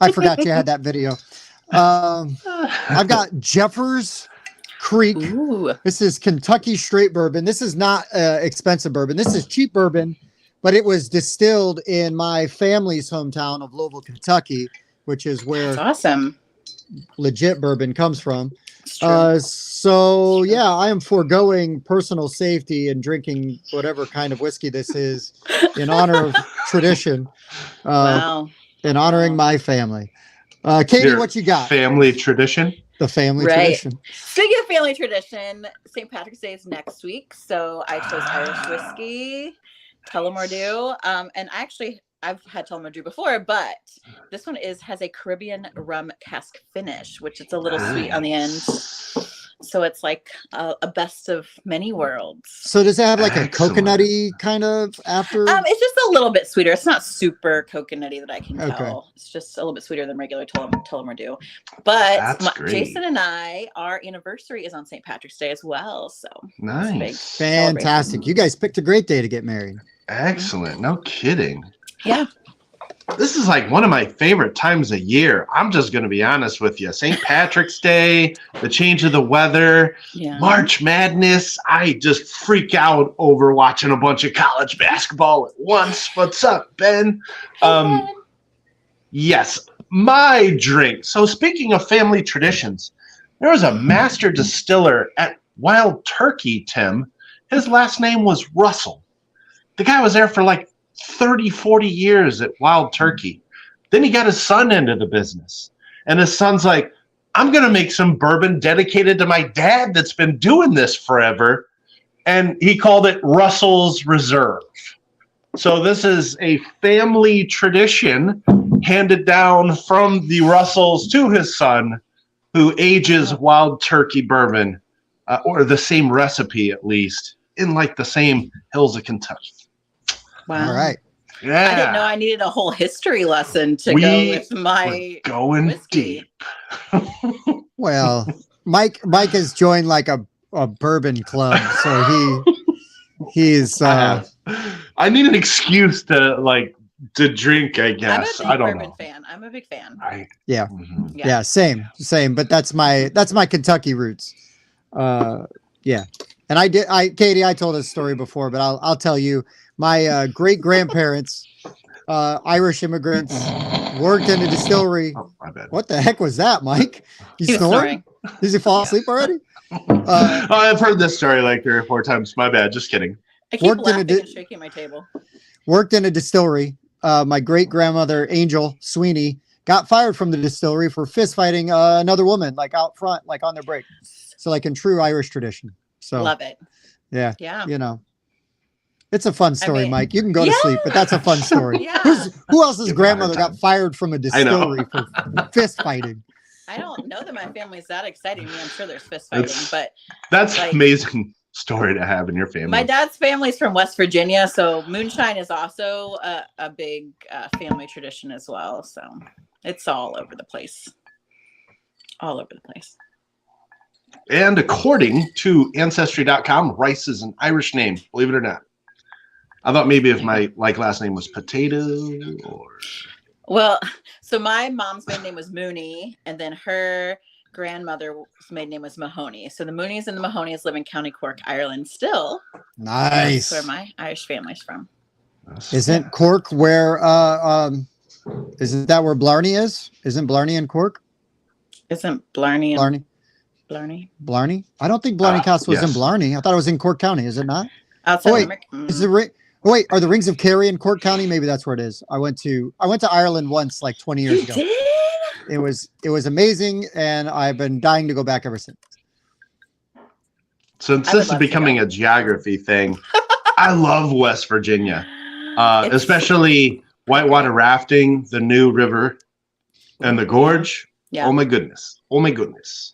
I forgot you had that video. I've got Jeffers Creek. Ooh. This is Kentucky straight bourbon. This is not expensive bourbon. This is cheap bourbon, but it was distilled in my family's hometown of Louisville, Kentucky, which is where That's awesome. legit bourbon comes from. It's true. So yeah, I am foregoing personal safety and drinking whatever kind of whiskey this is in honor of tradition. Wow. And honoring my family. Katie, Your what you got? Family tradition. The family Right. tradition. Speaking of family tradition, St. Patrick's Day is next week, so I chose Irish whiskey, Tullamore Dew. And I've had Tullamore Dew before, but this one has a Caribbean rum cask finish, which it's a little sweet on the end. So it's like a best of many worlds. So does it have like Excellent. a coconutty kind of after? It's just a little bit sweeter. It's not super coconutty that I can Okay. tell. It's just a little bit sweeter than regular Tullamore Dew. But That's great. Jason and our anniversary is on St. Patrick's Day as well. So it's a big Nice. Fantastic. You guys picked a great day to get married. Excellent. No kidding. Yeah. This is like one of my favorite times of year. I'm just going to be honest with you. St. Patrick's Day, the change of the weather, Yeah. March Madness. I just freak out over watching a bunch of college basketball at once. What's up, Ben? Yes, my drink. So speaking of family traditions, there was a master distiller at Wild Turkey, Tim. His last name was Russell. The guy was there for like 30, 40 years at Wild Turkey. Then he got his son into the business. And his son's like, I'm going to make some bourbon dedicated to my dad that's been doing this forever. And he called it Russell's Reserve. So this is a family tradition handed down from the Russells to his son, who ages Wild Turkey bourbon, or the same recipe at least, in like the same hills of Kentucky. Wow. All right. Yeah. I didn't know I needed a whole history lesson to go with my We're going whiskey. deep. Well, Mike has joined like a bourbon club, so he's I need an excuse to drink, I guess. I'm a I big don't bourbon know. fan. I'm a big fan. yeah. Mhm. Yeah, same. But that's my Kentucky roots. Yeah. And Katie, I told this story before, but I'll tell you. My great grandparents, Irish immigrants, worked in a distillery. Oh, my bad. What the heck was that, Mike? You He was snoring? Did you fall asleep already? Oh, I've heard this story like 3 or 4 times. My bad. Just kidding. I keep Worked in a laughing di- and shaking my table. Worked in a distillery. My great grandmother, Angel Sweeney, got fired from the distillery for fist fighting another woman, like out front, like on their break. So, like in true Irish tradition. So, Love it. yeah, Yeah. you know. It's a fun story, mean, Mike. You can go to sleep, but that's a fun story. Yeah. Who else's Give me a hard grandmother time. got fired from a distillery for fist fighting? I don't know that my family's that exciting. I'm sure there's fist fighting, It's- but That's Like- amazing story to have in your family. my dad's family's from West Virginia, so moonshine is also a big family tradition as well. So it's all over the place. All over the place. And according to Ancestry.com, Rice is an Irish name, believe it or not. I thought maybe if my last name was Potato or... Well, so my mom's maiden name was Mooney, and then her grandmother's maiden name was Mahoney. So the Moonies and the Mahonies live in County Cork, Ireland still. Nice. That's where my Irish family's from. Isn't Cork where isn't that where Blarney is? Isn't Blarney in Cork? Isn't Blarney and Blarney? Blarney? Blarney? I don't think Blarney Castle was in yes. Blarney. I thought it was in Cork County, is it not? Outside Oh, wait. America? Is the wait, are the Rings of Kerry in Cork County? Maybe that's where it is. I went to Ireland once, like 20 years You ago. did? It was amazing, and I've been dying to go back ever since. Since I would this is love to becoming go. a geography thing, I love West Virginia, It's- especially whitewater rafting, the new river, and the gorge. Yeah. Oh my goodness! Oh my goodness!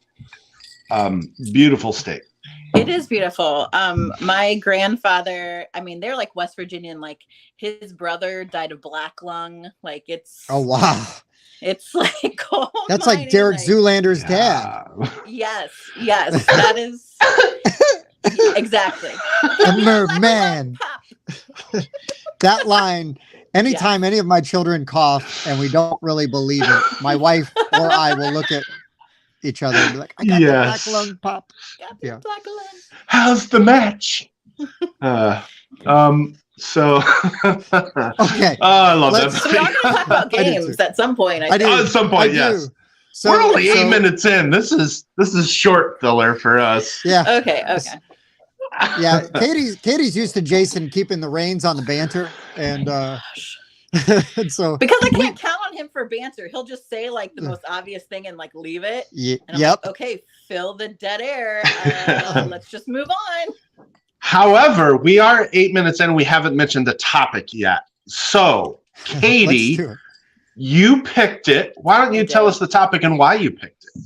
Beautiful state. It is beautiful. My grandfather, I mean, they're like West Virginian, like his brother died of black lung. Like it's Oh wow, it's like coal that's like mining, Derek Zoolander's dad. Yeah. Yes, that is exactly. A merman. That line Anytime any of my children cough and we don't really believe it, my wife or I will look at each other and be like, I got the black lung pop. Got the black lung. How's the match? So Okay. I love that. So we are going to talk about games at some point. I at some point, yes. So, we're only 8 minutes in. This is short filler for us. Yeah. Okay. Yeah. Katie's used to Jason keeping the reins on the banter, and and so because I can't count on him for banter. He'll just say like the most obvious thing and like leave it. And I'm like, okay, fill the dead air. Let's just move on. However, we are 8 minutes in. We haven't mentioned the topic yet. So, Katie, you picked it. Why don't you tell us the topic and why you picked it?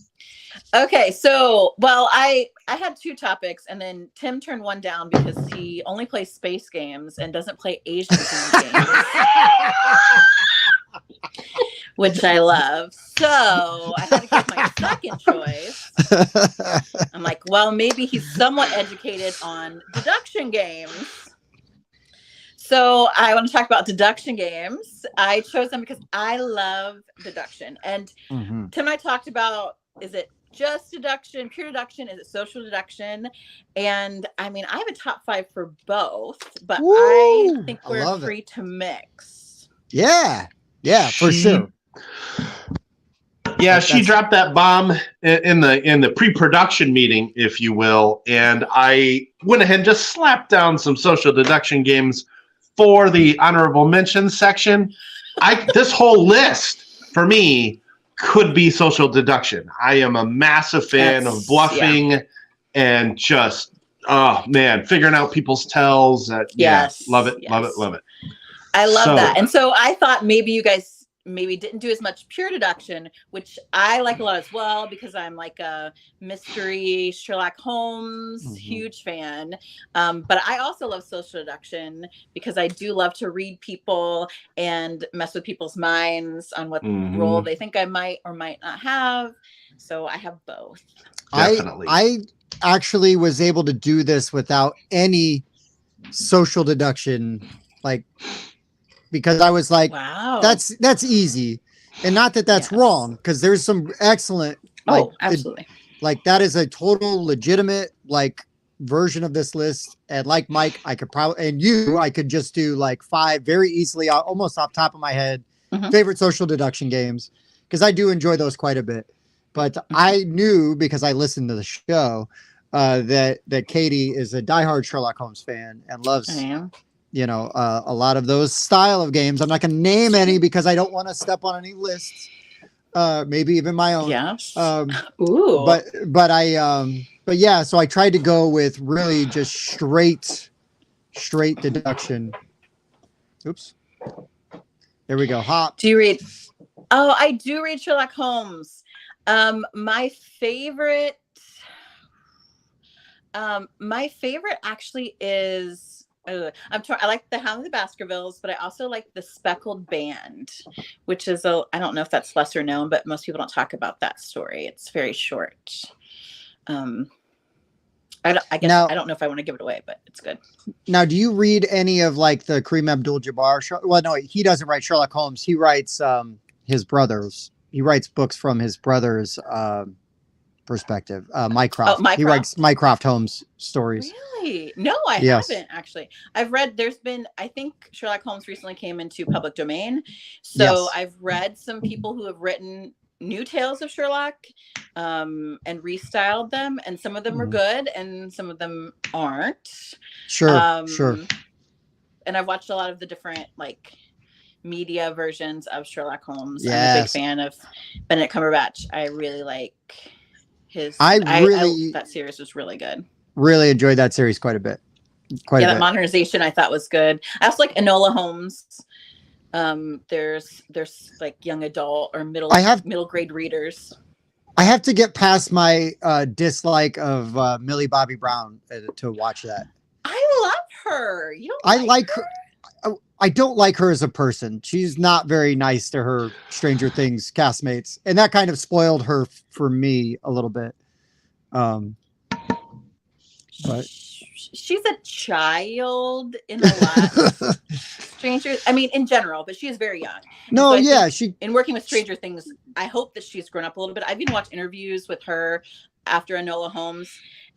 Okay, so, well, I had 2 topics, and then Tim turned one down because he only plays space games and doesn't play Asian games. Which I love. So I had to give my second choice. I'm like, well, maybe he's somewhat educated on deduction games. So I want to talk about deduction games. I chose them because I love deduction. And Tim and I talked about, is it just deduction, pure deduction? Is it social deduction? And I mean, I have a top 5 for both, but I think we're free to mix. Yeah, for sure. Yeah, she dropped that bomb in the pre-production meeting, if you will, and I went ahead and just slapped down some social deduction games for the honorable mention section. This whole list for me could be social deduction. I am a massive fan of bluffing and just figuring out people's tells. Yes, love it. I love that. And so I thought maybe you guys didn't do as much pure deduction, which I like a lot as well, because I'm like a mystery Sherlock Holmes huge fan. But I also love social deduction because I do love to read people and mess with people's minds on what role they think I might or might not have. So I have both. Definitely. I actually was able to do this without any social deduction, because I was like, wow, that's easy. And not that that's wrong, because there's some excellent, absolutely. That is a total legitimate, version of this list. And like Mike, I could probably, I could just do 5 very easily, almost off top of my head, favorite social deduction games, because I do enjoy those quite a bit. But I knew, because I listened to the show, that Katie is a diehard Sherlock Holmes fan and loves a lot of those style of games. I'm not going to name any because I don't want to step on any lists. Maybe even my own. Yes. Ooh. But yeah, so I tried to go with really just straight deduction. Oops. There we go. Hop. Do you read? Oh, I do read Sherlock Holmes. My favorite actually is, I like the Hound of the Baskervilles, but I also like the Speckled Band, which is I don't know if that's lesser known, but most people don't talk about that story. It's very short. I don't know if I want to give it away, but it's good. Now, do you read any of the Kareem Abdul-Jabbar? Well, no, he doesn't write Sherlock Holmes. He writes his brothers. He writes books from his brother's perspective. Mycroft. He writes Mycroft Holmes stories. Really? No, I haven't actually. I've read. I think Sherlock Holmes recently came into public domain, so I've read some people who have written new tales of Sherlock, and restyled them, and some of them are good, and some of them aren't. Sure. And I've watched a lot of the different media versions of Sherlock Holmes. Yes. I'm a big fan of Benedict Cumberbatch. I really like his. That series was really good. Really enjoyed that series quite a bit. That modernization I thought was good. I also like Enola Holmes. There's young adult or middle grade readers. I have to get past my dislike of Millie Bobby Brown to watch that. I love her. You don't. I like her. I don't like her as a person. She's not very nice to her Stranger Things castmates, and that kind of spoiled her for me a little bit. but she's a child in a lot. Stranger, I mean, in general, but she is very young. no, I yeah, think she in working with Stranger Things, I hope that she's grown up a little bit. I've even watched interviews with her after Enola Holmes,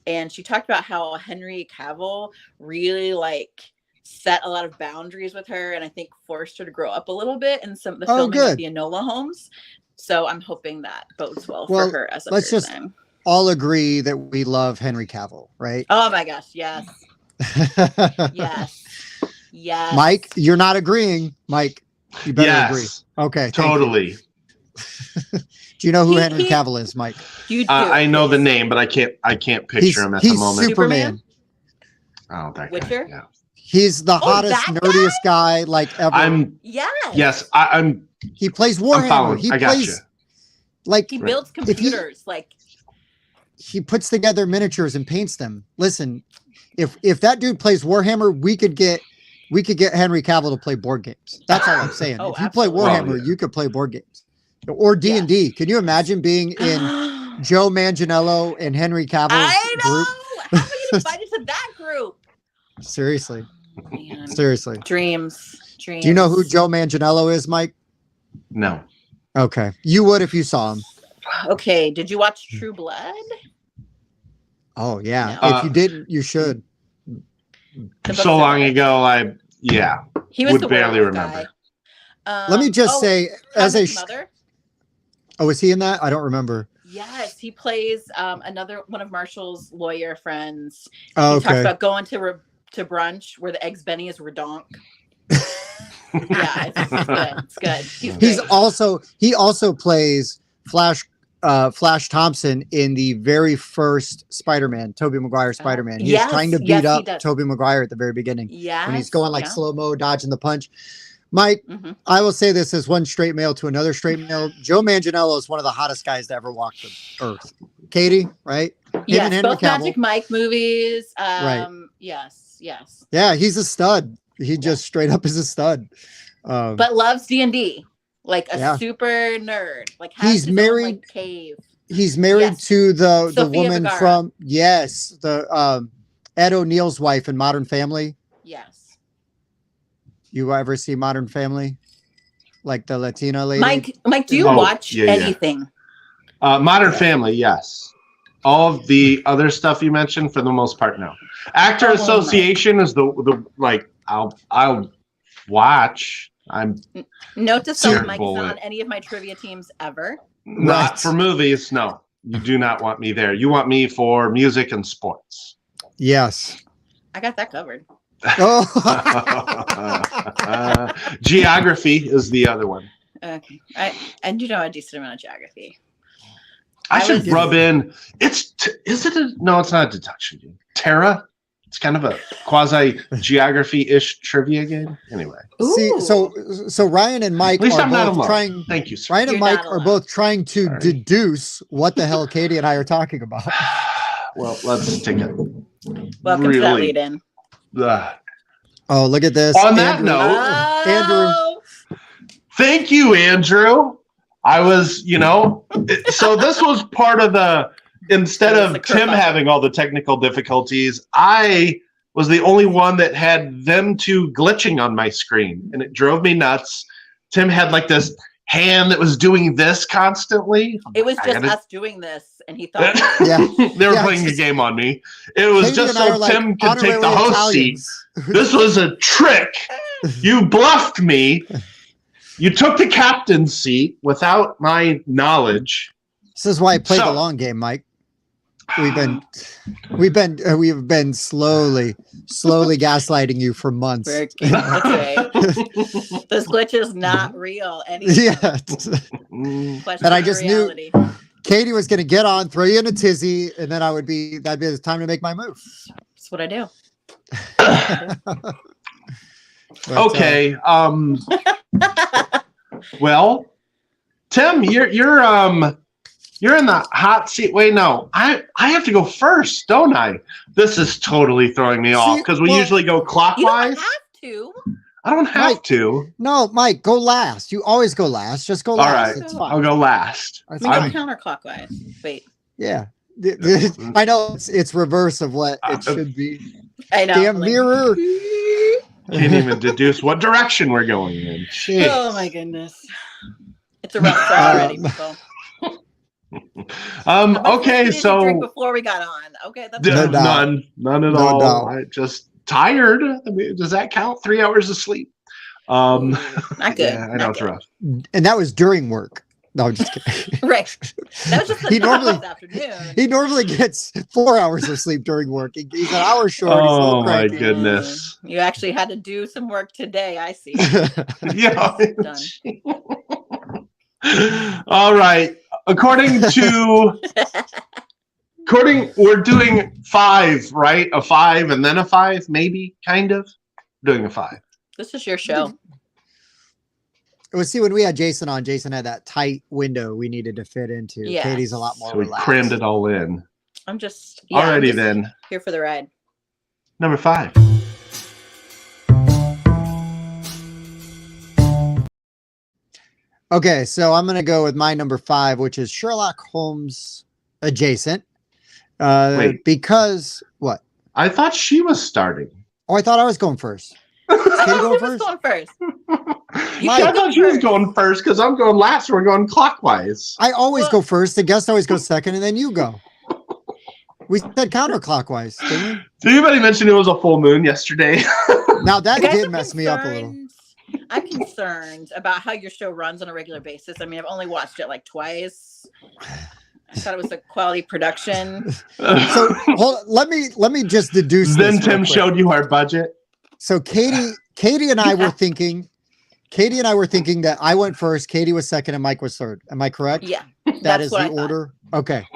and she talked about how Henry Cavill really like set a lot of boundaries with her, and I think forced her to grow up a little bit in some of the filming of the Enola Holmes. So I'm hoping that bodes well for her as a person. All agree that we love Henry Cavill, right? Oh my gosh, yes. Yes. Yes. Mike, you're not agreeing. Mike, you better agree. Okay. Totally. Do you know who Henry Cavill is, Mike? You do. I know the name, but I can't picture him at the moment. He's Superman. Oh, that Witcher? guy. Yeah. He's the hottest, nerdiest guy like ever. Yes. I'm. He plays Warhammer. He plays like he builds computers. He puts together miniatures and paints them. Listen, if that dude plays Warhammer, we could get Henry Cavill to play board games. That's all I'm saying. If you play Warhammer, you could play board games or D&D. Can you imagine being in Joe Manganiello and Henry Cavill's group? How are you invited to that group? Seriously. Man. Seriously. Dreams. Do you know who Joe Manganiello is, Mike? No. Okay. You would if you saw him. Okay. Did you watch True Blood? Oh, yeah. No. If you didn't, you should. So long ago, he was would barely remember. Let me just say, as a mother. Oh, was he in that? I don't remember. Yes, he plays another one of Marshall's lawyer friends. Oh, he talks about going to brunch where the eggs Benny's redonk. Yeah, it's good. He also plays Flash Thompson in the very first Spider-Man, Tobey Maguire Spider-Man. He's trying to beat up Tobey Maguire at the very beginning. Yeah, when he's going slow-mo, dodging the punch. Mike, I will say this as one straight male to another straight male. Joe Manganiello is one of the hottest guys to ever walk the earth. Katie, right? Yes, both Magic Mike movies. Right. Yes. Yeah, he's a stud. He just straight up is a stud. But loves D&D. Like a super nerd. Like has he's married. Own, cave. He's married to the woman Vergara. from the Ed O'Neill's wife in Modern Family. Yes. You ever see Modern Family? Like the Latina lady? Mike, do you watch anything? Modern Family, yes. All of the other stuff you mentioned, for the most part, no. Actor Association is the I'll watch. Note to self, Mike is not on any of my trivia teams ever. Not for movies, no. You do not want me there. You want me for music and sports. Yes. I got that covered. Oh. Geography is the other one. Okay. I do know a decent amount of geography. I should rub in. Is it no, it's not a deduction game. Terra? It's kind of a quasi geography-ish trivia game. Anyway. See, so Ryan and Mike are both trying. Thank you, sir. Ryan and Mike are both trying to deduce what the hell Katie and I are talking about. Well, let's take it. Welcome to that lead in. Oh, look at this. On that note, Andrew. Thank you, Andrew. I was, so this was part of instead of Tim having all the technical difficulties, I was the only one that had them two glitching on my screen, and it drove me nuts. Tim had like this hand that was doing this constantly. It was just us doing this, and he thought they were playing a game on me. It was just so Tim could take the host seat. This was a trick. You bluffed me. You took the captain's seat without my knowledge. This is why I played the long game, Mike. We've been slowly gaslighting you for months. Okay. This glitch is not real. Yeah. And I just knew Katie was going to get on, throw you in a tizzy, and then that'd be the time to make my move. That's what I do. Okay. Well, Tim, you're in the hot seat. Wait, no, I have to go first, don't I? This is totally throwing me off because we usually go clockwise. You don't have to. I don't have to. No, Mike, go last. You always go last. Just go last. All right, it's fine. I'll go last. We go counterclockwise. Wait. Yeah. I know it's reverse of what it should be. I know. Damn mirror. Can't even deduce what direction we're going in. Jeez. Oh my goodness. It's a rough start already, people. Okay, Did you so drink before we got on? Okay, that's No doubt. none at No all. doubt. I just tired. I mean, does that count? 3 hours of sleep. not good. Yeah, I know not it's good. rough. And that was during work. No, I'm just kidding. Right. That was just the He normally- this afternoon. He normally gets 4 hours of sleep during work. He's an hour short. He's a Oh little my cranky. goodness. You actually had to do some work today. I see. Yeah. Done. All right. We're doing 5, right? A 5 and then a 5, maybe, kind of. Doing a 5. This is your show. Well, see, when we had Jason on, Jason had that tight window we needed to fit into. Yes. Katie's a lot more So we relaxed. crammed it all in. I'm just Alrighty then. here for the ride. Number 5. Okay, so I'm going to go with my number 5, which is Sherlock Holmes adjacent. Wait. Because what? I thought she was starting. Oh, I thought I was going first. I Katie thought going he was first? going first. Mike, I thought she was going first because I'm going last. So we're going clockwise. I always go first. The guest always goes second, and then you go. We said counterclockwise, didn't we? Did anybody mention it was a full moon yesterday? Now that Guys, did I'm mess me up a little. concerned- I'm concerned about how your show runs on a regular basis. I mean, I've only watched it like twice. I thought it was a quality production. So let me just deduce. Then this real Tim quick. showed you our budget. So Katie and I were thinking. Katie and I were thinking that I went first, Katie was second, and Mike was third. Am I correct? Yeah, That that's is what the I thought. order. Okay.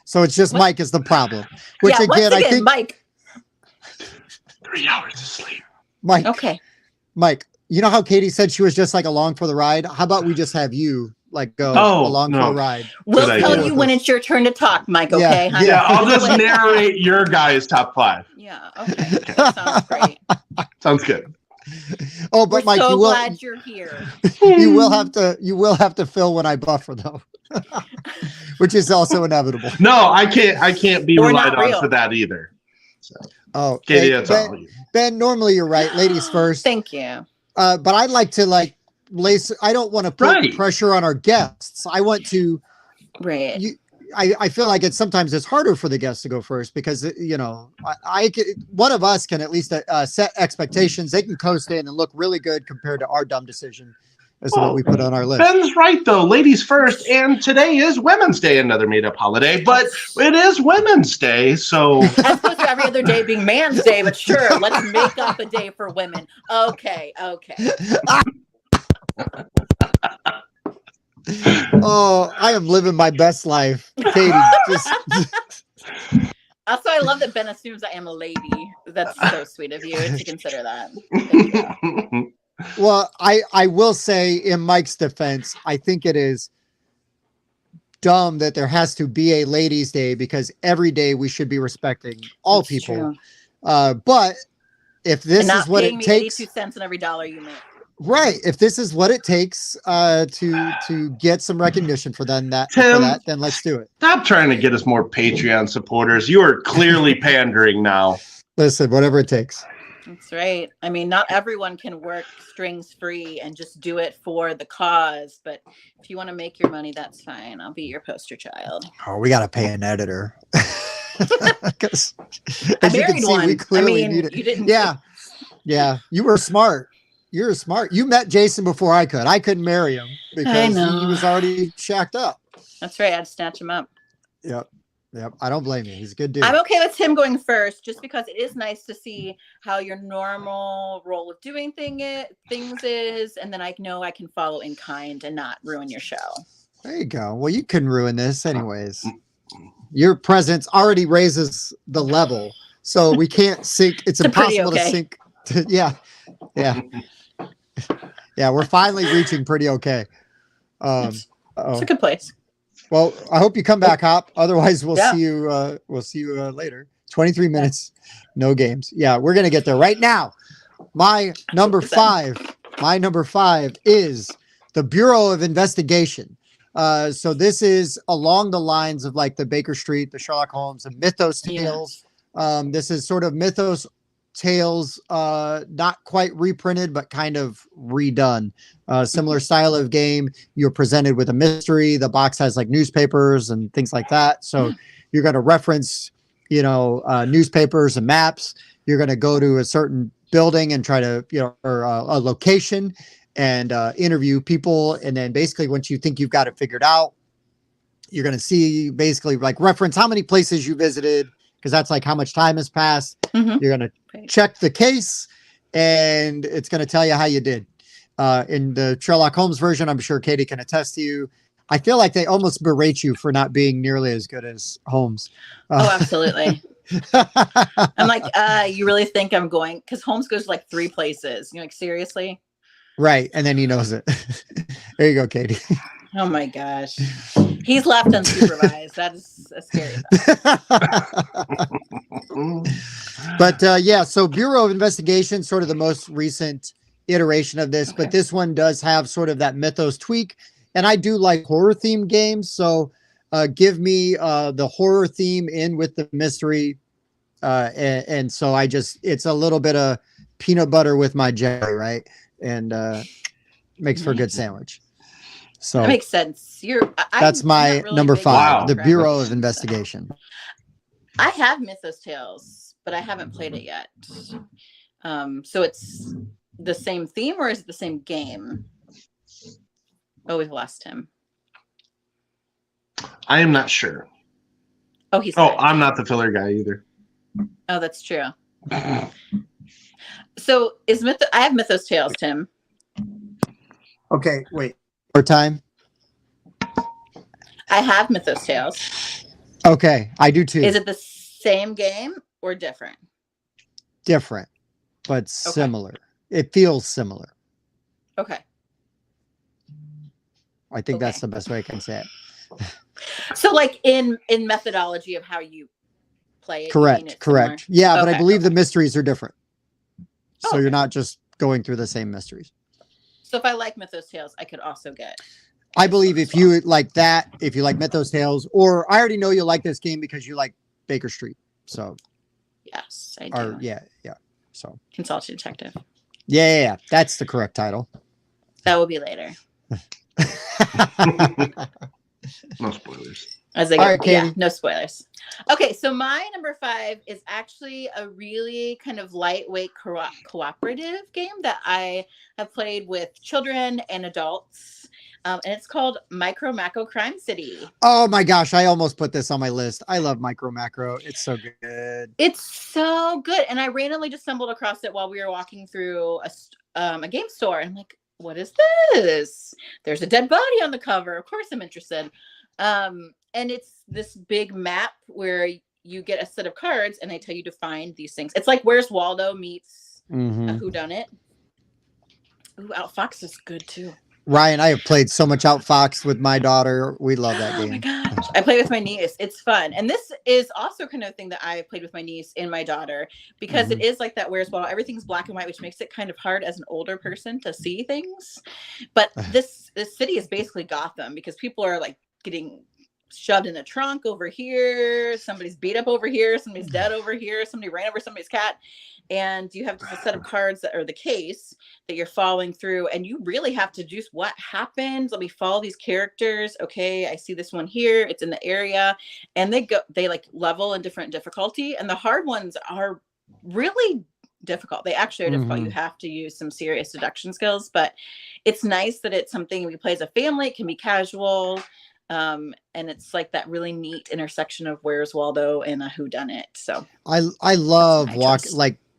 So it's just What? Mike is the problem. Which Yeah, again, once I think Mike. 3 hours of sleep. Mike, you know how Katie said she was just like along for the ride? How about we just have you like go along for no. the ride? We'll Good tell idea. you when it's your turn to talk, Mike. Yeah, Okay, honey? Yeah, I'll just narrate your guys' top 5. Yeah. Okay. That sounds great. Sounds good. Oh, but We're Mike, so you will glad you're here. you will have to fill when I buffer though. Which is also inevitable. No, I can't be We're relied not on real. for that either. Oh, Katie, hey, that's all you. Ben, normally you're right. Ladies first. Thank you. But I'd like to I don't want to put Right. pressure on our guests. I want to Right. I feel like sometimes it's harder for the guests to go first because one of us can at least set expectations. They can coast in and look really good compared to our dumb decision as to what we put on our list. Ben's right though. Ladies first, and today is Women's Day, another made-up holiday, but it is Women's Day, so As opposed to every other day being Man's Day, but sure, let's make up a day for women. Okay. Oh, I am living my best life, Katie. Just Also, I love that Ben assumes I am a lady. That's so sweet of you to consider that. Thank you. well, I will say in Mike's defense, I think it is dumb that there has to be a ladies' day because every day we should be respecting all That's people. true. But if this And not is what paying it me takes, 82 cents in every dollar you make. right? If this is what it takes to get some recognition for Tim. that, then let's do it. Stop trying to get us more Patreon supporters. You are clearly pandering now. Listen, whatever it takes. That's right. I mean, not everyone can work strings free and just do it for the cause. But if you want to make your money, that's fine. I'll be your poster child. Oh, we got to pay an editor. 'Cause, I as you can married see, we one. I clearly mean, need it. you didn't. Yeah. You were smart. You're smart. You met Jason before I could. I couldn't marry him because know. he was already shacked up. That's right. I'd snatch him up. Yep. I don't blame you. He's a good dude. I'm okay with him going first, just because it is nice to see how your normal role of doing things is, and then I know I can follow in kind and not ruin your show. There you go. Well, you couldn't ruin this anyways. Your presence already raises the level, so we can't sync. It's pretty impossible to okay. sync. Yeah. We're finally reaching pretty okay. It's a good place. Well, I hope you come back, Hop. Otherwise, we'll Yeah. see you. We'll see you later. 23 minutes, no games. Yeah, we're gonna get there right now. My number 5. My number 5 is the Bureau of Investigation. So this is along the lines of like the Baker Street, the Sherlock Holmes, and Mythos Tales. This is sort of Mythos Tales, not quite reprinted, but kind of redone. Similar style of game. You're presented with a mystery. The box has like newspapers and things like that. So you're going to reference, newspapers and maps. You're going to go to a certain building and try to, or a location and interview people. And then basically once you think you've got it figured out, you're going to see basically like reference how many places you visited, because that's like how much time has passed. You're going to check the case and it's going to tell you how you did. In the Sherlock Holmes version, I'm sure Katie can attest to you. I feel like they almost berate you for not being nearly as good as Holmes. Oh, absolutely. I'm like, you really think I'm going? Because Holmes goes like 3 places. You're like, seriously? Right. And then he knows it. There you go, Katie. Oh my gosh. He's left unsupervised. That is a scary thought. But yeah, so Bureau of Investigation, sort of the most recent iteration of this, but this one does have sort of that Mythos tweak. And I do like horror themed games. So give me the horror theme in with the mystery. And so it's a little bit of peanut butter with my jelly, right? And makes for a good sandwich. So that makes sense. That's my really number 5, Wow. the Bureau of Investigation. I have Mythos Tales, but I haven't played it yet. So it's the same theme, or is it the same game? Oh, we've lost him. I am not sure. Oh, he's. Oh, I'm not the filler guy either. Oh, that's true. So I have Mythos Tales, Tim. Okay, wait. More time. I have Mythos Tales. Okay, I do too. Is it the same game or different? Different, but similar. It feels similar. Okay. I think that's the best way I can say it. So like in methodology of how you play it. Correct. Yeah, but I believe the mysteries are different. So you're not just going through the same mysteries. So if I like Mythos Tales, I could also get. I believe if you like that, if you like Mythos Tales, or I already know you like this game because you like Baker Street. So. Yes, I do. Yeah. So. Consultant Detective. Yeah. That's the correct title. That will be later. No spoilers. As I All right, Katie. Yeah, no spoilers. Okay, so my number 5 is actually a really kind of lightweight cooperative game that I have played with children and adults. And it's called Micro Macro Crime City. Oh my gosh, I almost put this on my list. I love Micro Macro. It's so good. It's so good. And I randomly just stumbled across it while we were walking through a game store. I'm like, what is this? There's a dead body on the cover. Of course I'm interested. And it's this big map where you get a set of cards and they tell you to find these things. It's like Where's Waldo meets a Whodunit. Ooh, Outfox is good too. Ryan, I have played so much Outfox with my daughter. We love that game. Oh my gosh. I play with my niece. It's fun. And this is also kind of thing that I played with my niece and my daughter because it is like that Where's Waldo. Everything's black and white, which makes it kind of hard as an older person to see things. But this city is basically Gotham because people are like getting shoved in a trunk over here. Somebody's beat up over here. Somebody's dead over here. Somebody ran over somebody's cat. And you have just a set of cards that are the case that you're following through. And you really have to just what happened. Let me follow these characters. Okay, I see this one here. It's in the area. And they like level in different difficulty. And the hard ones are really difficult. They actually are difficult. You have to use some serious deduction skills. But it's nice that it's something we play as a family. It can be casual. And it's like that really neat intersection of Where's Waldo and a Whodunit. So I love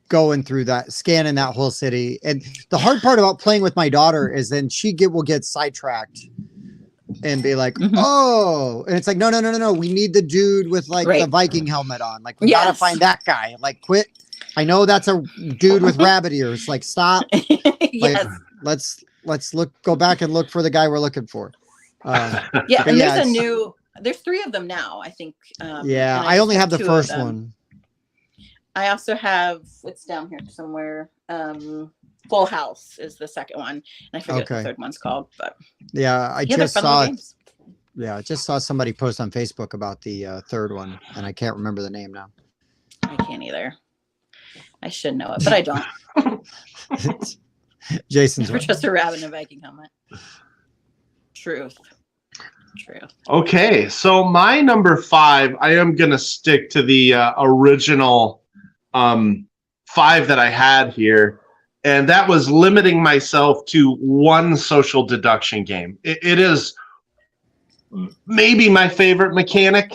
going through that, scanning that whole city. And the hard part about playing with my daughter is then will get sidetracked and be like, oh, and it's like, no. We need the dude with like the Viking helmet on. Like we gotta find that guy. Like quit. I know that's a dude with rabbit ears. Like stop. Yes. Like, let's go back and look for the guy we're looking for. There's 3 of them now, I think. I only have the first one. I also have, it's down here somewhere. Full House is the second one. And I forget what the third one's called, but I just saw it. Yeah, I just saw somebody post on Facebook about the third one, and I can't remember the name now. I can't either. I should know it, but I don't. Jason's Never one. trust a rabbit in a Viking helmet. Truth. Okay, so my number 5, I am going to stick to the original 5 that I had here, and that was limiting myself to one social deduction game. It is maybe my favorite mechanic,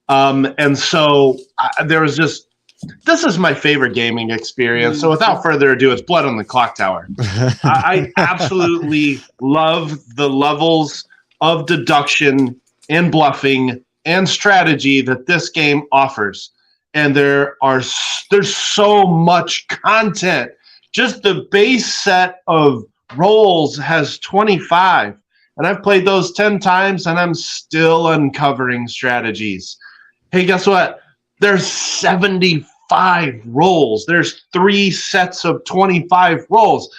and so there was just, this is my favorite gaming experience. So without further ado, it's Blood on the Clock Tower. I absolutely love the levels of deduction and bluffing and strategy that this game offers. And there's so much content. Just the base set of rolls has 25. And I've played those 10 times and I'm still uncovering strategies. Hey, guess what? There's 75 rolls. There's 3 sets of 25 rolls.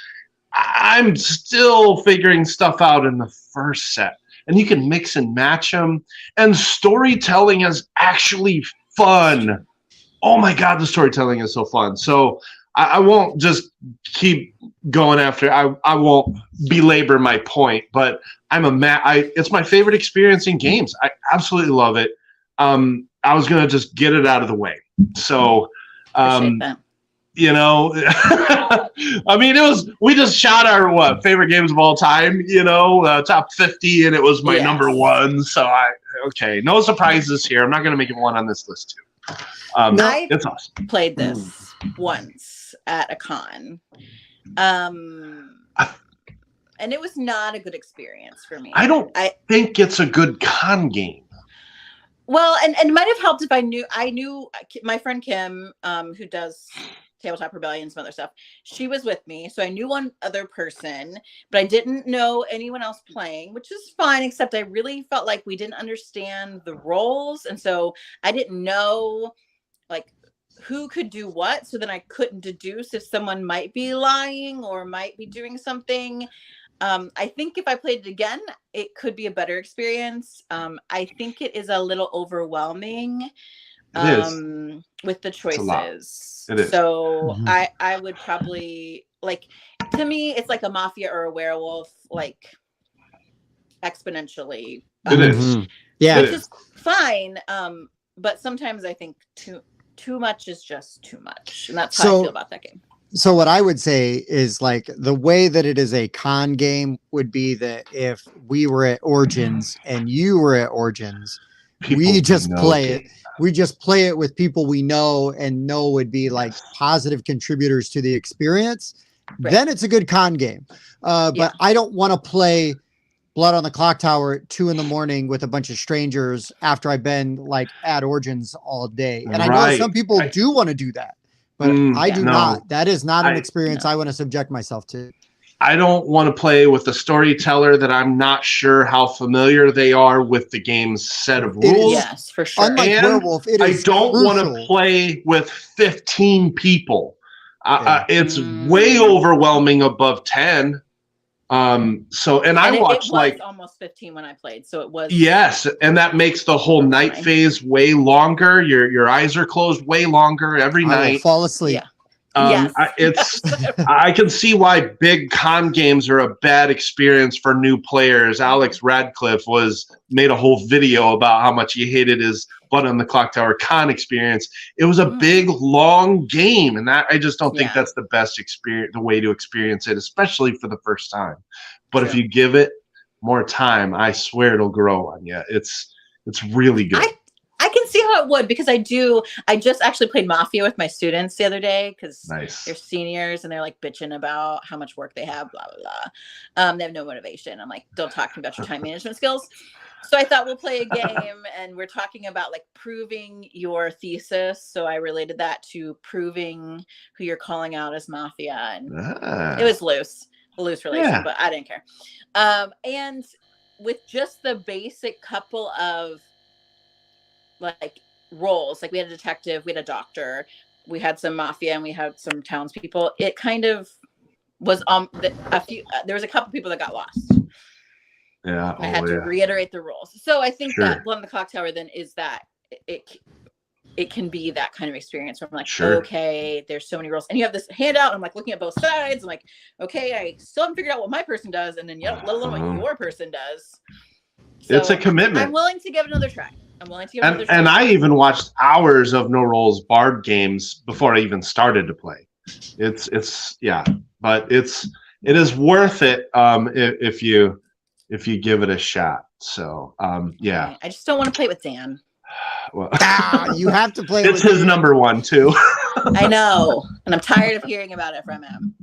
I'm still figuring stuff out in the first set. And you can mix and match them. And storytelling is actually fun. Oh my God, the storytelling is so fun. So I won't just keep going after. I won't belabor my point, but it's my favorite experience in games. I absolutely love it. I was gonna just get it out of the way. So, you know, I mean, we just shot our favorite games of all time. You know, top 50, and it was my number 1. So no surprises here. I'm not gonna make it one on this list too. It's awesome. Played this once at a con, and it was not a good experience for me. I don't think it's a good con game. Well, and it might have helped if I knew my friend Kim, who does Tabletop Rebellion, some other stuff. She was with me, so I knew one other person, but I didn't know anyone else playing, which is fine, except I really felt like we didn't understand the roles, and so I didn't know like who could do what, so then I couldn't deduce if someone might be lying or might be doing something. I think if I played it again, it could be a better experience. I think it is a little overwhelming with the choices. It is. So I would probably, like, to me, it's like a mafia or a werewolf, like exponentially. It is. Yeah. Which is fine. But sometimes I think too much is just too much. And that's how I feel about that game. So what I would say is, like, the way that it is a con game would be that if we were at Origins and you were at Origins, we just play it. We just play it with people we know and know would be like positive contributors to the experience. Right. Then it's a good con game. But I don't want to play Blood on the Clock Tower at 2 a.m. with a bunch of strangers after I've been like at Origins all day. And I know some people do want to do that. But I do not. That is not an experience I want to subject myself to. I don't want to play with a storyteller that I'm not sure how familiar they are with the game's set of rules. Yes, for sure. Unlike Werewolf, it is I don't want to play with 15 people. It's way overwhelming above 10. I watched like almost 15 when I played, so it was. Yes, and that makes the whole night phase way longer. Your eyes are closed way longer every night. Will fall asleep. Yeah. I can see why big con games are a bad experience for new players. Alex Radcliffe made a whole video about how much he hated his Blood on the Clock Tower con experience. It was a big, long game, and I just don't think that's the best experience, the way to experience it, especially for the first time. But if you give it more time, I swear it'll grow on you. It's really good. I can see how it would, because I just actually played Mafia with my students the other day, because they're seniors and they're like bitching about how much work they have, blah, blah, blah. They have no motivation. I'm like, don't talk to me about your time management skills. So I thought we'll play a game, and we're talking about like proving your thesis. So I related that to proving who you're calling out as Mafia. And it was a loose relation, but I didn't care. And with just the basic couple of like roles, like we had a detective, we had a doctor, we had some mafia, and we had some townspeople. It kind of was there was a couple people that got lost. Yeah. I had to reiterate the rules. So I think that Blood on the Clock Tower then is that it can be that kind of experience where I'm like, okay, there's so many rules. And you have this handout, and I'm like looking at both sides. I'm like, okay, I still haven't figured out what my person does, and then let alone what your person does. So it's a commitment. I'm willing to give it another try. And I even watched hours of No Rolls Bard games before I even started to play. But it is worth it if you give it a shot. So yeah. Okay. I just don't want to play with Dan. Well, you have to play. It's his number one too. I know, and I'm tired of hearing about it from him.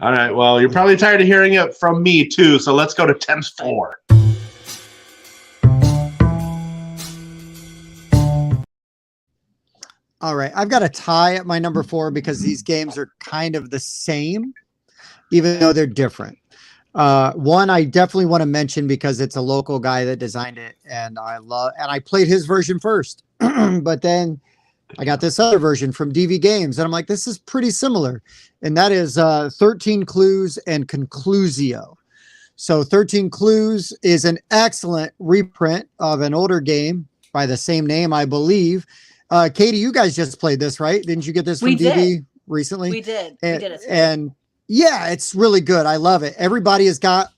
All right. Well, you're probably tired of hearing it from me too. So let's go to Tim's 4. All right, I've got a tie at my number 4 because these games are kind of the same, even though they're different. One I definitely want to mention because it's a local guy that designed it, and I played his version first, but then I got this other version from DV Games, and I'm like, this is pretty similar, and that is 13 Clues and Conclusio. So 13 Clues is an excellent reprint of an older game by the same name, I believe. Katie, you guys just played this, right? Didn't you get this from DV recently? We did. And yeah, it's really good. I love it. Everybody has got,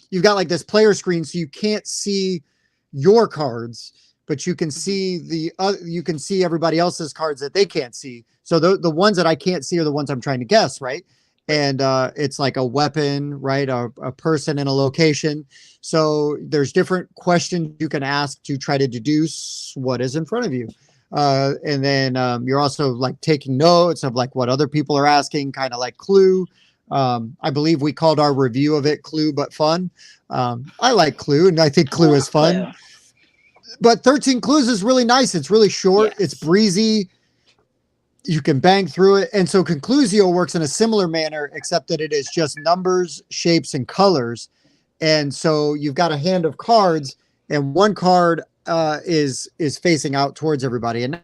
you've got like this player screen, so you can't see your cards, but you can see you can see everybody else's cards that they can't see. So the ones that I can't see are the ones I'm trying to guess, right? And it's like a weapon, right? A person in a location. So there's different questions you can ask to try to deduce what is in front of you. And then you're also like taking notes of like what other people are asking, kind of like Clue. I believe we called our review of it Clue but Fun. I like Clue, and I think Clue is fun. Clue. But 13 Clues is really nice. It's really short. Yes. It's breezy. You can bang through it. And so Conclusio works in a similar manner, except that it is just numbers, shapes, and colors. And so you've got a hand of cards, and one card is facing out towards everybody. And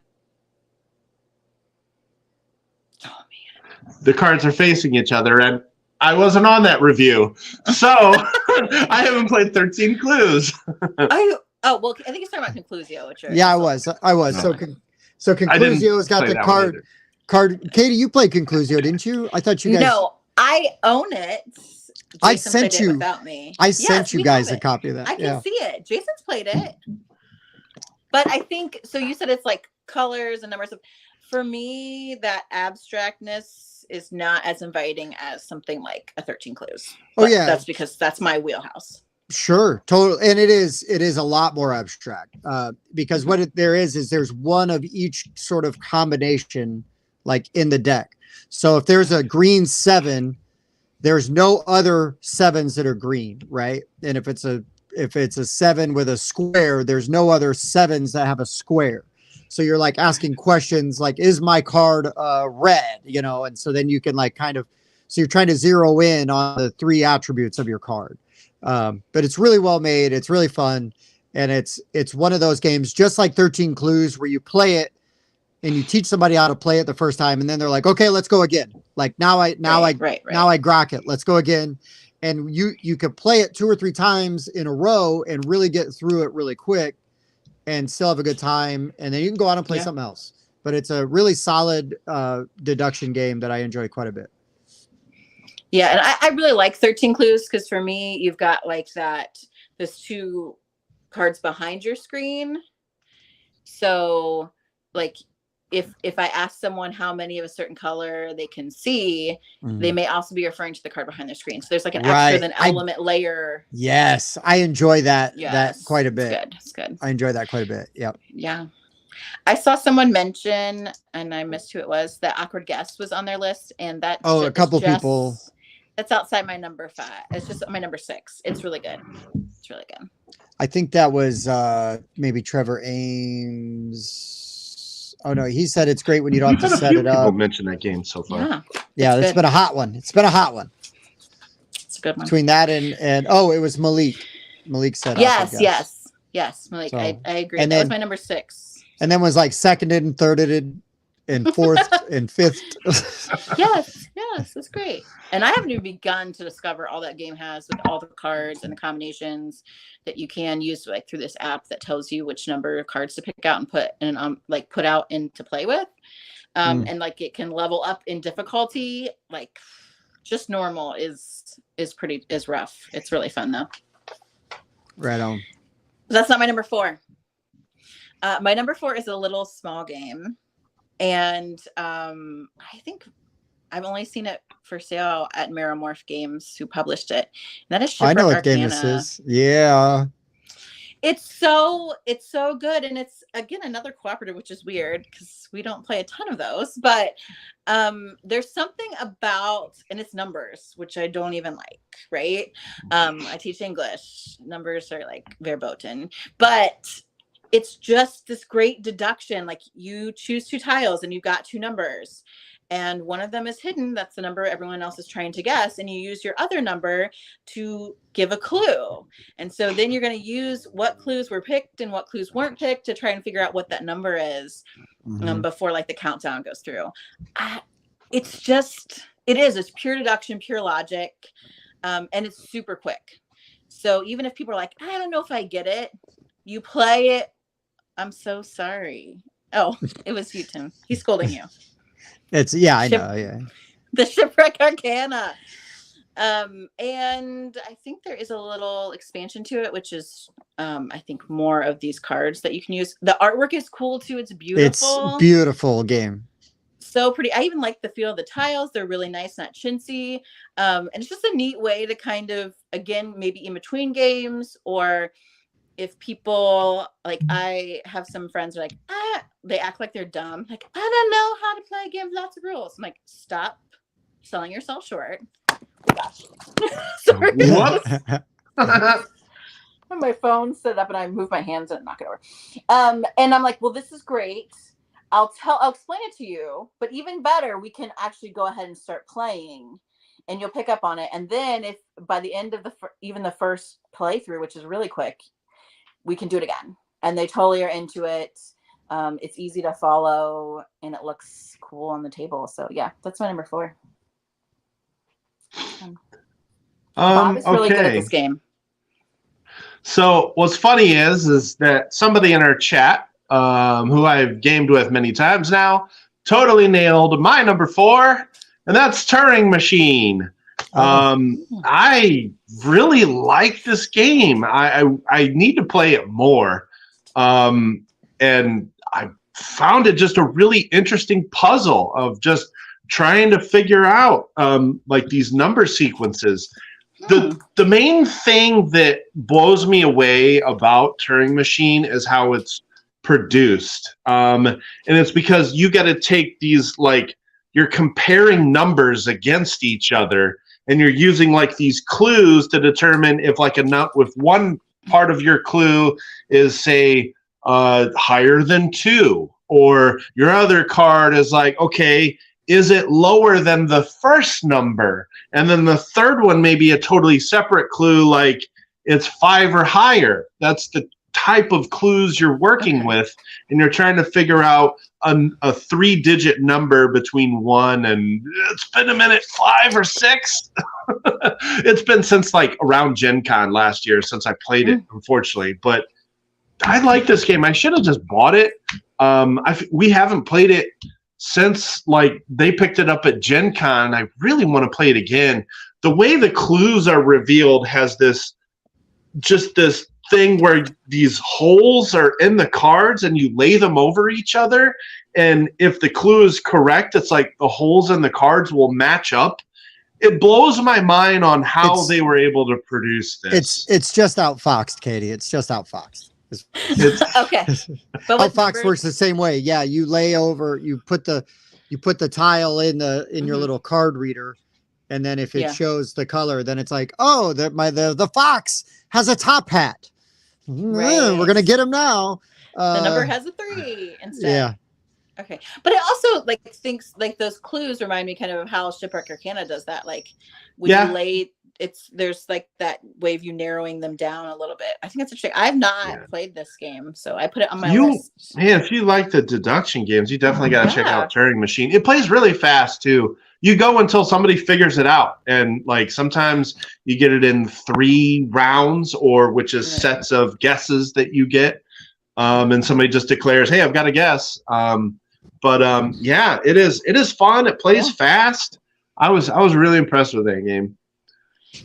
the cards are facing each other, and I wasn't on that review, so I haven't played 13 Clues. Well, I think he's talking about Conclusio. I was. So Conclusio's got the card. Katie, you played Conclusio, didn't you? I thought you guys. No, I own it. Jason I sent you without me. I sent you guys a copy of that. I can see it. Jason's played it. But I think so. You said it's like colors and numbers. For me, that abstractness is not as inviting as something like a 13 Clues. But that's because that's my wheelhouse. Sure, totally, and it is a lot more abstract because what there's one of each sort of combination like in the deck. So if there's a green 7, there's no other 7s that are green, right? And if it's a 7 with a square, there's no other 7s that have a square. So you're like asking questions like, is my card red? And so then you can like so you're trying to zero in on the 3 attributes of your card. But it's really well made. It's really fun. And it's one of those games, just like 13 Clues, where you play it and you teach somebody how to play it the first time. And then they're like, okay, let's go again. Like now I grok it. Let's go again. And you could play it 2 or 3 times in a row and really get through it really quick and still have a good time. And then you can go out and play something else. But it's a really solid deduction game that I enjoy quite a bit. Yeah, and I really like 13 Clues because for me, you've got like there's 2 cards behind your screen. So like if I ask someone how many of a certain color they can see, they may also be referring to the card behind their screen. So there's like an extra than element layer. Yes, I enjoy that quite a bit. It's good. I enjoy that quite a bit. Yep. Yeah. I saw someone mention, and I missed who it was, that Awkward Guest was on their list, and that a couple people. That's outside my number 5. It's just my number 6. It's really good. It's really good. I think that was maybe Trevor Ames. Oh no, he said it's great when you don't have to set it up. People mentioned that game so far. Yeah, it's been a hot one. It's a good one. Between that and it was Malik. Malik said yes, Malik. So, I agree. That was my number 6. And then was like seconded and thirded and fourth and fifth. Yes, it's great. And I haven't even begun to discover all that game has with all the cards and the combinations that you can use like through this app that tells you which number of cards to pick out and put out and to play with. And like it can level up in difficulty. Like just normal is rough. It's really fun though. Right on. That's not my number 4. My number 4 is a little small game. And I think I've only seen it for sale at Merrimorph Games, who published it. And that is Shipwreck I know what Arcana. game this is. Yeah. It's so good, and it's again another cooperative, which is weird because we don't play a ton of those. But there's something about, and it's numbers, which I don't even like. Right? I teach English. Numbers are like verboten, but it's just this great deduction. Like you choose 2 tiles, and you've got 2 numbers. And one of them is hidden. That's the number everyone else is trying to guess. And you use your other number to give a clue. And so then you're going to use what clues were picked and what clues weren't picked to try and figure out what that number is before like the countdown goes through. It's pure deduction, pure logic. And it's super quick. So even if people are like, I don't know if I get it, you play it. I'm so sorry. Oh, it was you, Tim. He's scolding you. I know. Yeah. The Shipwreck Arcana. And I think there is a little expansion to it, which is, I think, more of these cards that you can use. The artwork is cool too. It's beautiful. It's beautiful game. So pretty. I even like the feel of the tiles. They're really nice, not chintzy. And it's just a neat way to kind of, again, maybe in between games, or if people like, I have some friends who are like, they act like they're dumb. Like, I don't know how to play a game with lots of rules. I'm like, stop selling yourself short. Oh, gosh. Sorry. Whoops. My phone set up and I moved my hands and knock it over. And I'm like, well, this is great. I'll explain it to you, but even better, we can actually go ahead and start playing and you'll pick up on it. And then if by the end of even the first playthrough, which is really quick, we can do it again. And they totally are into it. It's easy to follow and it looks cool on the table. So yeah, that's my number 4. Bob is really good at this game. So what's funny is that somebody in our chat, who I've gamed with many times now, totally nailed my number 4, and that's Turing Machine. I really like this game. I need to play it more. And I found it just a really interesting puzzle of just trying to figure out like these number sequences. The main thing that blows me away about Turing Machine is how it's produced. And it's because you got to take these, like, you're comparing numbers against each other, and you're using like these clues to determine if like if one part of your clue is, say, higher than 2, or your other card is like, okay, is it lower than the first number? And then the third one may be a totally separate clue, like it's 5 or higher. That's the type of clues you're working with, and you're trying to figure out a 3-digit number between 1 and, it's been a minute, 5 or 6. It's been since like around Gen Con last year since I played it, unfortunately. But I like this game. I should have just bought it. We haven't played it since like they picked it up at Gen Con. I really want to play it again. The way the clues are revealed has this thing where these holes are in the cards and you lay them over each other, and if the clue is correct, it's like the holes in the cards will match up. It blows my mind on how they were able to produce this. It's just outfoxed, Katie. It's just outfoxed. Okay. But Outfox works the same way. Yeah, you lay over, you put the tile in your little card reader, and then if it shows the color, then it's like, oh, the fox has a top hat. Right. We're gonna get him now. The number has a 3 instead. Yeah. Okay. But it also like things like those clues remind me kind of how Shipwreck Arcana does that. Like when you lay, there's like that way of you narrowing them down a little bit. I think that's interesting. I've not Yeah. played this game, so I put it on my You, list. man, if you like the deduction games, you definitely got to check Yeah. out Turing Machine. It plays really fast too. You go until somebody figures it out, and like sometimes you get it in 3 rounds, or which is Right. sets of guesses that you get, and somebody just declares, "Hey, I've got a guess." Yeah, it is fun. It plays Yeah. fast. I was really impressed with that game.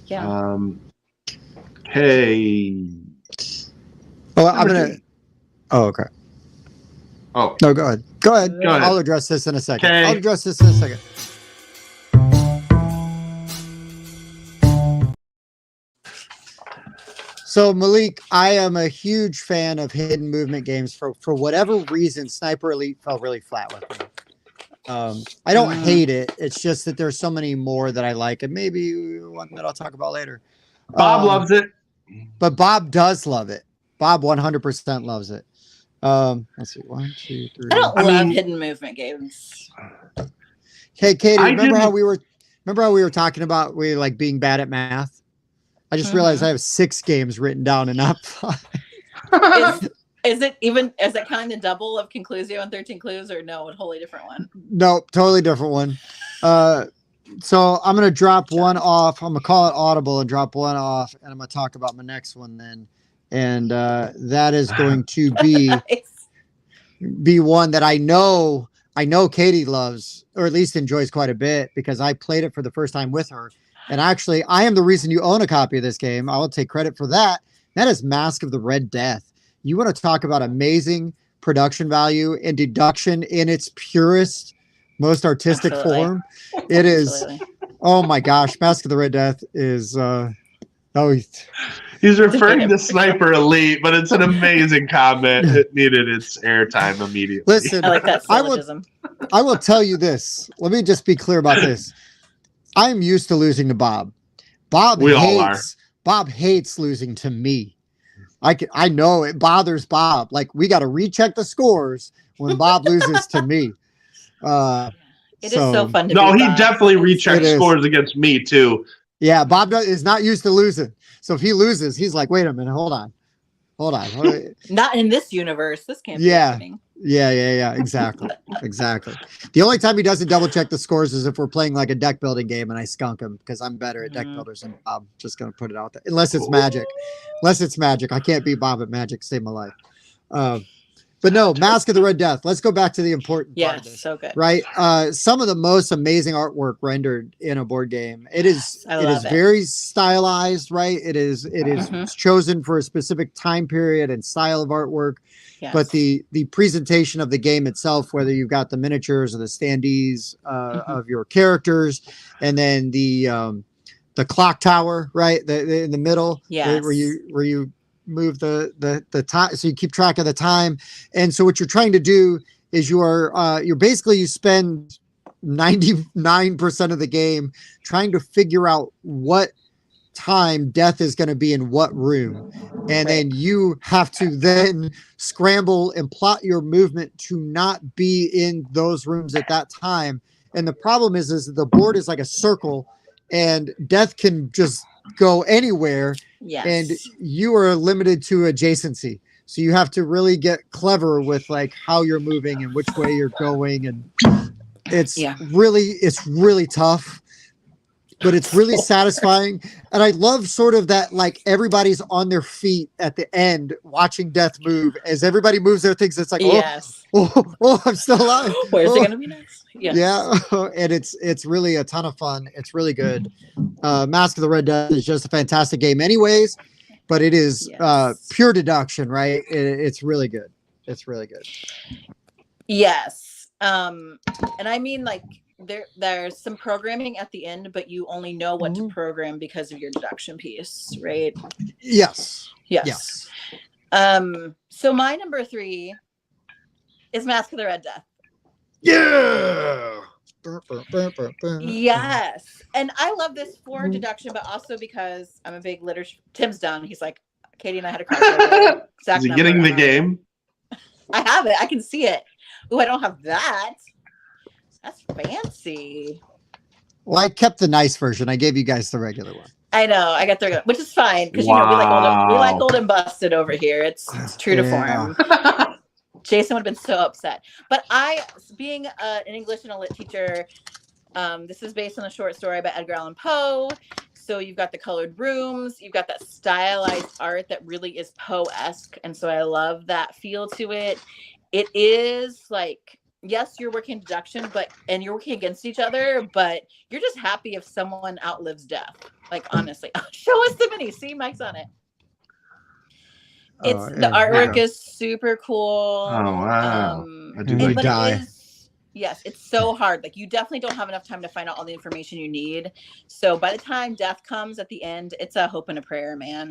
Yeah. Hey. Oh, I'm gonna. Oh, okay. Oh, No, go ahead. Go ahead. Go ahead. I'll address this in a second. Okay. I'll address this in a second. So Malik, I am a huge fan of hidden movement games. For whatever reason, Sniper Elite fell really flat with me. I don't hate it. It's just that there's so many more that I like, and maybe one that I'll talk about later. Bob loves it. But Bob does love it. Bob 100% loves it. Let's see, 1, 2, 3. I don't love hidden movement games. Hey, Katie, I remember how didn't- we were talking about we like being bad at math? I just realized I have 6 games written down and not 5. Is it counting the double of Conclusio and 13 Clues, or no, a wholly different one? No, totally different one. So I'm gonna drop one off. I'm gonna call it audible and drop one off, and I'm gonna talk about my next one then. And that is going to be one that I know Katie loves, or at least enjoys quite a bit, because I played it for the first time with her. And actually, I am the reason you own a copy of this game. I will take credit for that. That is Mask of the Red Death. You want to talk about amazing production value and deduction in its purest, most artistic form. It is. Oh my gosh, Mask of the Red Death is. He's referring to Sniper Elite, but it's an amazing comment. It needed its airtime immediately. Listen, I like that syllogism. I will tell you this. Let me just be clear about this. I'm used to losing to Bob. Bob hates losing to me. I know it bothers Bob. Like, we got to recheck the scores when Bob loses to me. It is so fun to No, beat he Bob. definitely rechecks scores against me too. Yeah, Bob is not used to losing. So if he loses, he's like, wait a minute, hold on. Not in this universe. This can't be happening. Yeah. Exactly. The only time he doesn't double check the scores is if we're playing like a deck building game and I skunk him because I'm better at deck builders than Bob. Just gonna put it out there. Unless it's Magic. I can't beat Bob at Magic. Save my life. But no, Mask of the Red Death. Let's go back to the important part of this. So good. Right? Some of the most amazing artwork rendered in a board game. It is very stylized, right? It is chosen for a specific time period and style of artwork. Yes. But the presentation of the game itself, whether you've got the miniatures or the standees of your characters, and then the clock tower, right? In the middle, where you move the time, so you keep track of the time. And so what you're trying to do is you spend 99% of the game trying to figure out what time death is going to be in what room, and then you have to then scramble and plot your movement to not be in those rooms at that time. And the problem is the board is like a circle, and death can just go anywhere. Yes. And you are limited to adjacency. So you have to really get clever with like how you're moving and which way you're going. And it's really tough, but it's really satisfying. And I love sort of that, like, everybody's on their feet at the end watching death move. As everybody moves their things, it's like, I'm still alive. Where's it going to be next? Yeah. And it's really a ton of fun. It's really good. Mask of the Red Death is just a fantastic game anyways, but it is pure deduction, right? It's really good. It's really good. Yes. And I mean, like, there's some programming at the end, but you only know what to program because of your deduction piece, right? Yes. So my number 3 is Mask of the Red Death. Yeah. Yes. And I love this for deduction, but also because I'm a big literature. Tim's done. He's like, Katie and I had a crossover. Is he getting the game? I have it. I can see it. Oh, I don't have that. That's fancy. Well, I kept the nice version. I gave you guys the regular one. I know. I got there, which is fine because we like old and busted over here. It's true to form. Jason would have been so upset. But being an English and a lit teacher, this is based on a short story by Edgar Allan Poe. So you've got the colored rooms, you've got that stylized art that really is Poe-esque. And so I love that feel to it. It is like, yes, you're working deduction, and you're working against each other, but you're just happy if someone outlives death. Like, honestly. Show us the mini. See, Mike's on it. The artwork is super cool. Oh, wow. I do like die. Yes, it's so hard. Like, you definitely don't have enough time to find out all the information you need. So by the time death comes at the end, it's a hope and a prayer, man.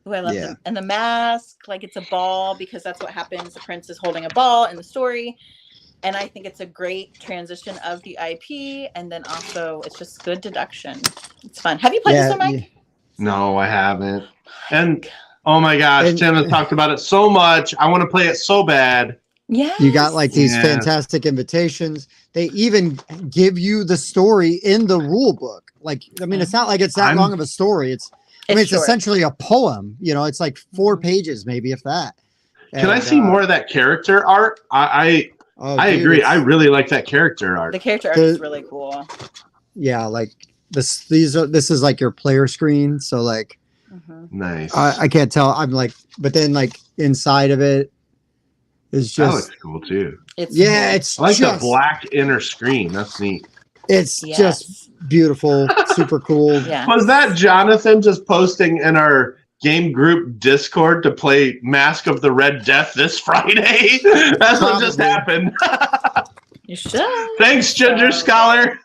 Ooh, I love them. And the mask, like, it's a ball because that's what happens. The prince is holding a ball in the story. And I think it's a great transition of the IP. And then also, it's just good deduction. It's fun. Have you played this one, Mike? No, I haven't. And, oh my gosh, Tim has talked about it so much. I want to play it so bad. Yeah, you got like these fantastic invitations. They even give you the story in the rule book. Like, I mean, it's not like it's that long of a story. It's essentially a poem. You know, it's like 4 pages, maybe, if that. Can I see more of that character art? I agree. I really like that character art. The character art is really cool. Yeah, like this is like your player screen. So like, nice. I can't tell. I'm like, but then like inside of it. It's just that looks cool too. It's I like the black inner screen. That's neat. It's just beautiful, super cool. Yeah. Was that Jonathan just posting in our game group Discord to play Mask of the Red Death this Friday? That's what just happened. You should. Thanks, Ginger Scholar.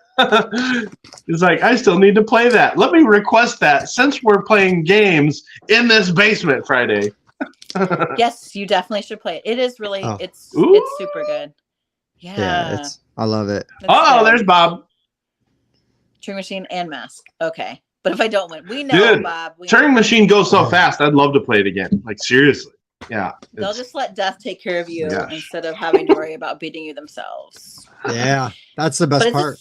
He's like, I still need to play that. Let me request that since we're playing games in this basement Friday. Yes, you definitely should play it. It is really it's super good. Yeah, I love it. There's Bob. Turing Machine and Mask. Okay, but if I don't win, we know, Bob. Turing Machine goes so fast. I'd love to play it again. Like, seriously. Yeah. They'll just let death take care of you instead of having to worry about beating you themselves. Yeah, that's the best part.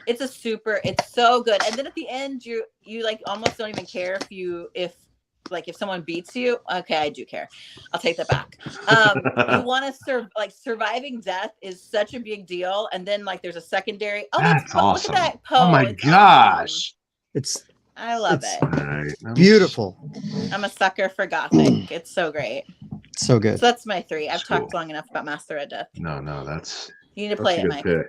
It's so good. And then at the end, you like almost don't even care if someone beats you. Okay, I do care. I'll take that back. You want to surviving death is such a big deal. And then like there's a secondary. Oh, that's awesome. Look at that Poe. Oh my gosh. I love it. Beautiful. I'm a sucker for Gothic. It's so great. So good. So that's my 3. I've talked long enough about Master Red Death. No, that's you need to play it, Mike. Pick.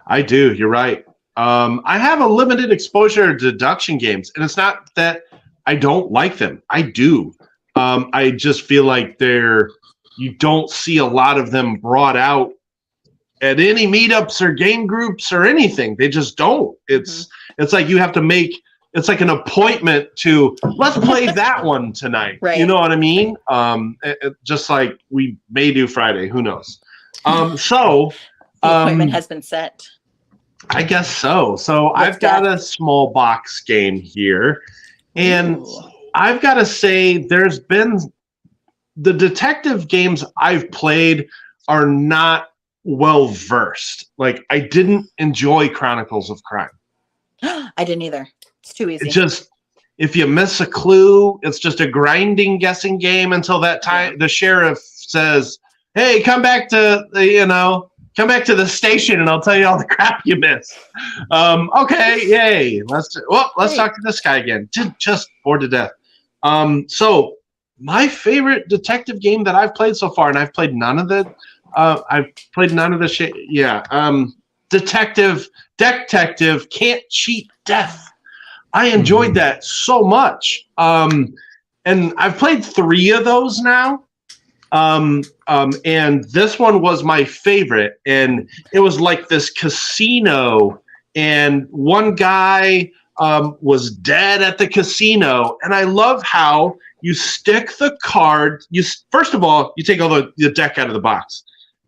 I do. You're right. I have a limited exposure to deduction games, and it's not that I don't like them. I do. I just feel like you don't see a lot of them brought out at any meetups or game groups or anything. They just don't. It's like you have to make. It's like an appointment to let's play that one tonight. Right. You know what I mean? Just like we may do Friday. Who knows? The appointment has been set. I guess so. So I've got a small box game here. And I've got to say, there's been the detective games I've played are not well versed. Like, I didn't enjoy Chronicles of Crime. I didn't either. It's too easy. It just, if you miss a clue, it's just a grinding guessing game until that time the sheriff says, "Hey, come back to the station and I'll tell you all the crap you missed." Okay, yay. Let's talk to this guy again. Just bored to death. So my favorite detective game that I've played so far, and I've played none of the shit. Yeah. Detective Can't Cheat Death. I enjoyed that so much. And I've played 3 of those now. And this one was my favorite, and it was like this casino, and one guy was dead at the casino, and I love how you stick the card. First of all, you take all the deck out of the box,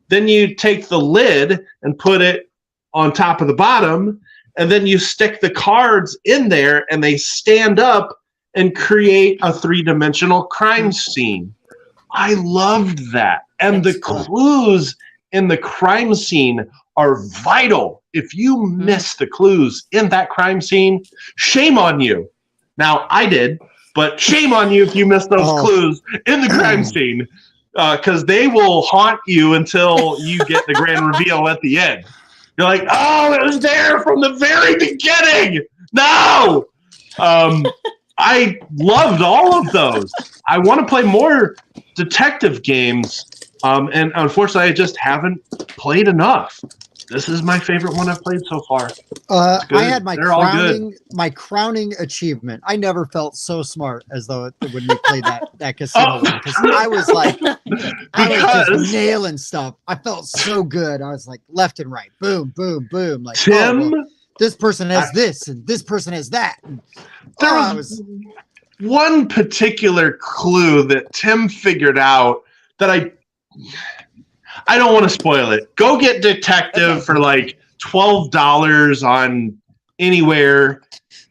then you take the lid and put it on top of the bottom, and then you stick the cards in there, and they stand up and create a 3-dimensional crime scene. I loved that. And the clues in the crime scene are vital. If you miss the clues in that crime scene, shame on you. Now, I did, but shame on you if you missed those clues in the crime scene, because they will haunt you until you get the grand reveal at the end. You're like, oh, it was there from the very beginning. No! I loved all of those. I want to play more detective games, and unfortunately, I just haven't played enough. This is my favorite one I've played so far. I had my crowning achievement. I never felt so smart as though when we played that casino one, because I was like, I was just nailing stuff. I felt so good. I was like left and right, boom, boom, boom. Like Tim, this person has this, and this person has that. And, there was one particular clue that Tim figured out that I don't want to spoil it. Go get Detective for like $12 on anywhere,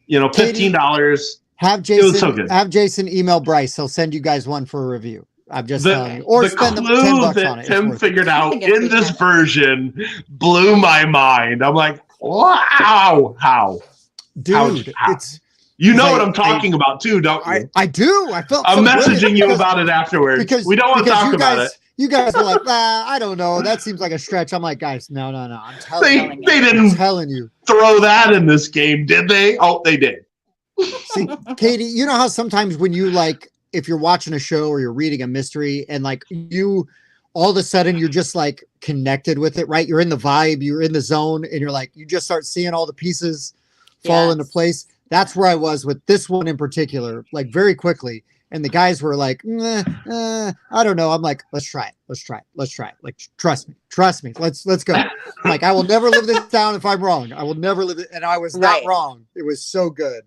$15. Have Jason, it was so good. Have Jason email Bryce. He'll send you guys one for a review. I'm just telling you. Or the spend clue $10 on it. Tim figured out in this version blew my mind. I'm like, wow, how? Dude, how? It's... You know what I'm talking about too, don't you? I do. I felt. I'm messaging you about it afterwards because we don't want to talk about it. You guys were like, I don't know. That seems like a stretch. I'm like, guys, no. I'm telling you. They didn't throw that in this game, did they? Oh, they did. See, Katie, you know how sometimes when you if you're watching a show or you're reading a mystery and all of a sudden you're just like connected with it, right? You're in the vibe, you're in the zone, and you're like, you just start seeing all the pieces fall into place. That's where I was with this one in particular, like very quickly. And the guys were like, I don't know. I'm like, let's try it. Like, trust me. Let's go. Like, I will never live this down if I'm wrong. I will never live it. And I was not wrong. It was so good.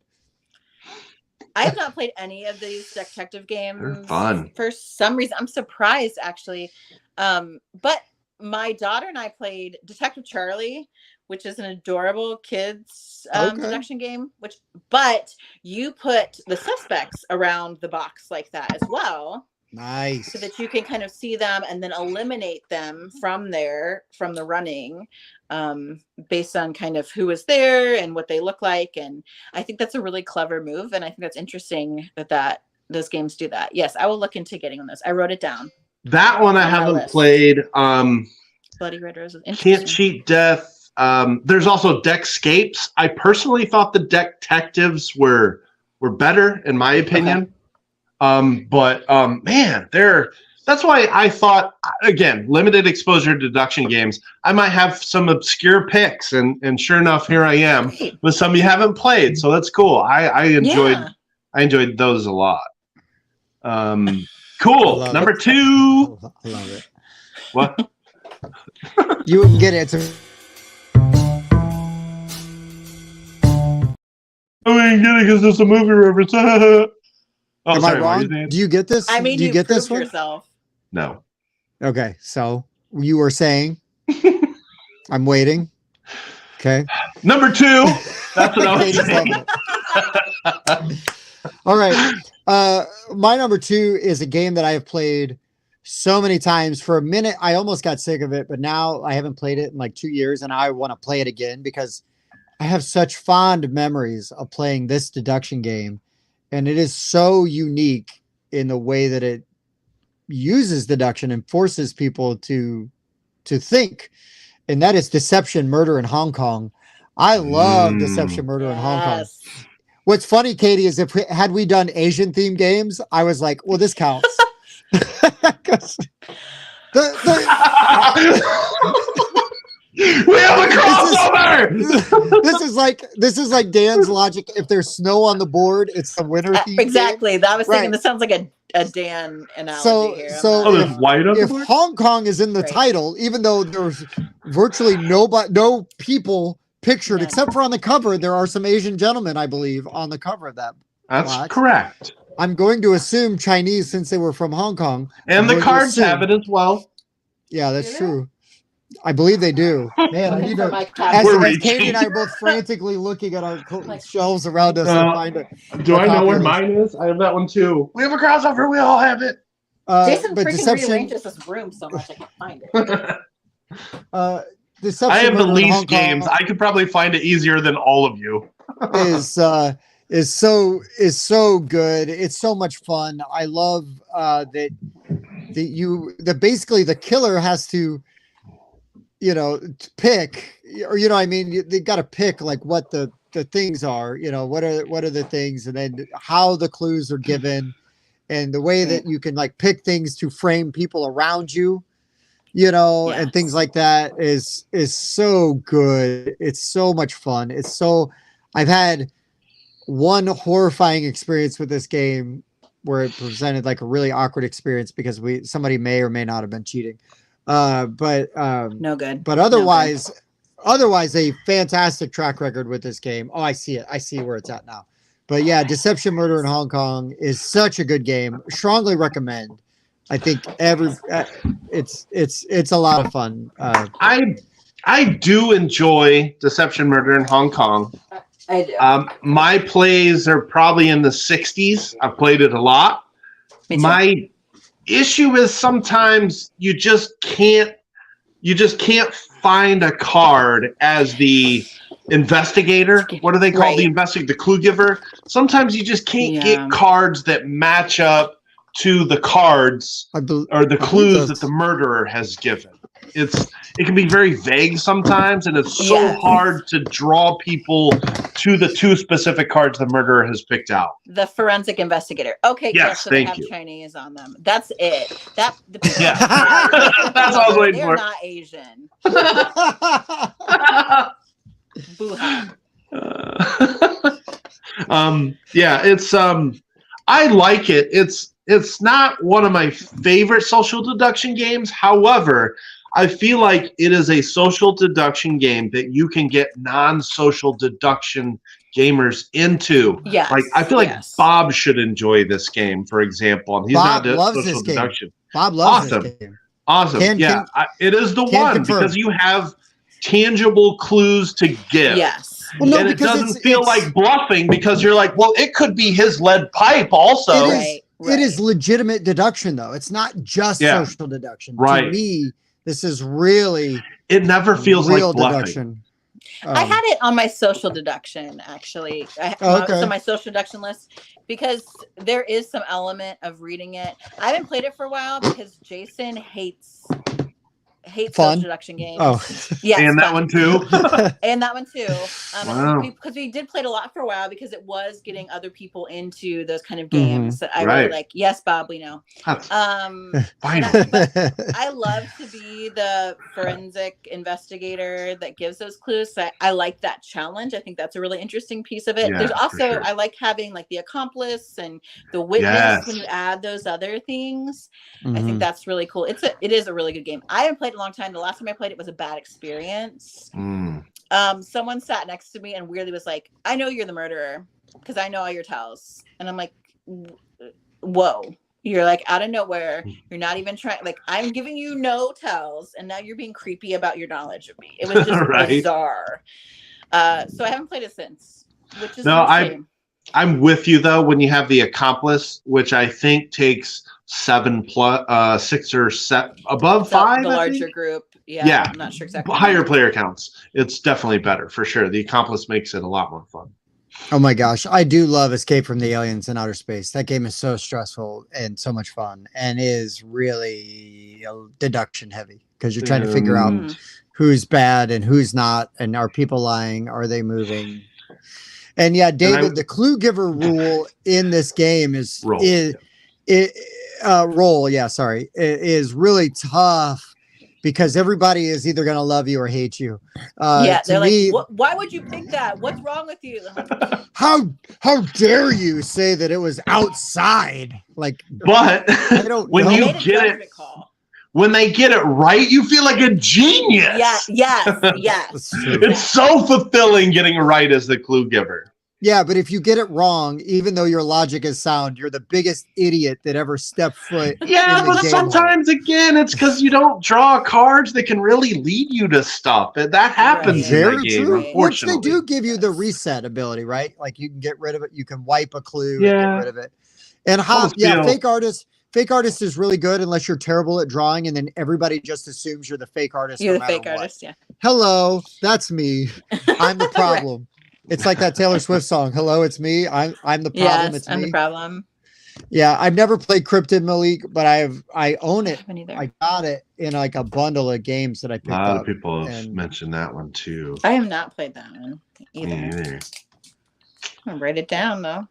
I have not played any of these detective games. They're fun. For some reason, I'm surprised actually. But my daughter and I played Detective Charlie, which is an adorable kids deduction game. But you put the suspects around the box like that as well. Nice. So that you can kind of see them and then eliminate them from the running, based on kind of who was there and what they look like. And I think that's a really clever move. And I think that's interesting that those games do that. Yes, I will look into getting on this. I wrote it down. That one I haven't played. Bloody Red Rose is interesting. Can't Cheat Death. There's also Deckscapes. I personally thought the detectives were better in my opinion. But man, that's why I thought, again, limited exposure deduction games, I might have some obscure picks, and sure enough, here I am with some you haven't played. So that's cool. I enjoyed those a lot. Cool. Number 2. I love it. What? You wouldn't get it. I mean, get it because it's a movie reference. Am I wrong? Do you get this? I mean, do you get this one? Yourself. No. Okay, so you were saying, I'm waiting. Okay. Number 2. That's what I was saying. All right. My number 2 is a game that I have played so many times. For a minute, I almost got sick of it, but now I haven't played it in like 2 years, and I want to play it again because I have such fond memories of playing this deduction game. And it is so unique in the way that it uses deduction and forces people to think. And that is Deception, Murder in Hong Kong. I love Deception, Murder in Hong Kong. What's funny, Katie, is had we done Asian themed games, I was like, well, this counts. We have a crossover. This is like Dan's logic. If there's snow on the board, it's the winner theme. Exactly. Game. That was thinking. This sounds like a Dan analogy here. So if Hong Kong is in the title, even though there's virtually no people pictured except for on the cover, there are some Asian gentlemen, I believe, on the cover of that. That's correct. I'm going to assume Chinese since they were from Hong Kong. And the cards have it as well. Yeah, that's true. I believe they do. Man, I need to. As Katie and I are both frantically looking at our shelves around us to find it. Do I know where mine is? I have that one too. We have a crossover. We all have it. Jason freaking rearranges this room so much I can't find it. I have the least games. I could probably find it easier than all of you. Is is so good. It's so much fun. I love that basically the killer has to, pick, or I mean, they got to pick like what the things are. What are the things, and then how the clues are given, and the way that you can like pick things to frame people around you. And things like that is so good. It's so much fun. I've had one horrifying experience with this game where it presented like a really awkward experience because somebody may or may not have been cheating. But no good. But otherwise a fantastic track record with this game. Oh, I see it. I see where it's at now. But yeah, Deception Murder in Hong Kong is such a good game. Strongly recommend. I think it's a lot of fun. I do enjoy Deception Murder in Hong Kong. I do. My plays are probably in the 60s. I've played it a lot. My issue is sometimes you just can't find a card as the investigator. What do they call the investigator? The clue giver. Sometimes you just can't get cards that match up to the cards or the clues that the murderer has given. It can be very vague sometimes, and it's so hard to draw people to the two specific cards the murderer has picked out. The forensic investigator. Okay, yes, so thank they have you. Chinese on them. That's it. That's what I was waiting for. They're not Asian. Boo-ha. It's I like it. It's not one of my favorite social deduction games. However, I feel like it is a social deduction game that you can get non-social deduction gamers into. Yes. Like I feel like Bob should enjoy this game, for example, and he's Bob not loves social this deduction. Game. Bob loves this game. Awesome. It is the one confirm. because you have tangible clues to give. Yes. Well, no, and it doesn't feel like bluffing because you're like, well, it could be his lead pipe also. It is legitimate deduction, though. It's not just social deduction. Right. To me, this is really it never feels like bluffing. Deduction. I had it on my social deduction, actually. It's on my social deduction list because there is some element of reading it. I haven't played it for a while because Jason hates social deduction games. Oh, yes, and that one too. And that one too. Wow. Because we did play it a lot for a while because it was getting other people into those kind of games that I really like. Yes, Bob, we know. But I love to be the forensic investigator that gives those clues. So I like that challenge. I think that's a really interesting piece of it. Yeah, there's also sure. I like having like the accomplice and the witness when you add those other things. I think that's really cool. It is a really good game. I haven't played it a long time. The last time I played it was a bad experience. Someone sat next to me and weirdly was like, I know you're the murderer because I know all your tells. And I'm like, whoa, you're like out of nowhere. You're not even trying. Like, I'm giving you no tells and now you're being creepy about your knowledge of me. It was just bizarre. So I haven't played it since, which is I'm with you though when you have the accomplice, which I think takes 7 plus 6 or 7 above 5. The larger group. Yeah. I'm not sure exactly. Higher player counts. It's definitely better for sure. The accomplice makes it a lot more fun. Oh my gosh, I do love Escape from the Aliens in Outer Space. That game is so stressful and so much fun, and is really deduction heavy because you're trying to figure out who's bad and who's not, and are people lying? Are they moving? And yeah, David, the clue giver rule in this game is really tough because everybody is either going to love you or hate you. They're like, why would you pick that? What's wrong with you? How dare you say that it was outside? Like, but I don't when know. you get it, when they get it right, you feel like a genius. Yes. It's so fulfilling getting it right as the clue giver. Yeah, but if you get it wrong, even though your logic is sound, you're the biggest idiot that ever stepped foot. Yeah, but sometimes again, it's because you don't draw cards that can really lead you to stuff. That happens in the game, unfortunately. Which they do give you the reset ability, right? Like you can get rid of it, you can wipe a clue and get rid of it. And fake artist is really good unless you're terrible at drawing, and then everybody just assumes you're the fake artist. You're the fake artist, yeah. Hello, that's me. I'm the problem. It's like that Taylor Swift song. Hello, it's me. I'm the problem. Yes, It's I'm me. the problem. Yeah, I've never played Cryptid Malik, but I own it. haven't either. I got it in like a bundle of games that I A picked lot up. of people have and mentioned that one too. I have not played that one Me either. either. I'm gonna write it down though.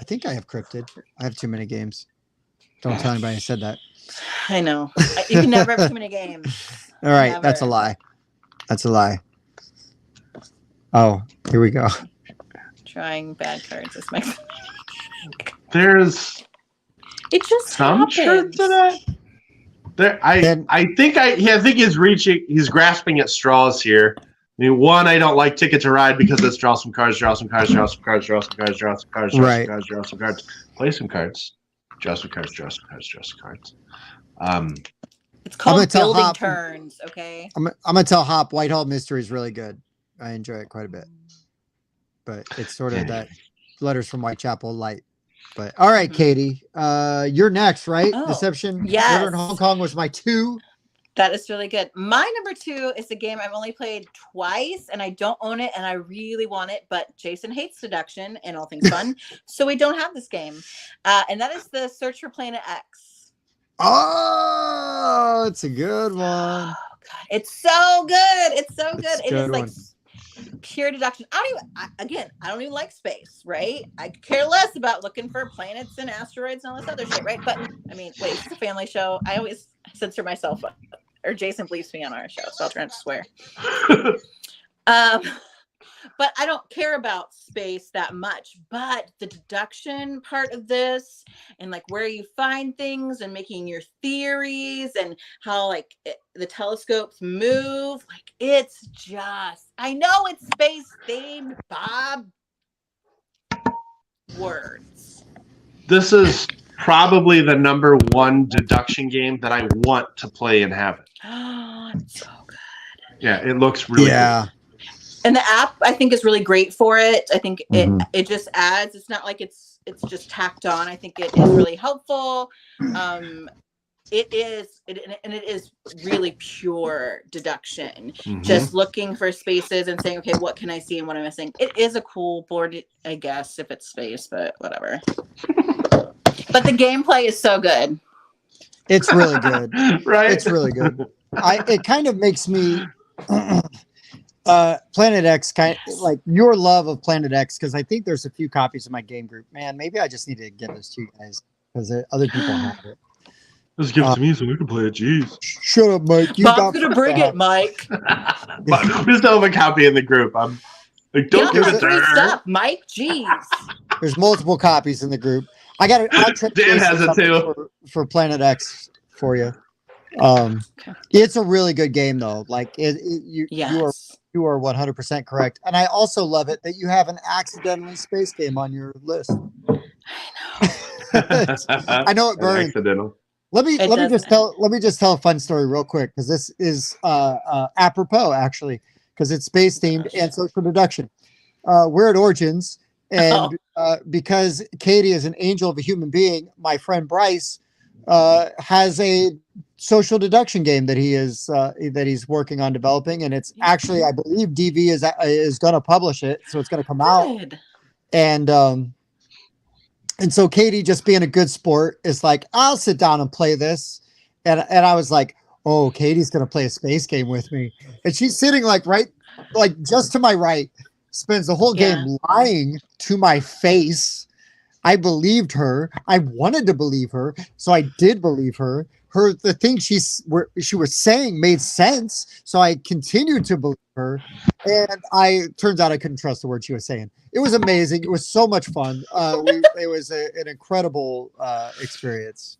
I think I have Cryptid. I have too many games. Don't tell anybody I said that. I know. You can never have too many games. All right, Never. that's a lie. That's a lie. Oh, here we go. Trying bad cards is my. There's It just some happens. truth to that. I think he's grasping at straws here. I mean, one, I don't like Ticket to Ride because it's draw some cards, draw some cards, draw some cards, draw some cards, draw some cards, draw some cards, draw some cards, play some cards, draw some cards, draw some cards, draw some cards. It's called building Hop, turns, okay? I'm gonna tell Hop Whitehall Mystery is really good. I enjoy it quite a bit. But it's sort of that Letters from Whitechapel light. But all right, Katie, you're next, right? Oh, Deception. yes. Murder in Hong Kong was my 2. That is really good. My number 2 is a game I've only played twice, and I don't own it, and I really want it, but Jason hates Deduction and all things fun, so we don't have this game. And that is the Search for Planet X. Oh, it's a good one. Oh, God. It's so good. It's so good. It is like pure deduction. I don't even like space, right? I could care less about looking for planets and asteroids and all this other shit, right? But I mean, wait, it's a family show. I always censor myself, or Jason bleeps me on our show, so I'll try not to swear. But I don't care about space that much. But the deduction part of this, and like where you find things and making your theories and how like the telescopes move, like it's just, I know it's space themed, Bob. Words. This is probably the number 1 deduction game that I want to play and have it. Oh, it's so good. Yeah, it looks really good. And the app, I think, is really great for it. I think it just adds. It's not like it's just tacked on. I think it is really helpful. It is really pure deduction. Just looking for spaces and saying, okay, what can I see and what am I missing? It is a cool board, I guess, if it's space, but whatever. But the gameplay is so good. It's really good. Right? It's really good. It kind of makes me Planet X, kind of like your love of Planet X, because I think there's a few copies in my game group. Man, maybe I just need to give this to you guys because other people have it. Just give it to me so we can play it. Jeez. Shut up, Mike. Bob's gonna bring it, Mike. But we still have a copy in the group. I'm like, don't give it to her. Stuff, Mike. Jeez. There's multiple copies in the group. I got it. Dan has it too for Planet X for you. It's a really good game though. Like you are 100% correct. And I also love it that you have an accidentally space game on your list. I know it burns. Accidental. Let me just tell a fun story real quick, because this is apropos actually, because it's space themed and social deduction. We're at Origins, and because Katie is an angel of a human being, my friend Bryce has a social deduction game that he's working on developing, and it's actually, I believe DV is going to publish it, so it's going to come out. And so Katie, just being a good sport, is like, I'll sit down and play this. And I was like, oh, Katie's going to play a space game with me. And she's sitting like just to my right, spends the whole game lying to my face. I believed her. I wanted to believe her. So I did believe her. The thing she was saying made sense. So I continued to believe her. And turns out I couldn't trust the word she was saying. It was amazing. It was so much fun. It was an incredible experience.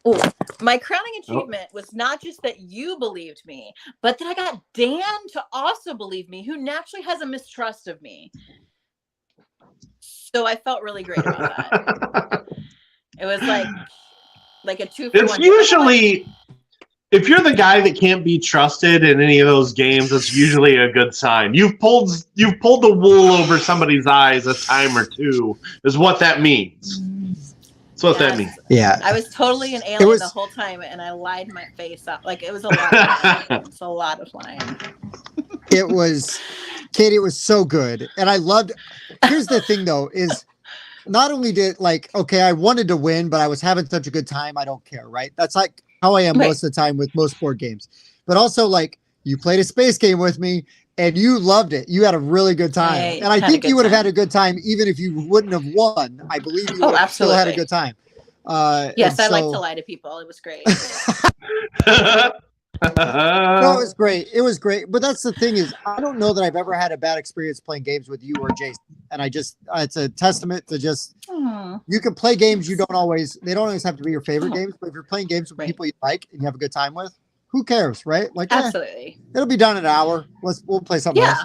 Ooh, my crowning achievement was not just that you believed me, but that I got Dan to also believe me, who naturally has a mistrust of me. So I felt really great about that. It was like a 2 for 1. It's usually, if you're the guy that can't be trusted in any of those games, it's usually a good sign. You've pulled the wool over somebody's eyes a time or two, is what that means. That's what that means. Yeah. I was totally an alien the whole time, and I lied my face up. Like, it was a lot of lying. It's a lot of lying. It was Katie, it was so good. And I loved, here's the thing though, is not only did like, okay, I wanted to win, but I was having such a good time. I don't care. Right. That's like how I am most of the time with most board games, but also like you played a space game with me and you loved it. You had a really good time. And I think you would have had a good time even if you wouldn't have won. I believe you would have still had a good time. Yes, I like to lie to people. It was great. No, it was great. It was great. But that's the thing is, I don't know that I've ever had a bad experience playing games with you or Jason. And I just, it's a testament to just, you can play games they don't always have to be your favorite games, but if you're playing games with people you like and you have a good time with, who cares, right? Like, absolutely. It'll be done in an hour. We'll play something else.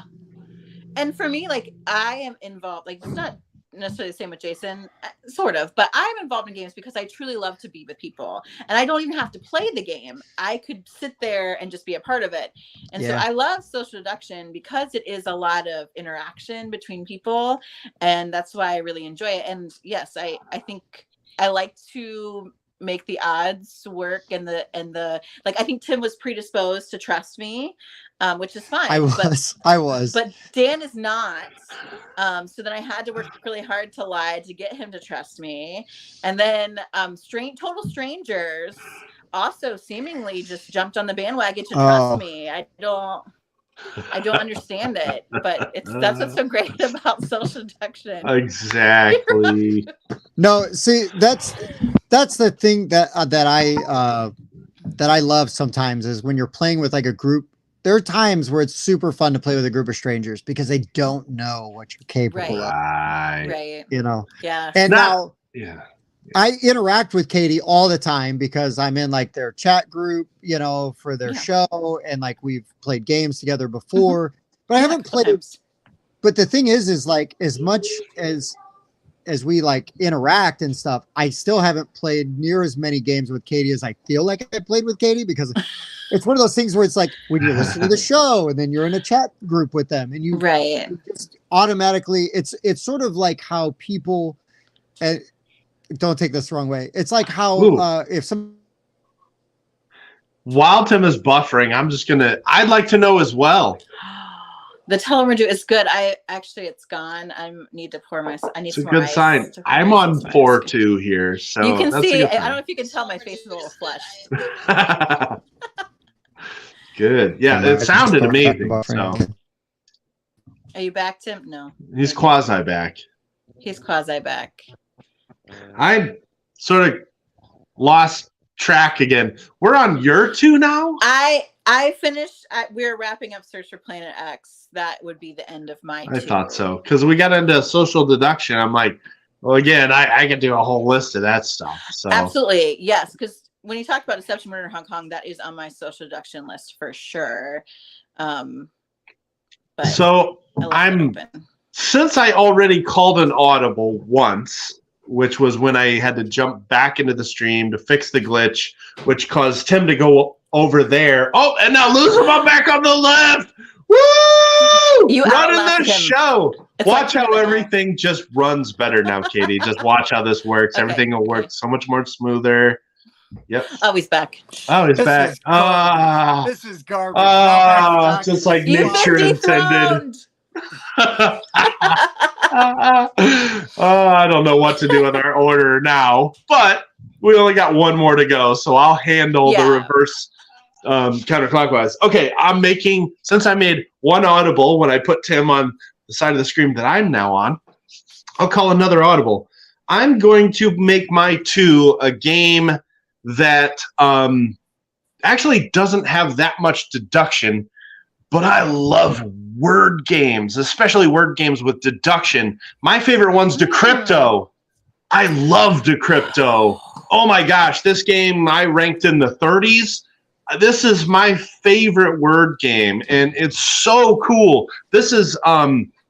And for me, like, I am involved, like, it's not necessarily the same with Jason, sort of, but I'm involved in games because I truly love to be with people, and I don't even have to play the game. I could sit there and just be a part of it. And so I love social deduction because it is a lot of interaction between people, and that's why I really enjoy it. And yes, I think I like to make the odds work, and the like, I think Tim was predisposed to trust me, which is fine. I was, but Dan is not. So then I had to work really hard to lie to get him to trust me. And then total strangers also seemingly just jumped on the bandwagon to trust me. I don't understand it, but that's what's so great about social deduction. Exactly. No, see, that's the thing that I love sometimes is when you're playing with like a group. There are times where it's super fun to play with a group of strangers because they don't know what you're capable of. Right. You know? Yeah. And now I interact with Katie all the time because I'm in like their chat group, you know, for their show. And like we've played games together before, but I haven't played. But the thing is like as much as we like interact and stuff, I still haven't played near as many games with Katie as I feel like I played with Katie because it's one of those things where it's like when you listen to the show and then you're in a chat group with them and you just automatically, it's sort of like how people, don't take this the wrong way. It's like how if some. While Tim is buffering, I'd like to know as well. The telemardu is good. It's gone. I need to pour it's a good sign. I'm on 4-2 here, so you can see. I don't know if you can tell my face is a little flushed. Good. Yeah, it sounded amazing. So. Are you back, Tim? No. He's quasi back. He's quasi back. I sort of lost track again. We're on your 2 now? I finished. We're wrapping up Search for Planet X. That would be the end of my 2. I thought so. Because we got into social deduction. I'm like, well, again, I could do a whole list of that stuff. So absolutely. Yes. Because when you talk about Deception, Murder in Hong Kong, that is on my social deduction list for sure. But so since I already called an audible once, which was when I had to jump back into the stream to fix the glitch, which caused Tim to go over there. Oh, and now losing my back on the left. Woo! You running the show. Watch how everything just runs better now, Katie. Just watch how this works. Okay, everything will work so much more smoother. Yep. Oh, he's back. Oh, he's back. This is garbage. Just like nature intended. I don't know what to do with our order now, but we only got one more to go, so I'll handle the reverse counterclockwise. Okay, since I made one audible when I put Tim on the side of the screen that I'm now on, I'll call another audible. I'm going to make my 2 a game that actually doesn't have that much deduction, but I love word games, especially word games with deduction. My favorite one's Decrypto. I love Decrypto. Oh my gosh, this game I ranked in the 30s. This is my favorite word game, and it's so cool. This is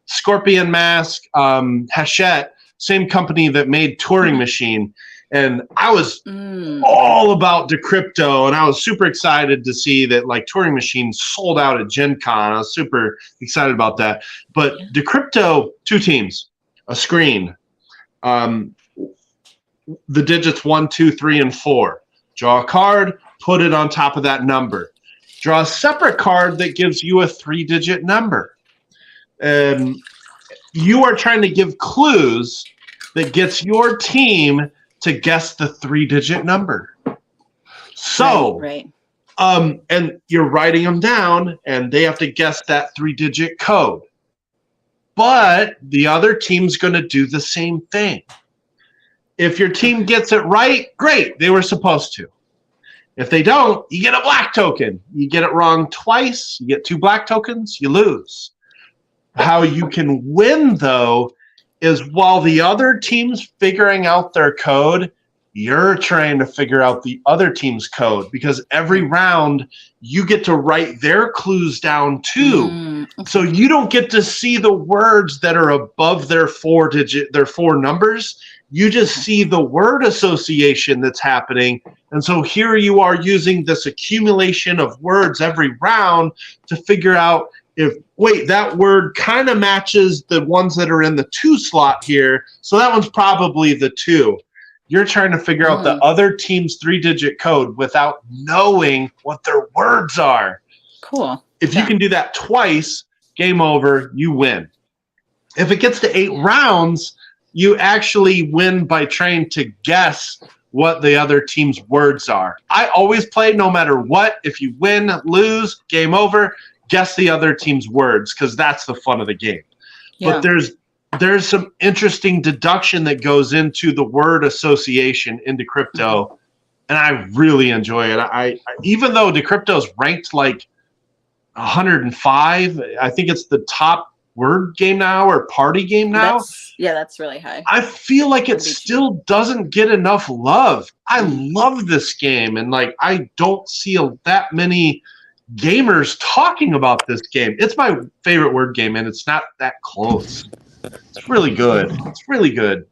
Scorpion Mask, Hachette, same company that made Turing Machine. And I was all about Decrypto, and I was super excited to see that like Turing Machine sold out at Gen Con. I was super excited about that. But Decrypto, 2 teams, a screen, the digits 1, 2, 3, and 4. Draw a card, put it on top of that number. Draw a separate card that gives you a 3-digit number. you are trying to give clues that gets your team to guess the 3-digit number. So, right. And you're writing them down, and they have to guess that 3-digit code. But the other team's going to do the same thing. If your team gets it right, great, they were supposed to. If they don't, you get a black token. You get it wrong twice, you get 2 black tokens, you lose. How you can win, though, is while the other team's figuring out their code, you're trying to figure out the other team's code, because every round you get to write their clues down too. So you don't get to see the words that are above their 4 numbers. You just see the word association that's happening. And so here you are using this accumulation of words every round to figure out if, wait, that word kind of matches the ones that are in the 2 slot here. So that one's probably the 2. You're trying to figure out the other team's 3-digit code without knowing what their words are. Cool. If you can do that twice, game over, you win. If it gets to 8 rounds, you actually win by trying to guess what the other team's words are. I always play no matter what. If you win, lose, game over, guess the other team's words, because that's the fun of the game. Yeah. But there's some interesting deduction that goes into the word association into crypto, and I really enjoy it. I even though Decrypto's ranked like 105, I think it's the top word game now or party game now. That's really high. I feel like it still doesn't get enough love. I love this game, and like I don't see that many gamers talking about this game. It's my favorite word game, and it's not that close. It's really good. It's really good.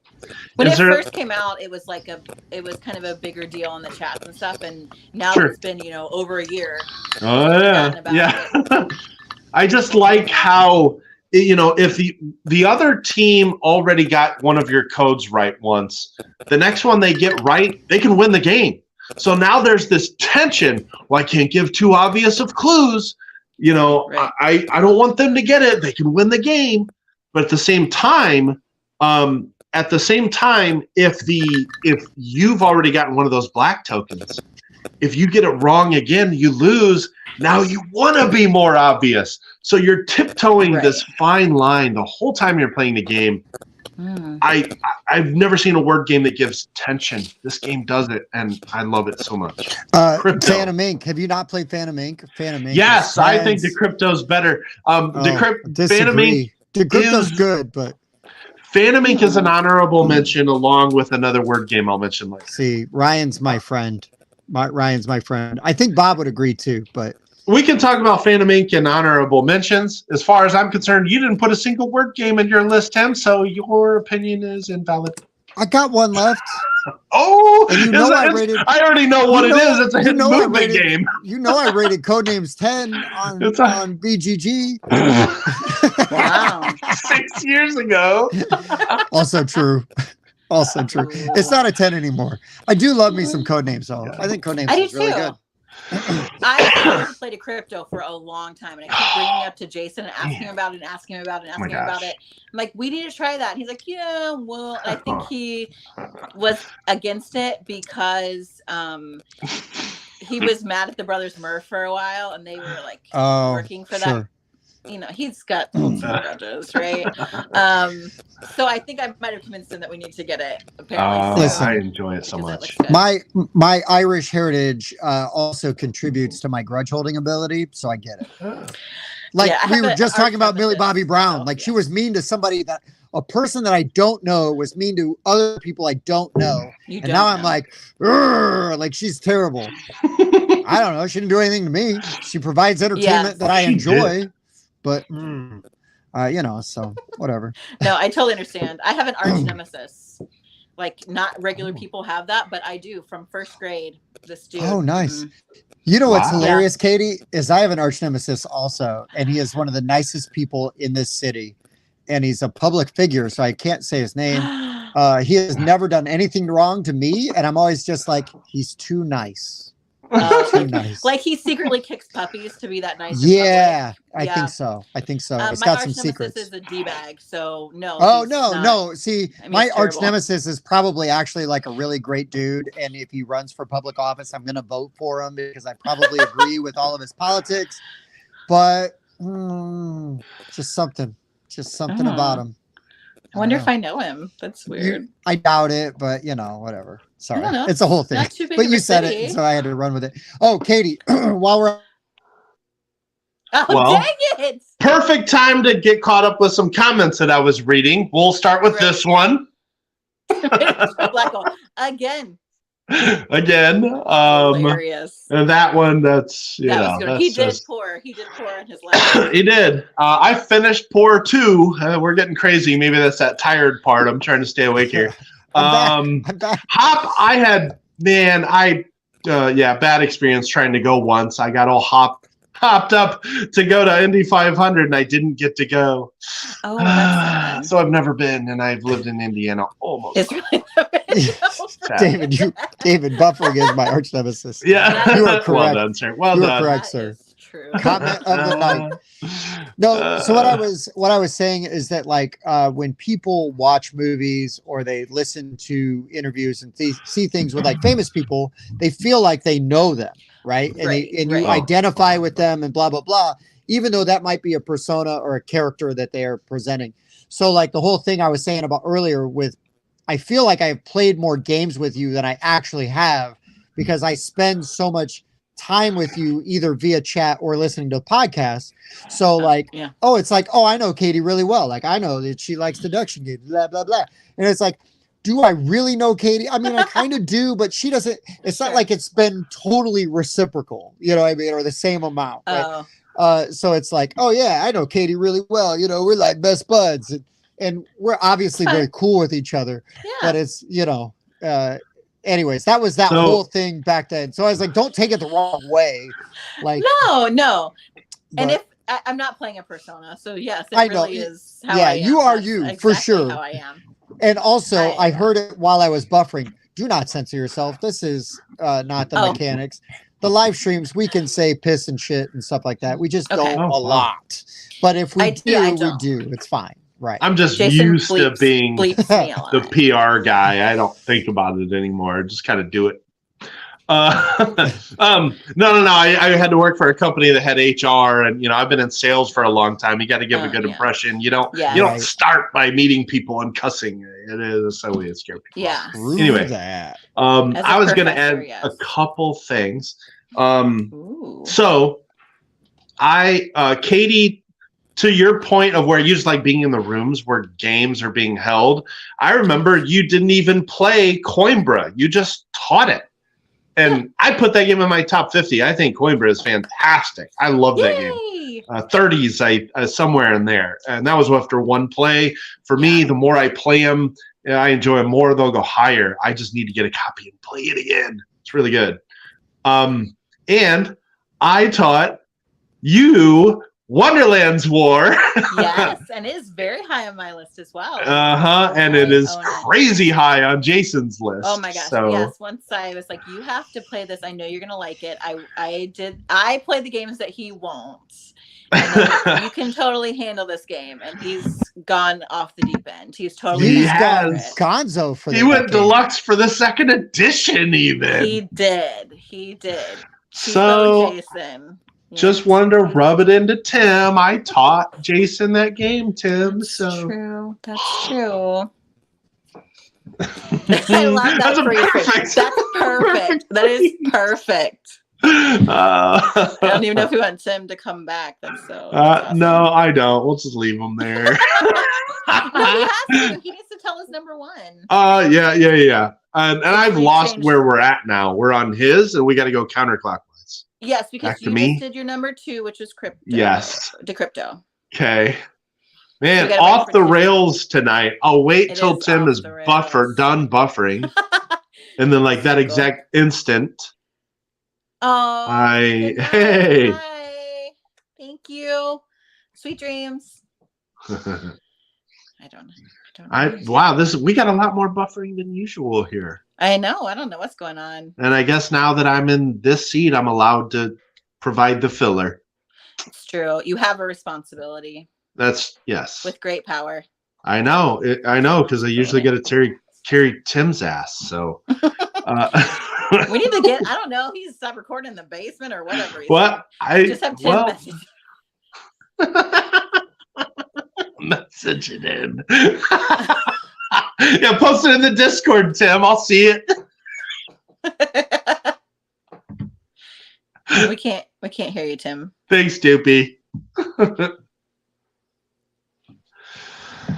When it first came out, it was kind of a bigger deal in the chats and stuff, and now it's been over a year. Oh yeah. I just like how if the other team already got one of your codes right once, the next one they get right, they can win the game. So now there's this tension. Well, I can't give too obvious of clues. Right. I don't want them to get it. They can win the game. But at the same time, if you've already gotten one of those black tokens, if you get it wrong again, you lose. Now you want to be more obvious. So you're tiptoeing this fine line the whole time you're playing the game. I've never seen a word game that gives tension. This game does it, and I love it so much. Phantom Inc. Have you not played Phantom Inc? Phantom Inc. Yes, I think Decrypto's better. Phantom Inc. Decrypto's good, but Phantom Inc. is an honorable mention along with another word game I'll mention later. See, Ryan's my friend. Ryan's my friend. I think Bob would agree too, but we can talk about Phantom Inc. and honorable mentions. As far as I'm concerned, you didn't put a single word game in your list, Tim, so your opinion is invalid. I got one left. Oh, and I already know what it is. It's a hidden movement game. I rated Codenames 10 on BGG. Wow. 6 years ago. Also true. It's not a 10 anymore. I do love me some Codenames, though. I think Codenames is really good. I haven't played a crypto for a long time, and I keep bringing it up to Jason and asking him about it and asking him about it and asking him about it. I'm like, we need to try that. And he's like, yeah, well, and I think he was against it because he was mad at the Brothers Murph for a while, and they were like working for that. He's got old grudges, right? So I think I might have convinced him that we need to get it. Apparently, listen, I enjoy it so much. My Irish heritage also contributes to my grudge holding ability, so I get it. We were just talking about Millie Bobby Brown. She was mean to somebody a person that I don't know was mean to other people I don't know. I'm like she's terrible. I don't know. She didn't do anything to me. She provides entertainment that I enjoy. Did. But so whatever. No, I totally understand. I have an arch nemesis. Not regular people have that, but I do from first grade. This dude. Oh, nice. You know what's hilarious, Katie, is I have an arch nemesis also, and he is one of the nicest people in this city, and he's a public figure, so I can't say his name. He has never done anything wrong to me, and I'm always just like, he's too nice. Too nice. Like he secretly kicks puppies to be that nice. Yeah, I Yeah. think so. I think so. It's My got arch some nemesis secrets. is a d-bag, so no. Oh he's no, not. no. See, I mean, my he's arch terrible. nemesis is probably actually like a really great dude, and if he runs for public office, I'm gonna vote for him because I probably agree with all of his politics. But just something about him. I wonder if I know him. That's weird. I doubt it, but whatever. Sorry, I don't know. it's a whole thing. Not too big But of you a said city. it, so I had to run with it. Oh, Katie, while we're dang it! Perfect time to get caught up with some comments that I was reading. We'll start with this one. Black hole again. Again, Hilarious. and that one, that's That was good. He did pour in his life. He did. I finished pour 2. We're getting crazy. Maybe that's that tired part. I'm trying to stay awake here. I'm back. Hop. I had bad experience trying to go once. I got all hopped up to go to Indy 500 and I didn't get to go. Oh, that's sad. So I've never been, and I've lived in Indiana almost. It's really David, buffering is my arch nemesis. Yeah, you are correct. Well done, sir. Well you done. are correct, sir. True. Comment of the night. No, so what I was saying is that like when people watch movies or they listen to interviews and see things with like famous people, they feel like they know them, right? And you identify with them and blah blah blah, even though that might be a persona or a character that they are presenting. So like the whole thing I was saying about earlier with, I feel like I've played more games with you than I actually have because I spend so much time with you either via chat or listening to podcasts. So like, it's like, I know Katie really well. Like I know that she likes deduction games, blah, blah, blah. And it's like, do I really know Katie? I mean, I kind of do, but she doesn't, it's not like it's been totally reciprocal, you know what I mean? Or the same amount. Right? So it's like, I know Katie really well. We're like best buds and we're obviously very cool with each other, but it's, anyways, that was whole thing back then. So I was like, don't take it the wrong way. Like, no. And if I'm not playing a persona, so yes, it really is how I am. You are That's you exactly for sure. How I am. And also, I heard it while I was buffering. Do not censor yourself. This is not the mechanics. The live streams, we can say piss and shit and stuff like that. We just don't a lot. But if we do, we do. It's fine. Right. I'm just used to being the PR guy. I don't think about it anymore. I just kind of do it. No. I had to work for a company that had HR, and I've been in sales for a long time. You got to give a good impression. You don't start by meeting people and cussing. It is so weird, scary people. Yeah. Anyway, I was going to add a couple things. So Katie, to your point of where you just like being in the rooms where games are being held, I remember you didn't even play Coimbra. You just taught it. And I put that game in my top 50. I think Coimbra is fantastic. I love that game. 30s, somewhere in there. And that was after one play. For me, the more I play them, I enjoy them more. They'll go higher. I just need to get a copy and play it again. It's really good. And I taught you Wonderland's War. Yes, and it is very high on my list as well. And it is crazy high on Jason's list. Oh my gosh. So. Yes, once I was like, you have to play this. I know you're gonna like it. I played the games that he won't. And you can totally handle this game. And he's gone off the deep end. He's totally gone gonzo for He went deluxe for the second edition even. He did. So Jason. Just wanted to rub it into Tim. I taught Jason that game, Tim. That's true. That's true. I love that. That's perfect. That's perfect. That is perfect. I don't even know if we want Tim to come back. That's awesome. No, I don't. We'll just leave him there. No, he has to. He needs to tell us number one. Yeah. And I've lost where we're at now. We're on his, and we got to go counterclockwise. Yes, because you just did your number 2, which was crypto. Yes. Decrypto. Okay. Man, off the rails tonight. I'll wait till Tim is done buffering. And then like that exact instant. Oh. Hey. Bye. Thank you. Sweet dreams. I don't know. Wow, we got a lot more buffering than usual here. I know. I don't know what's going on. And I guess now that I'm in this seat, I'm allowed to provide the filler. It's true. You have a responsibility. Yes. With great power. I know. I know, because I usually get to carry Tim's ass. So we need to get. I don't know. He's stopped recording in the basement or whatever. What I just have Tim message. Message it in. Yeah, post it in the Discord, Tim. I'll see it. We can't hear you, Tim. Thanks, Doopy.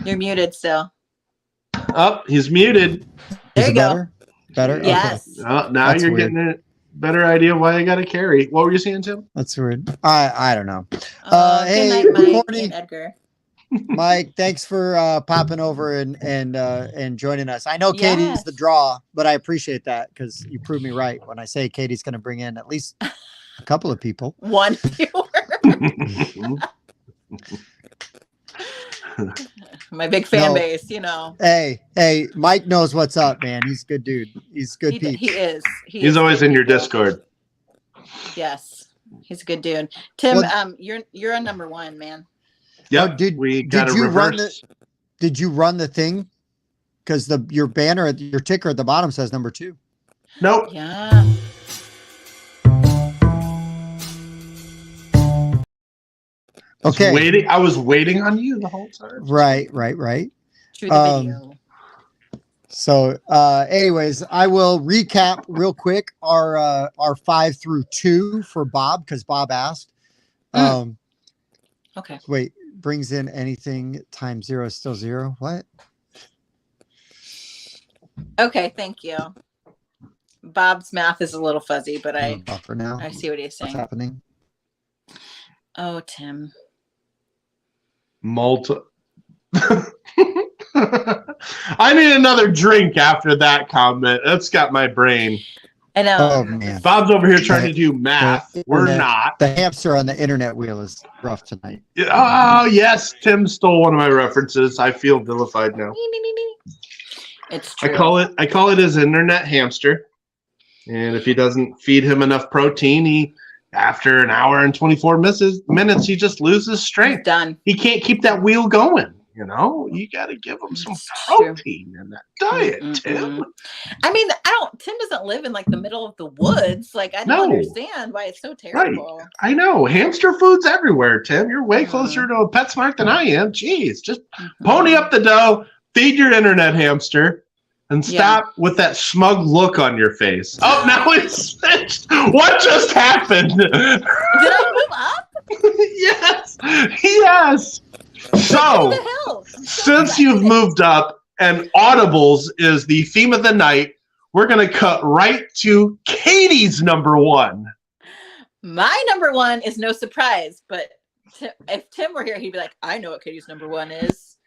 You're muted still. Oh, he's muted. There you go. Better? Yes. Okay. Now That's you're weird. getting a better idea why I got to carry. What were you saying, Tim? That's weird. I don't know. Hey, good night, Mike recording. and Edgar. Mike, thanks for popping over and joining us. I know Katie's the draw, but I appreciate that because you proved me right when I say Katie's going to bring in at least a couple of people. One viewer. My big fan base, you know. Hey, Mike knows what's up, man. He's a good dude. He's good. He is. He's always in your Discord. Yes, he's a good dude. Tim, you're on number one, man. Yeah, did you run the thing? Because your banner, your ticker at the bottom says number 2. Nope. Yeah. Okay. I was waiting on you the whole time. Right. To the video. So, anyways, I will recap real quick our 5 through 2 for Bob because Bob asked. Okay. Wait, brings in anything times 0 is still 0. What? Okay, thank you. Bob's math is a little fuzzy, but I see what he's saying. What's happening? Oh, Tim. I need another drink after that comment. That's got my brain. I know. Oh man. Bob's over here trying to do math. We're not. The hamster on the internet wheel is rough tonight. Oh yes, Tim stole one of my references. I feel vilified now. It's true. I call it his internet hamster. And if he doesn't feed him enough protein, after an hour and 24 minutes, he just loses strength. He's done. He can't keep that wheel going. You know, you got to give him some protein in that diet, Tim. I mean, Tim doesn't live in like the middle of the woods. Like, I don't understand why it's so terrible. Right. I know. Hamster food's everywhere, Tim. You're way closer to a PetSmart than I am. Jeez, just pony up the dough, feed your internet hamster, and stop with that smug look on your face. Oh, now it's switched. What just happened? Did I move up? Yes. So, since you've moved up and Audibles is the theme of the night, we're going to cut right to Katie's number 1. My number 1 is no surprise, but if Tim were here, he'd be like, I know what Katie's number 1 is.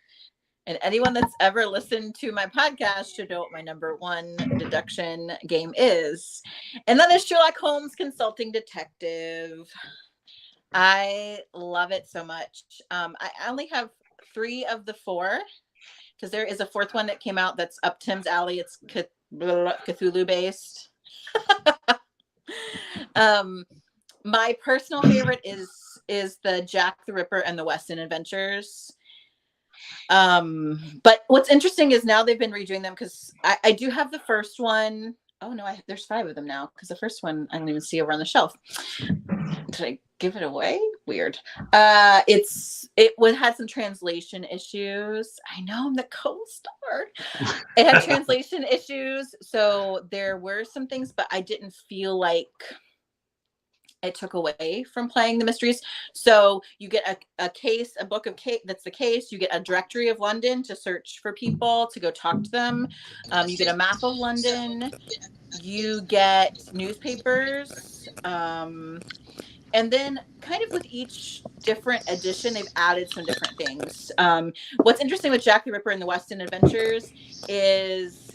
And anyone that's ever listened to my podcast should know what my number 1 deduction game is. And that is Sherlock Holmes Consulting Detective. I love it so much. I only have 3 of the 4 because there is a 4th one that came out that's up Tim's alley. It's Cthulhu based. My personal favorite is the Jack the Ripper and the Weston Adventures. But what's interesting is now they've been redoing them because I do have the first one. Oh no, there's 5 of them now because the first one I don't even see over on the shelf. Did I give it away? Weird. It had some translation issues. I know I'm the co-star. It had translation issues, so there were some things, but I didn't feel like it took away from playing the mysteries. So you get a book of case that's the case. You get a directory of London to search for people, to go talk to them. You get a map of London. You get newspapers. And then kind of with each different edition, they've added some different things. What's interesting with Jack the Ripper and the Weston Adventures is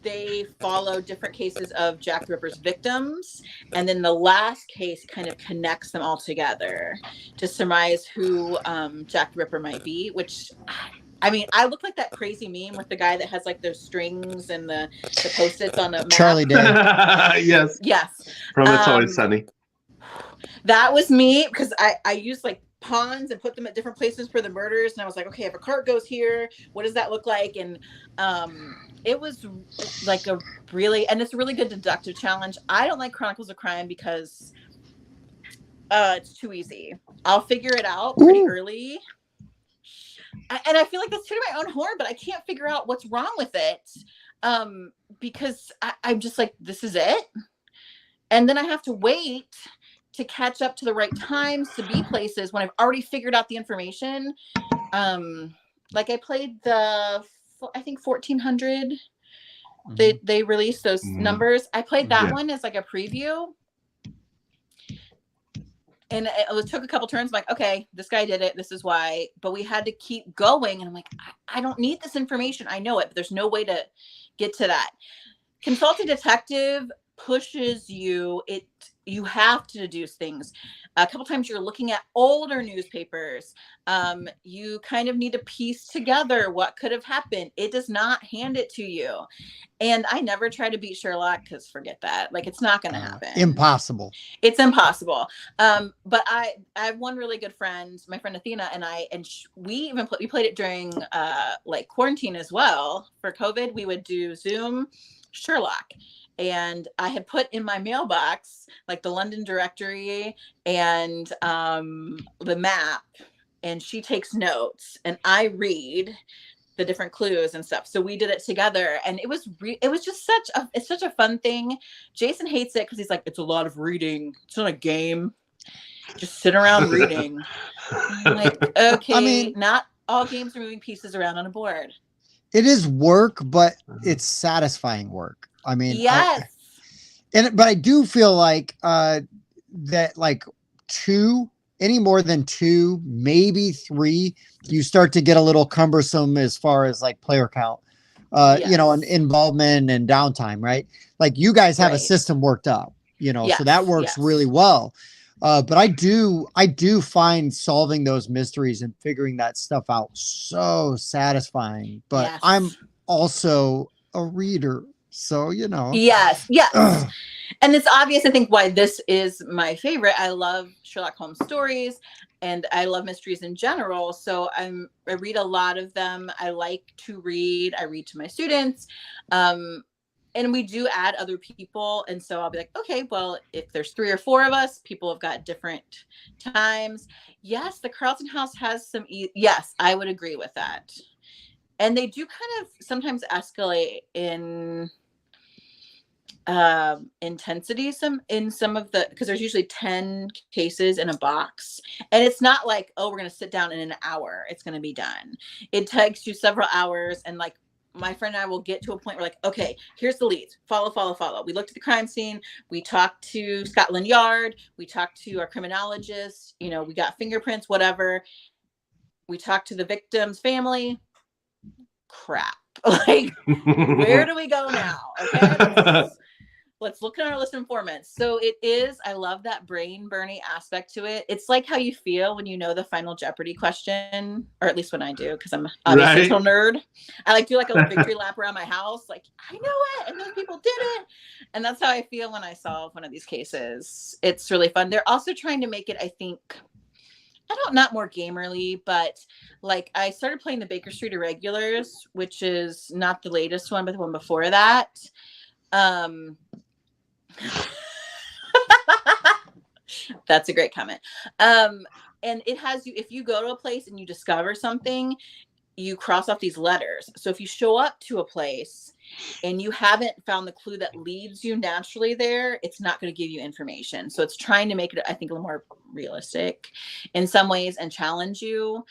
they follow different cases of Jack the Ripper's victims. And then the last case kind of connects them all together to surmise who Jack the Ripper might be, which I mean, I look like that crazy meme with the guy that has like those strings and the post-its on a map. Charlie Day. Yes. Yes. From It's Always Sunny. That was me because I used like pawns and put them at different places for the murders, and I was like, okay, if a cart goes here, what does that look like? And it was like a really, and it's a really good deductive challenge. I don't like Chronicles of Crime because it's too easy. I'll figure it out pretty early. And I feel like that's tooting my own horn, but I can't figure out what's wrong with it because I'm just like, this is it. And then I have to wait to catch up to the right times to be places when I've already figured out the information. Like I played I think 1400. They released those numbers. I played that one as like a preview. And it took a couple turns. I'm like, okay, this guy did it. This is why. But we had to keep going. And I'm like, I don't need this information. I know it, but there's no way to get to that. Consulting Detective pushes you. You have to deduce things. A couple times you're looking at older newspapers. You kind of need to piece together what could have happened. It does not hand it to you. And I never try to beat Sherlock because forget that. Like, it's not going to happen. Impossible. It's impossible. But I have one really good friend, my friend Athena, and we played it during like quarantine as well. For COVID, we would do Zoom Sherlock. And I had put in my mailbox like the London directory and the map, and she takes notes and I read the different clues and stuff. So we did it together, and it was just such a fun thing. Jason hates it because he's like, it's a lot of reading. It's not a game. Just sit around reading. I'm like, okay, I mean, not all games are moving pieces around on a board. It is work, but it's satisfying work. I mean, yes. But I do feel like that like any more than 2, maybe 3, you start to get a little cumbersome as far as like player count, you know, and involvement and downtime, right? Like you guys have a system worked up, you know, so that works really well. But I do find solving those mysteries and figuring that stuff out so satisfying. But I'm also a reader. So, you know. Yes. And it's obvious, I think, why this is my favorite. I love Sherlock Holmes stories and I love mysteries in general. So I read a lot of them. I like to read. I read to my students. And we do add other people. And so I'll be like, okay, well, if there's 3 or 4 of us, people have got different times. Yes, the Carlton House has some. Yes, I would agree with that. And they do kind of sometimes escalate in intensity in some of the, because there's usually 10 cases in a box, and it's not like, oh, we're going to sit down in an hour, it's going to be done. It takes you several hours, and like my friend and I will get to a point where like, okay, here's the leads, follow. We looked at the crime scene, we talked to Scotland Yard, we talked to our criminologist, you know, we got fingerprints, whatever, we talked to the victim's family. Crap. Like, where do we go now? Okay, let's look at our list of informants. So it is, I love that brain burning aspect to it. It's like how you feel when you know the final Jeopardy question, or at least when I do, because I'm obviously a total nerd. I like do like a victory lap around my house, like, I know it, and those people did it. And that's how I feel when I solve one of these cases. It's really fun. They're also trying to make it, I think, not more gamerly, but like I started playing the Baker Street Irregulars, which is not the latest one, but the one before that. That's a great comment. And it has you, if you go to a place and you discover something, you cross off these letters. So if you show up to a place and you haven't found the clue that leads you naturally there, it's not going to give you information. So it's trying to make it, I think, a little more realistic in some ways and challenge you,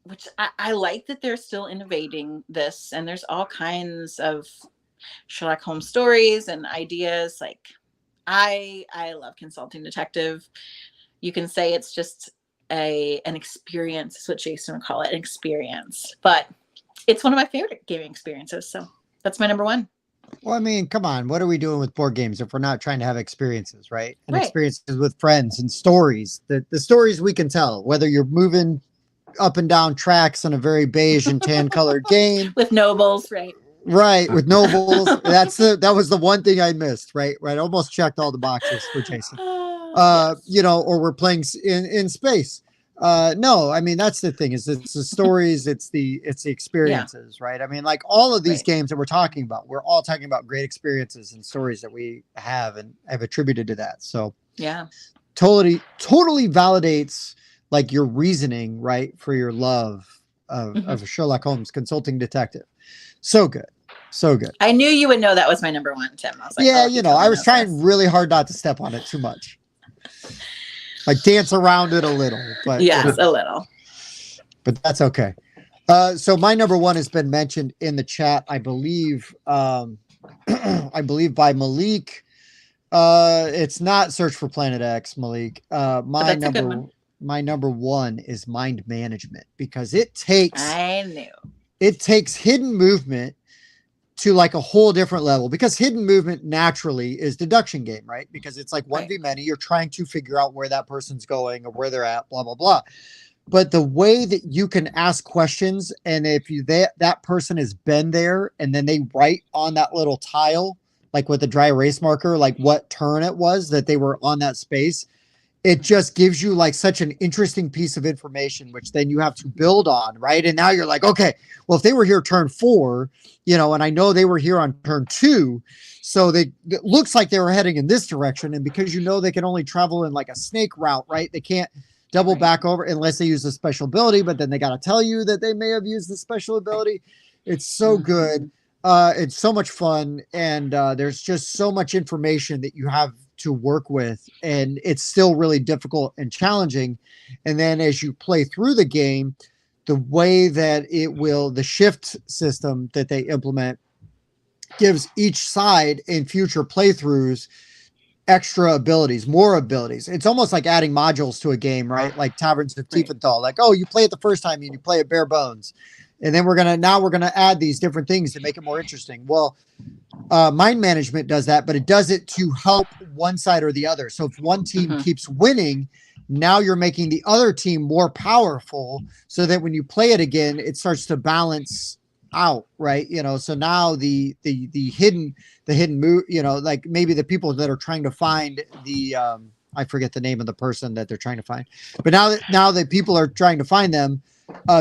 which I like that they're still innovating this. And there's all kinds of Sherlock Holmes stories and ideas. Like I love Consulting Detective. You can say it's just an experience. Is what Jason would call it, an experience. But it's one of my favorite gaming experiences. So that's my number 1. Well, I mean, come on. What are we doing with board games if we're not trying to have experiences, right? And experiences with friends and stories. The stories we can tell, whether you're moving up and down tracks in a very beige and tan colored game. With nobles, right? Right, with nobles. That was the one thing I missed, right? Right. I almost checked all the boxes for Jason. Yes. You know, or we're playing in space. No, I mean that's the thing, is it's the stories, it's the experiences, right? I mean, like all of these Right. games that we're talking about, we're all talking about great experiences and stories that we have and have attributed to that. So Yeah. totally validates like your reasoning, right, for your love of Sherlock Holmes consulting detective. So good. So good. I knew you would know that was my number one, Tim. I was like, Yeah, oh, he you know, I totally was knows trying this. really hard not to step on it too much. Like dance around it a little, but Yes, a little. but that's okay. So my number one has been mentioned in the chat, I believe. I believe by Malik. It's not Search for Planet X, Malik. My that's a good one. number one is Mind Management, because it I knew. takes hidden movement to like a whole different level, because hidden movement naturally is deduction game, right? Because it's like 1v many, you're trying to figure out where that person's going or where they're at, blah, blah, blah. But the way that you can ask questions, and if you that person has been there and then they write on that little tile, like with a dry erase marker, like what turn it was that they were on that space, it just gives you like such an interesting piece of information, which then you have to build on, right? And now you're like, okay, well, if they were here turn 4, you know, and I know they were here on turn 2, so it looks like they were heading in this direction. And because you know they can only travel in like a snake route, right? They can't double back over unless they use a special ability, but then they got to tell you that they may have used the special ability. It's so good. It's so much fun. And there's just so much information that you have to work with, and it's still really difficult and challenging. And then as you play through the game, the way that the shift system that they implement gives each side in future playthroughs extra abilities, more abilities. It's almost like adding modules to a game, right? Like Taverns of Tiefenthal. Like, oh, you play it the first time and you play it bare bones, and then we're gonna add these different things to make it more interesting. Well, Mind Management does that, but it does it to help one side or the other. So if one team keeps winning, now you're making the other team more powerful, so that when you play it again, it starts to balance out, right? You know, so now the hidden move, you know, like maybe the people that are trying to find the I forget the name of the person that they're trying to find, but now that people are trying to find them,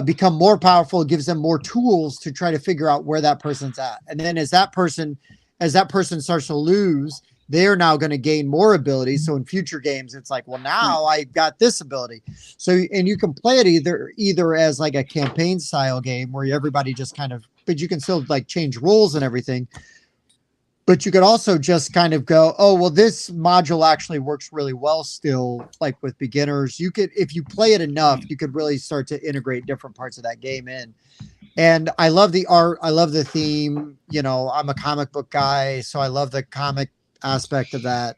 become more powerful. It gives them more tools to try to figure out where that person's at. And then as that person starts to lose, they're now going to gain more abilities. So in future games, it's like, well, now I got this ability. So, and you can play it either as like a campaign style game where everybody just kind of, but you can still like change rules and everything. But you could also just kind of go, oh, well, this module actually works really well still, like with beginners. You could, if you play it enough, you could really start to integrate different parts of that game in. And I love the art. I love the theme. You know, I'm a comic book guy, so I love the comic aspect of that.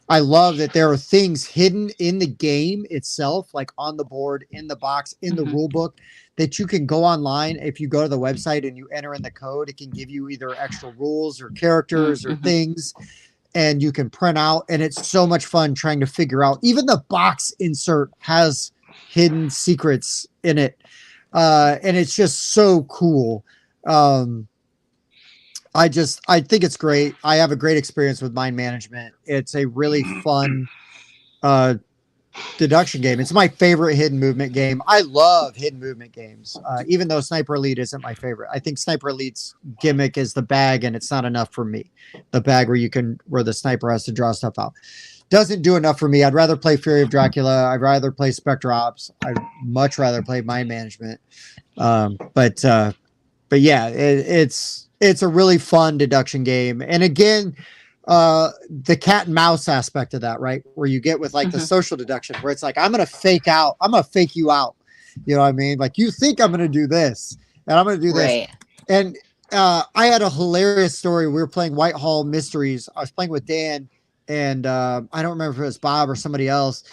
I love that there are things hidden in the game itself, like on the board, in the box, in the rule book, that you can go online. If you go to the website and you enter in the code, it can give you either extra rules or characters or things, and you can print out. And it's so much fun trying to figure out. Even the box insert has hidden secrets in it. And it's just so cool. I think it's great. I have a great experience with Mind Management. It's a really fun deduction game. It's my favorite hidden movement game. I love hidden movement games, even though Sniper Elite isn't my favorite. I think Sniper Elite's gimmick is the bag, and it's not enough for me. The bag where the sniper has to draw stuff out doesn't do enough for me. I'd rather play Fury of Dracula. I'd rather play Spectre Ops. I'd much rather play Mind Management. But yeah, it's a really fun deduction game. And again, the cat and mouse aspect of that, right? Where you get with like the social deduction, where it's like, I'm going to fake you out. You know what I mean? Like, you think I'm going to do this and I'm going to do this. And I had a hilarious story. We were playing Whitehall Mysteries. I was playing with Dan, and I don't remember if it was Bob or somebody else.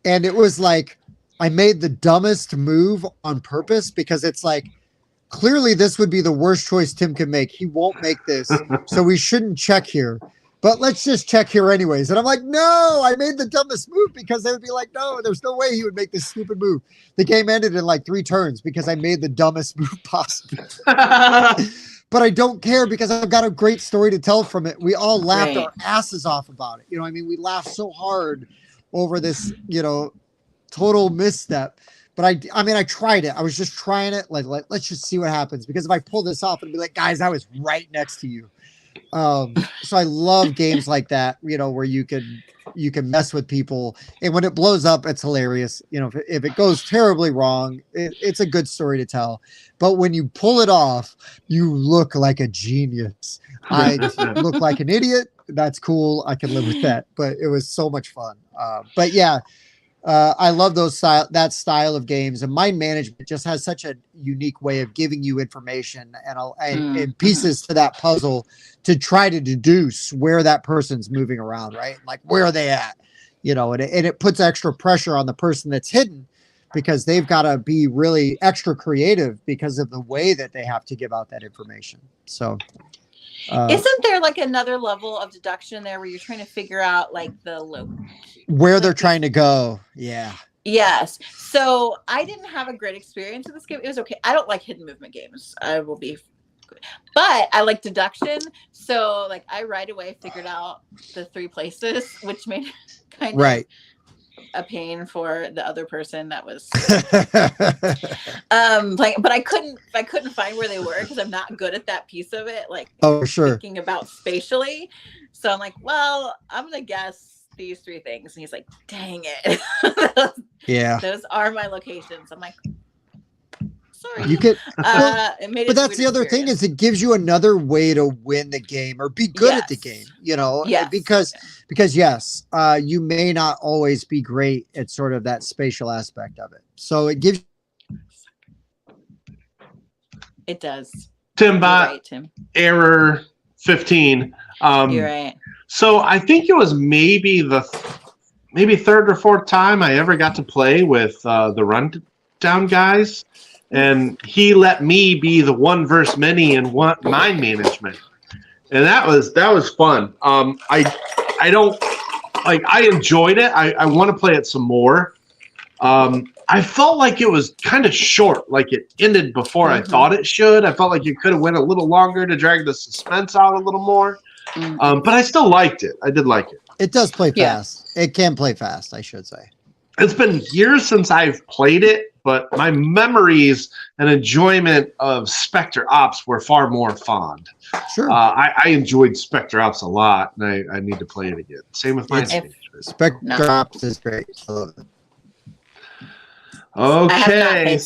And it was like, I made the dumbest move on purpose, because it's like, clearly this would be the worst choice Tim can make. He won't make this, so we shouldn't check here. but let's just check here anyways. And I'm like, no, I made the dumbest move, because they would be like, no, there's no way he would make this stupid move. The game ended in like 3 turns because I made the dumbest move possible. But I don't care, because I've got a great story to tell from it. We all laughed our asses off about it. You know what I mean? We laughed so hard over this, total misstep. But I mean, I tried it. I was just trying it. Like, let's just see what happens. Because if I pull this off, it'd be like, guys, I was right next to you. So I love games like that, where you can mess with people, and when it blows up, it's hilarious. If it goes terribly wrong, it's a good story to tell. But when you pull it off, you look like a genius. I look like an idiot. That's cool. I can live with that. But it was so much fun. But yeah. I love that style of games, and Mind Management just has such a unique way of giving you information and pieces to that puzzle to try to deduce where that person's moving around, right? Like, where are they at? And it puts extra pressure on the person that's hidden, because they've got to be really extra creative because of the way that they have to give out that information. So isn't there like another level of deduction there where you're trying to figure out like where they're trying to go? Yeah. Yes. So I didn't have a great experience with this game. It was okay. I don't like hidden movement games. I will be, but I like deduction. So like I right away figured out the 3 places, which made it kind of a pain for the other person that was but I couldn't find where they were, because I'm not good at that piece of it, like thinking about spatially. So I'm like, well, I'm gonna guess these 3 things, and he's like, dang it. Those are my locations. I'm like, sorry. You could but that's the other thing, is it gives you another way to win the game or be good at the game, because yes, you may not always be great at sort of that spatial aspect of it. So it gives it does. Tim error 15. You're right. So I think it was maybe 3rd or 4th time I ever got to play with the Rundown guys. And he let me be the one versus many in Mind Management, and that was fun. I don't like. I enjoyed it. I want to play it some more. I felt like it was kind of short. Like it ended before I thought it should. I felt like it could have went a little longer to drag the suspense out a little more. But I still liked it. I did like it. It does play fast. It can play fast, I should say. It's been years since I've played it, but my memories and enjoyment of Spectre Ops were far more fond. Sure. I enjoyed Spectre Ops a lot, and I need to play it again. Same with Mind Management. Spectre Ops is great. I love it. Okay,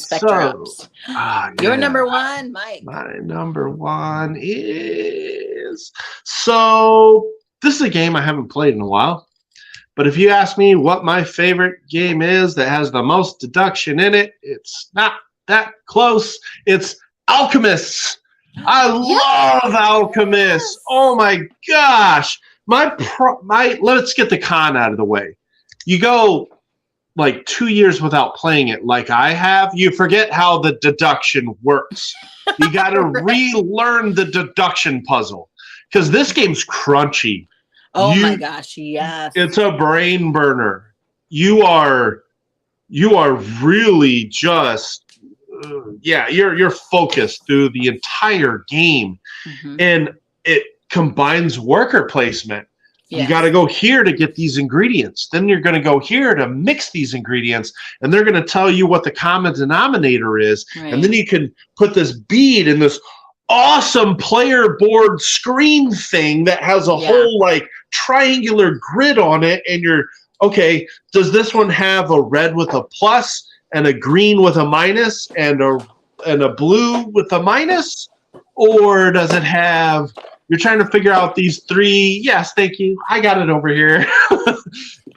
Your number 1, Mike. My number 1 is... So, this is a game I haven't played in a while. But if you ask me what my favorite game is that has the most deduction in it, it's not that close. It's Alchemists. I love Alchemists. Oh my gosh. Let's get the con out of the way. You go like 2 years without playing it like I have, you forget how the deduction works. You got to relearn the deduction puzzle, because this game's crunchy. Oh my gosh, yes. It's a brain burner. You are really just you're focused through the entire game. And it combines worker placement. Yes. You got to go here to get these ingredients. Then you're going to go here to mix these ingredients, and they're going to tell you what the common denominator is. Right. And then you can put this bead in this awesome player board screen thing that has a whole like triangular grid on it, and you're okay, does this one have a red with a plus and a green with a minus and a blue with a minus, or does it have, you're trying to figure out these 3? Yes, thank you, I got it over here.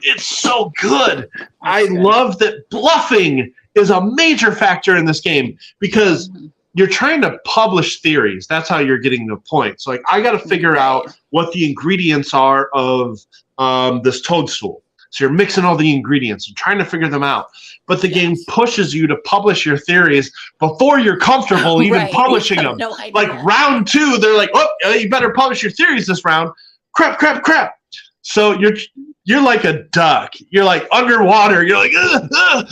It's so good. I love that bluffing is a major factor in this game, because you're trying to publish theories. That's how you're getting the points. So like, I got to figure out what the ingredients are of this toadstool. So you're mixing all the ingredients and trying to figure them out. But the game pushes you to publish your theories before you're comfortable even publishing them. No idea. Like round 2, they're like, oh, you better publish your theories this round. crap. So you're like a duck. You're like underwater. You're like, I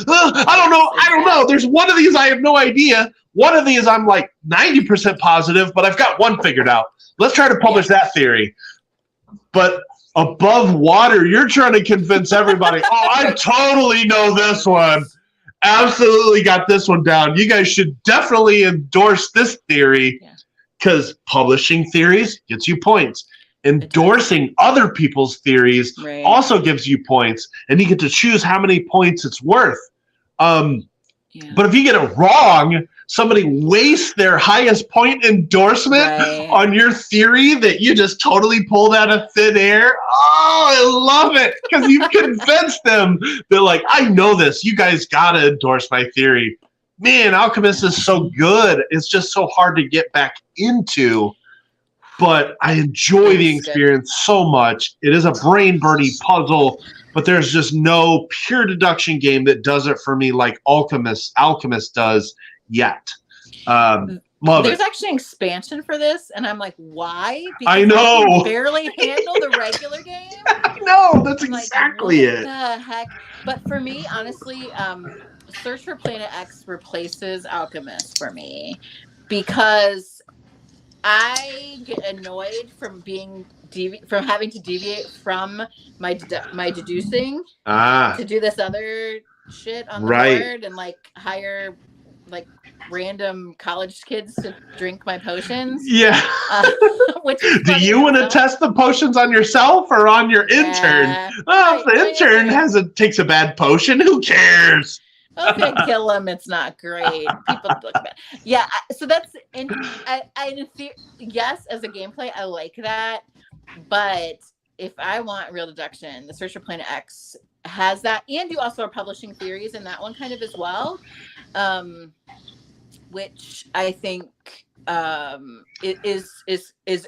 don't know. There's one of these I have no idea. One of these I'm like 90% positive, but I've got one figured out. Let's try to publish that theory. But above water, you're trying to convince everybody, I totally know this one. Absolutely got this one down. You guys should definitely endorse this theory because publishing theories gets you points. Endorsing other people's theories also gives you points, and you get to choose how many points it's worth. But if you get it wrong, somebody wastes their highest point endorsement on your theory that you just totally pulled out of thin air. Oh, I love it because you've convinced them. They're like, I know this. You guys got to endorse my theory. Man, Alchemist is so good. It's just so hard to get back into. But I enjoy the experience so much. It is a brain-burning puzzle, but there's just no pure deduction game that does it for me like Alchemist does yet. There's actually an expansion for this, and I'm like, why? Because I know. I can barely handle the regular game. I know. That's exactly it. What the heck? But for me, honestly, Search for Planet X replaces Alchemist for me because I get annoyed from having to deviate from my deducing to do this other shit on the board and like hire like random college kids to drink my potions. Yeah. Which is do you want to test the potions on yourself or on your intern? Well, if the intern takes a bad potion, who cares? Okay, kill him. It's not great. People look bad. Yeah, so that's yes, as a gameplay, I like that. But if I want real deduction, the Search for Planet X has that, and you also are publishing theories in that one kind of as well, which I think it is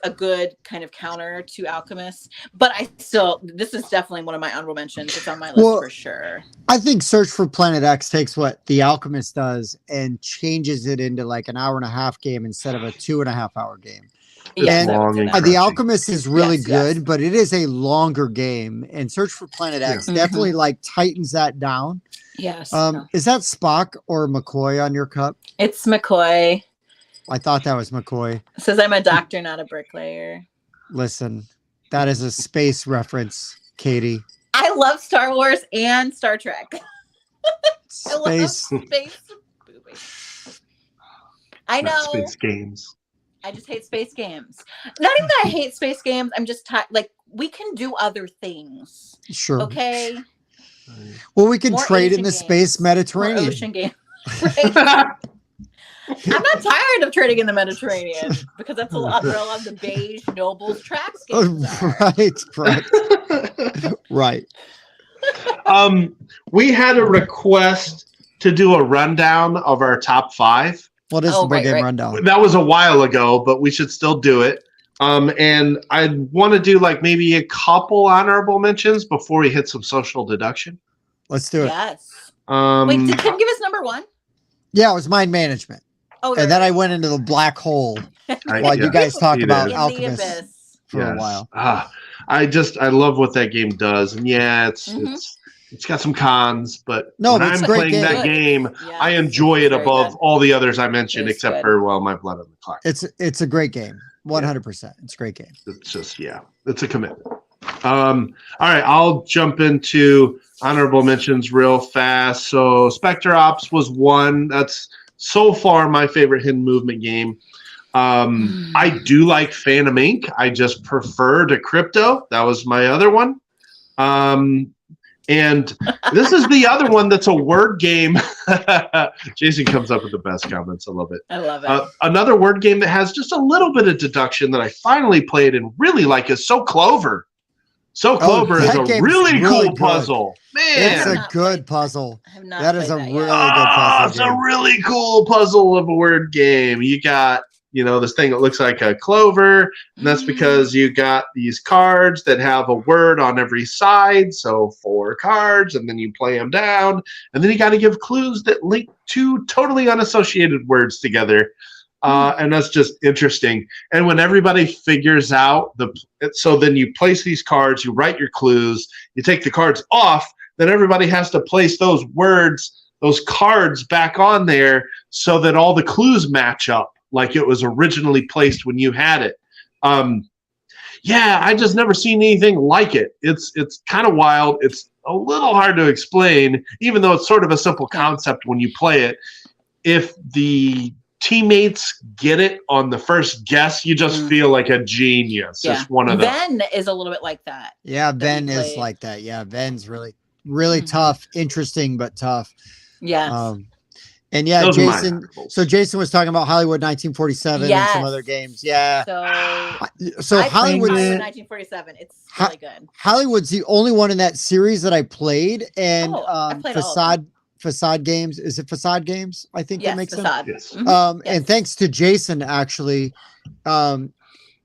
a good kind of counter to Alchemist. But this is definitely one of my honorable mentions. It's on my list for sure. I think Search for Planet X takes what The Alchemist does and changes it into like an hour and a half game instead of a 2.5 hour game. Yeah, and The Alchemist is really good, but it is a longer game. And Search for Planet X definitely like tightens that down. Yes. Is that Spock or McCoy on your cup? It's McCoy. I thought that was McCoy. It says I'm a doctor, not a bricklayer. Listen, that is a space reference, Katie. I love Star Wars and Star Trek. I love space movies. I know. Space games. I just hate space games. Not even that I hate space games. I'm just like, we can do other things. Sure. Okay. Well, we can trade in the games. space Mediterranean. More ocean game. Right. I'm not tired of trading in the Mediterranean because that's a lot where a lot of the beige nobles tracks games are. Right. We had a request to do a rundown of our top 5. What is the big game rundown? That was a while ago, but we should still do it. And I want to do like maybe a couple honorable mentions before we hit some social deduction. Let's do it. Yes. Wait, did Tim give us number 1? Yeah, it was mind management. Oh, and then I went into the black hole while you guys talk about Alchemist for a while. I love what that game does, and it's got some cons, but when I'm playing that game, I enjoy it above all the others I mentioned, except for My Blood on the Clock. It's a great game, 100%. It's a great game. It's just it's a commitment. All right, I'll jump into honorable mentions real fast. So Spectre Ops was one. That's so far my favorite hidden movement game. I do like Phantom Inc. I just prefer to Crypto. That was my other one. And this is the other one that's a word game. Jason comes up with the best comments. I love it. I love it. Another word game that has just a little bit of deduction that I finally played and really like is So Clover. So Clover is a really cool puzzle. Man, it's a good puzzle. That is a really good puzzle. It's a really cool puzzle of a word game. You got, this thing that looks like a clover, and that's because you got these cards that have a word on every side. So 4 cards, and then you play them down, and then you got to give clues that link 2 totally unassociated words together. And that's just interesting. And when everybody figures out so then you place these cards, you write your clues, you take the cards off, then everybody has to place those cards back on there so that all the clues match up like it was originally placed when you had it. I just never seen anything like it. It's kind of wild. It's a little hard to explain, even though it's sort of a simple concept when you play it. If the teammates get it on the first guess, you just feel like a genius. Yeah. It's one of those. Ben is a little bit like that. Yeah, Ben is like that. Yeah, Ben's really tough, interesting, but tough. Yes. And yeah, Those Jason. So Jason was talking about Hollywood 1947 and some other games. Yeah. So Hollywood 1947. It's really good. Hollywood's the only one in that series that I played, and I played Facade Games. Is it Facade Games? I think that makes Facade. sense. Yes. And thanks to Jason, actually,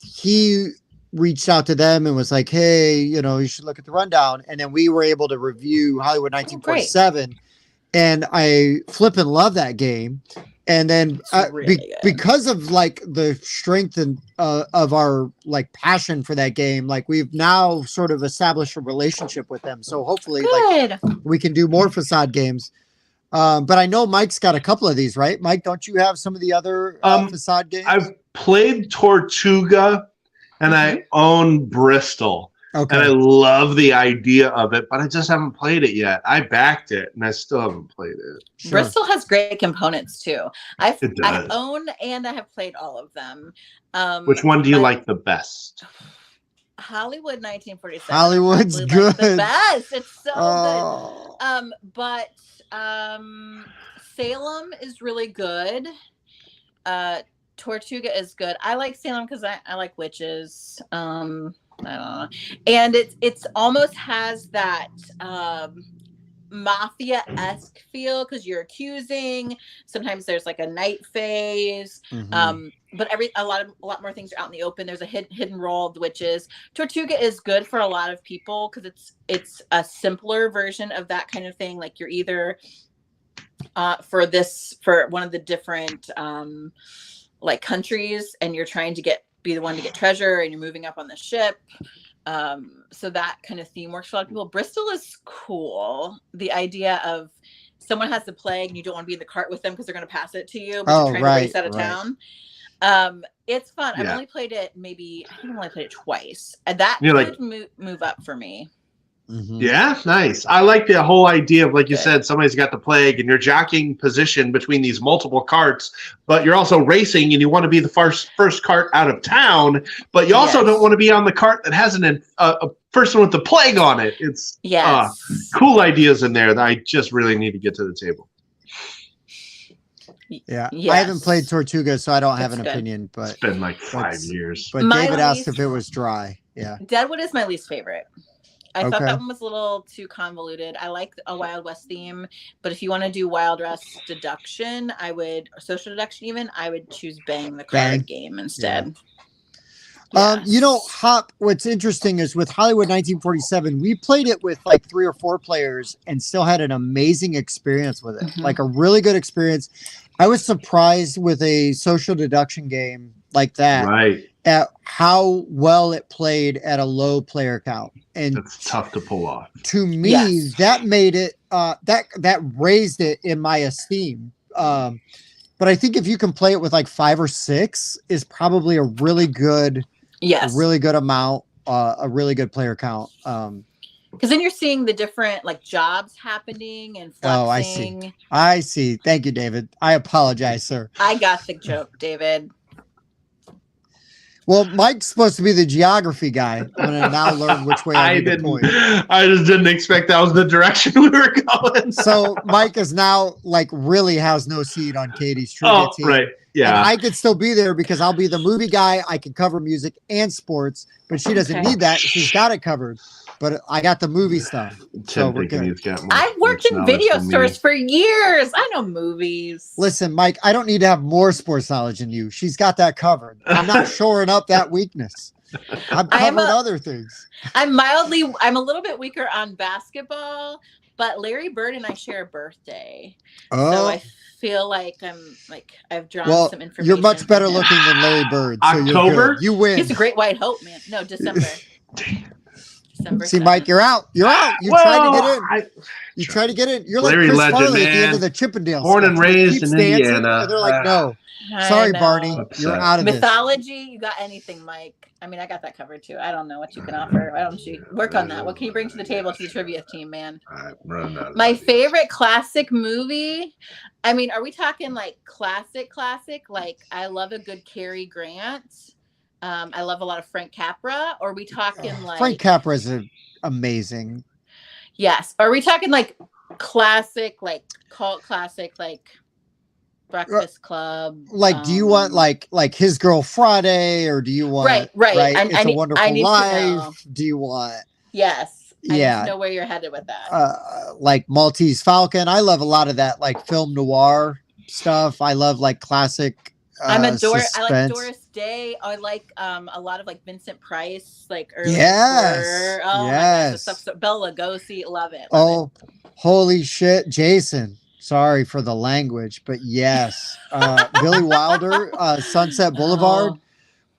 he reached out to them and was like, "Hey, you should look at the rundown." And then we were able to review Hollywood 1947. And I flippin' love that game. And then because of like the strength and of our like passion for that game, like we've now sort of established a relationship with them. So hopefully like we can do more Facade games. But I know Mike's got a couple of these, right? Mike, don't you have some of the other Facade games? I've played Tortuga and I own Bristol. Okay. And I love the idea of it, but I just haven't played it yet. I backed it, and I still haven't played it. Sure. Bristol has great components, too. I own and I have played all of them. Which one do you like the best? Hollywood 1947. Hollywood's good. Like the best. It's so good. But Salem is really good. Tortuga is good. I like Salem because I like witches. I don't know. And it's almost has that mafia-esque feel because you're accusing. Sometimes there's like a night phase. But a lot more things are out in the open. There's a hidden role of the witches. Tortuga is good for a lot of people because it's a simpler version of that kind of thing. Like you're either for one of the different like countries, and you're trying to be the one to get treasure, and you're moving up on the ship. So that kind of theme works for a lot of people. Bristol is cool. The idea of someone has the plague and you don't want to be in the cart with them because they're going to pass it to you, but you're trying to race out of town. It's fun. I've only played it twice. And that could move up for me. Yeah, nice. I like the whole idea of, like you said, somebody's got the plague and you're jockeying position between these multiple carts, but you're also racing and you want to be the first cart out of town, but you also don't want to be on the cart that has a person with the plague on it. It's cool ideas in there that I just really need to get to the table. Yeah, I haven't played Tortuga, so I don't have an opinion. But it's been like 5 years. But David asked if it was dry. Yeah, Deadwood is my least favorite. I thought that one was a little too convoluted. I like a Wild West theme, but if you want to do Wild West deduction, or social deduction even, I would choose Bang the card game instead. Yeah. Hop, what's interesting is with Hollywood 1947, we played it with like 3 or 4 players and still had an amazing experience with it. Like a really good experience. I was surprised with a social deduction game like that at how well it played at a low player count. And it's tough to pull off. To me, that made it that raised it in my esteem. But I think if you can play it with like 5 or 6 is probably a really good amount, a really good player count. Because then you're seeing the different like jobs happening and flexing. I see. Thank you, David. I apologize, sir. I got the joke, David. Well, Mike's supposed to be the geography guy. I'm going to now learn which way I point. I just didn't expect that was the direction we were going. So Mike is now like really has no seat on Katie's trivia team. Right. Yeah. And I could still be there because I'll be the movie guy. I can cover music and sports, but she doesn't need that. She's got it covered. But I got the movie stuff. So we're good. I've worked in video stores for years. I know movies. Listen, Mike, I don't need to have more sports knowledge than you. She's got that covered. I'm not shoring up that weakness. I've covered other things. I'm a little bit weaker on basketball, but Larry Bird and I share a birthday. So I feel like I've drawn Well, some information. you're much from better him. looking than Larry Bird. So you're October? good. You win. He's a great white hope, man. No, December. December. See, Mike, 7th. you're out. You're out. You tried to get in. You tried to get in. You're like Larry Chris Legend, Farley at the end man. of the Chippendales. Born and sketch. He raised keeps in dancing, Indiana. and they're like, no. I Sorry, know. Barney. Upset. You're out of this. Mythology, you got anything, Mike? I mean, I got that covered too. I don't know what you can offer. Why don't you work on that? What can you bring to the table to the trivia team, man? I'm running out of My ideas. favorite classic movie. I mean, are we talking like classic? Like, I love a good Cary Grant. I love a lot of Frank Capra. Or are we talking like Frank Capra is amazing. Yes. Are we talking like classic, like cult classic, like Breakfast Club? Like, do you want like His Girl Friday, or do you want right? It's a Wonderful I need to know. Life? Do you want Yes. I need Yeah. to know where you're headed with that. like Maltese Falcon? I love a lot of that, like film noir stuff. I love like classic. I like suspense. Doris Day. I like a lot of like Vincent Price, like early Yes, horror. Oh yes. my gosh, the stuff. Bela Lugosi, love it. Oh, holy shit, Jason. Sorry for the language, but yes. Billy Wilder, Sunset Boulevard.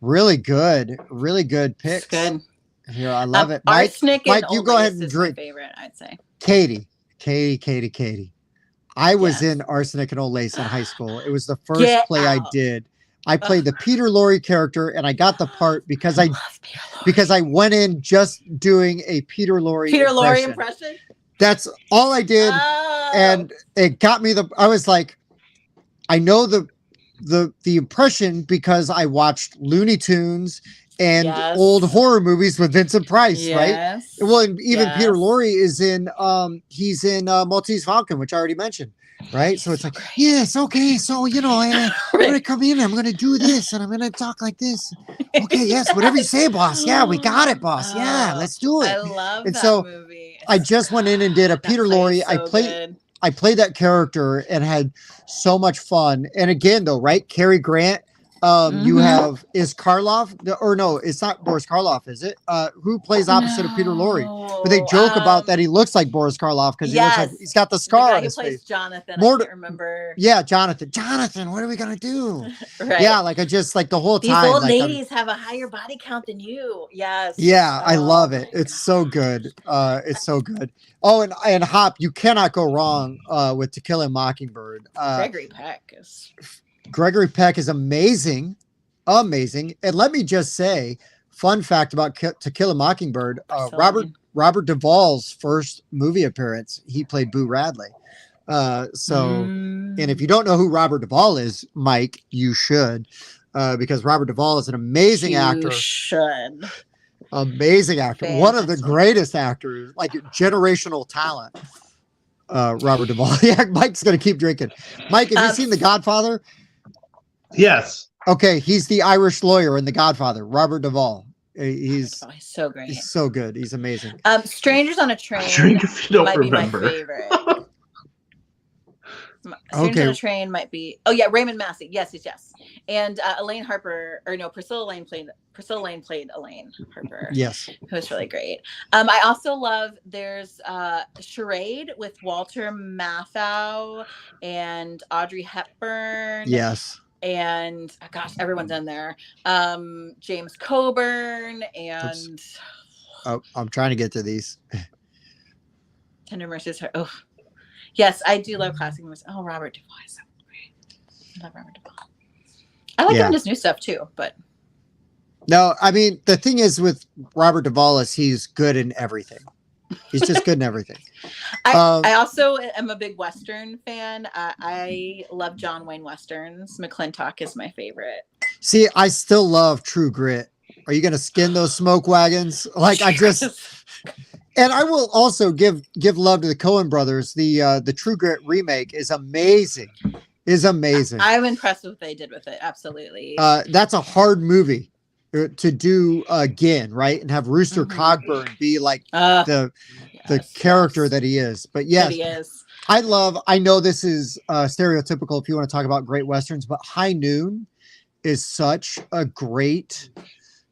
Really good picks. It's good. Here, I love it. Arsenic Mike, and you Old go ahead Lace and is drink. My favorite, I'd say. Katie. I was Yes. in Arsenic and Old Lace in high school. It was the first Get play I out. did. I played the Peter Lorre character, and I got the part because I love Peter Lorre. I went in just doing a Peter Lorre impression. That's all I did, Oh. and it got me I was like, I know the impression because I watched Looney Tunes and Yes. old horror movies with Vincent Price, right? Yes. Well, and even Yes. Peter Lorre is in he's in Maltese Falcon, which I already mentioned, right? So it's like, yes, okay, so I'm gonna come in, I'm gonna do this, and I'm gonna talk like this. Okay, yes, whatever you say, boss. Yeah, we got it, boss. Yeah, let's do it. I love And that so, movie. I just went in and did a That Peter play Lorre. is so I played that character and had so much fun. And again, though, right? Cary Grant. You have Karloff, or no, it's not Boris Karloff, is it? Who plays opposite of Peter Lorre? But they joke about that he looks like Boris Karloff because he looks like he's got the scar guy on who his plays face. Jonathan. More I can't remember. Yeah, Jonathan. Jonathan, what are we gonna do? Right. Yeah, like I just like the whole These time. old like, ladies have a higher body count than you. Yes. yeah, I love it. my It's so good. It's so good. Oh, and Hop, you cannot go wrong with To Kill a Mockingbird. Gregory Peck is amazing. Amazing. And let me just say, fun fact about To Kill a Mockingbird, Robert Duvall's first movie appearance, he played Boo Radley. And if you don't know who Robert Duvall is, Mike, you should, because Robert Duvall is an amazing actor. Should. Amazing actor. Fantastic. One of the greatest actors, like generational talent. Robert Duvall. Yeah, Mike's going to keep drinking. Mike, have you seen The Godfather? Yes. Okay, he's the Irish lawyer in The Godfather, Robert Duvall. He's so great. He's so good. He's amazing. Strangers on a Train Drink if you don't might remember. be my favorite. Strangers on a Train might be. Oh yeah, Raymond Massey. Yes. And Elaine Harper, or no, Priscilla Lane played Elaine Harper. Yes, who was really great. I also love. There's Charade with Walter Matthau and Audrey Hepburn. Yes. And gosh, everyone's in there. James Coburn and I'm trying to get to these. Tender Mercies. Oh, yes, I do love classic movies. Oh, Robert Duvall is so great. I love Robert Duvall. I like him in his new stuff too, but no, I mean the thing is with Robert Duvall is he's good in everything. He's just good in everything. I also am a big Western fan. I love John Wayne Westerns. McClintock is my favorite. See, I still love True Grit. Are you going to skin those smoke wagons? Like and I will also give love to the Coen brothers. The True Grit remake is amazing. I'm impressed with what they did with it. Absolutely. That's a hard movie to do again, right? And have Rooster Cogburn be like the character that he is. But yes, he is. I know this is stereotypical if you want to talk about great Westerns, but High Noon is such a great,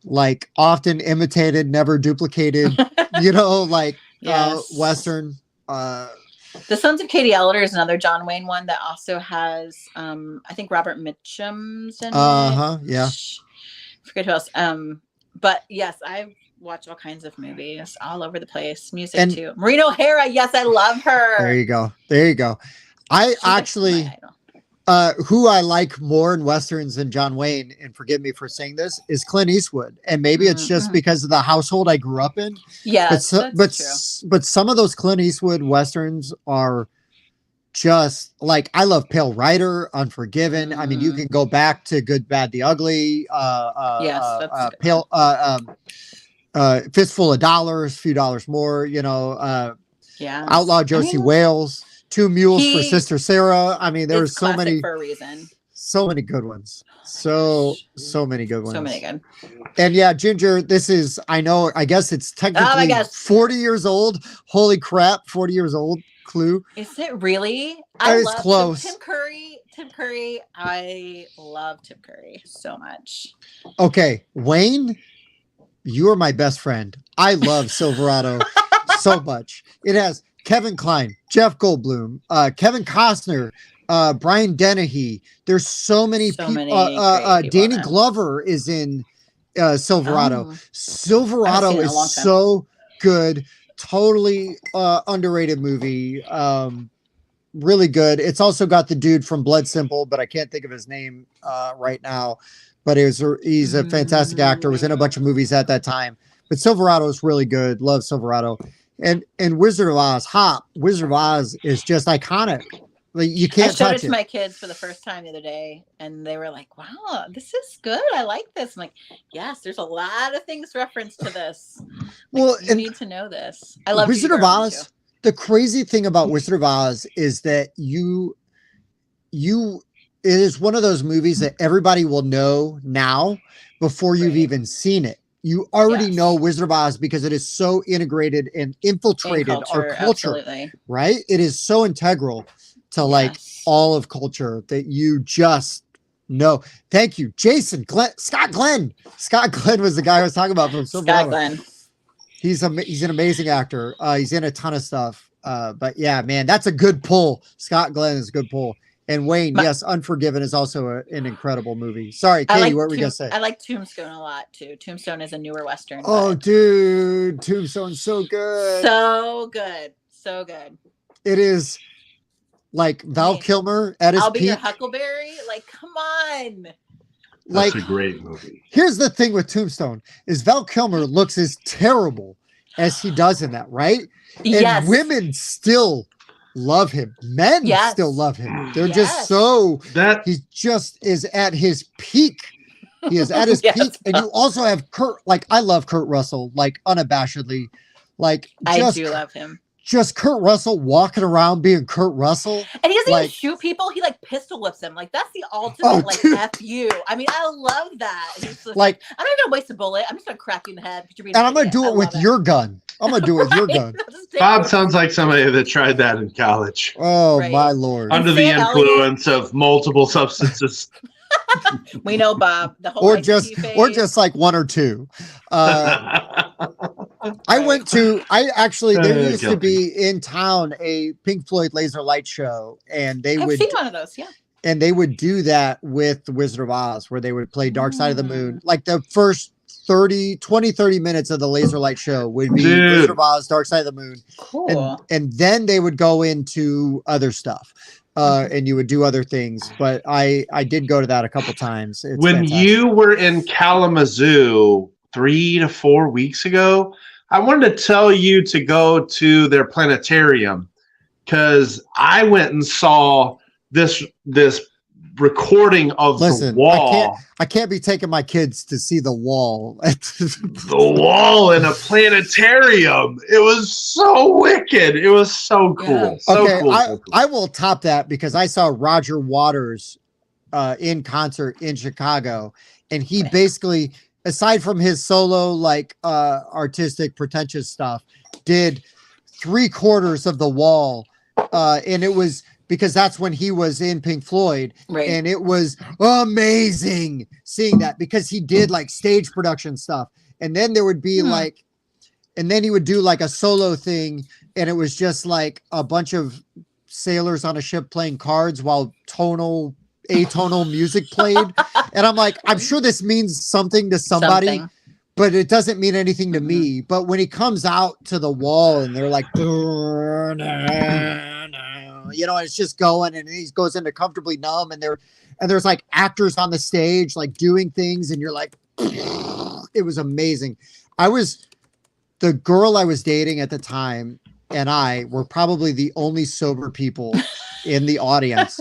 like often imitated, never duplicated, Western. The Sons of Katie Elder is another John Wayne one that also has, I think Robert Mitchum's in it. Yeah. Forget who else. But yes, I've watched all kinds of movies all over the place. Music And- too. Maureen O'Hara. Yes, I love her. There you go. There you go. I She's actually, my idol. who I like more in Westerns than John Wayne, and forgive me for saying this, is Clint Eastwood. And maybe it's just because of the household I grew up in. Yes, but some of those Clint Eastwood Westerns are just like, I love Pale Rider, Unforgiven. I mean, you can go back to Good, Bad, the Ugly. Fistful of Dollars, Few Dollars More, Outlaw Josie Wales, Two Mules for Sister Sarah. I mean, there's so many for a reason. So many good ones. So many good ones. So many good. And yeah, Ginger, this is, I guess it's technically 40 years old. Holy crap, 40 years old. Clue. Is it really? It's close. Tim Curry. I love Tim Curry so much. Okay, Wayne, you are my best friend. I love Silverado so much. It has Kevin Kline, Jeff Goldblum, Kevin Costner, Brian Dennehy. There's so many people. Danny Glover is in Silverado. Silverado is so good. Totally underrated movie. Really good. It's also got the dude from Blood Simple, but I can't think of his name right now. But he's a fantastic actor. Was in a bunch of movies at that time. But Silverado is really good. Love Silverado. And Wizard of Oz, Wizard of Oz is just iconic. Like, you can't touch it. I showed it to my kids for the first time the other day, and they were like, "Wow, this is good. I like this." I'm like, "Yes, there's a lot of things referenced to this. You need to know this." I love Wizard of Oz. The crazy thing about Wizard of Oz is that it is one of those movies that everybody will know now before you've even seen it. You already know Wizard of Oz because it is so integrated and infiltrated our culture, right? It is so integral to like all of culture that you just know. Thank you, Jason. Scott Glenn was the guy I was talking about from Silverado. Scott Glenn. He's an amazing actor. He's in a ton of stuff. But yeah, man, that's a good pull. Scott Glenn is a good pull. And Wayne, yes, Unforgiven is also an incredible movie. Sorry, Katie, what were we going to say? I like Tombstone a lot, too. Tombstone is a newer Western. Oh, dude. Tombstone's so good. So good. So good. It is like Val Kilmer at his peak. I'll be your Huckleberry. Like, come on. That's a great movie. Here's the thing with Tombstone is Val Kilmer looks as terrible as he does in that, right? And women still love him. Men still love him. They're just he just is at his peak. He is at his peak. And you also have Kurt, like, I love Kurt Russell, like, unabashedly. Like, I do love him. Just Kurt Russell walking around being Kurt Russell. And he doesn't even shoot people. He like pistol whips them. Like, that's the ultimate F you. I mean, I love that. He's just like, I'm not gonna waste a bullet. I'm just gonna crack you in the head. And I'm gonna do it with your gun. I'm gonna do it with your gun. Bob sounds like somebody that tried that in college. Oh my Lord. Under the influence of multiple substances. We know Bob. The whole or just like one or two. I actually, there used to be in town a Pink Floyd laser light show, and I've seen one of those, and they would do that with the Wizard of Oz, where they would play Dark Side of the Moon. Like the first 30 minutes of the laser light show would be Wizard of Oz, Dark Side of the Moon. Cool. And then they would go into other stuff. And you would do other things, but I did go to that a couple times. It's when fantastic. You were in Kalamazoo 3 to 4 weeks ago, I wanted to tell you to go to their planetarium because I went and saw this recording of the wall. I can't be taking my kids to see the wall. The wall in a planetarium. It was so wicked. It was so cool. Yeah. Cool. I will top that because I saw Roger Waters in concert in Chicago, and he basically, aside from his solo artistic pretentious stuff, did 3/4 of the wall, and it was because that's when he was in Pink Floyd, and it was amazing seeing that because he did like stage production stuff, and then there would be and then he would do like a solo thing and it was just like a bunch of sailors on a ship playing cards while atonal music played. And I'm like, I'm sure this means something to somebody, but it doesn't mean anything to me. But when he comes out to the wall and they're like, you know, it's just going, and he goes into Comfortably Numb, and there's like actors on the stage like doing things, and you're like, it was amazing. The girl I was dating at the time and I were probably the only sober people in the audience.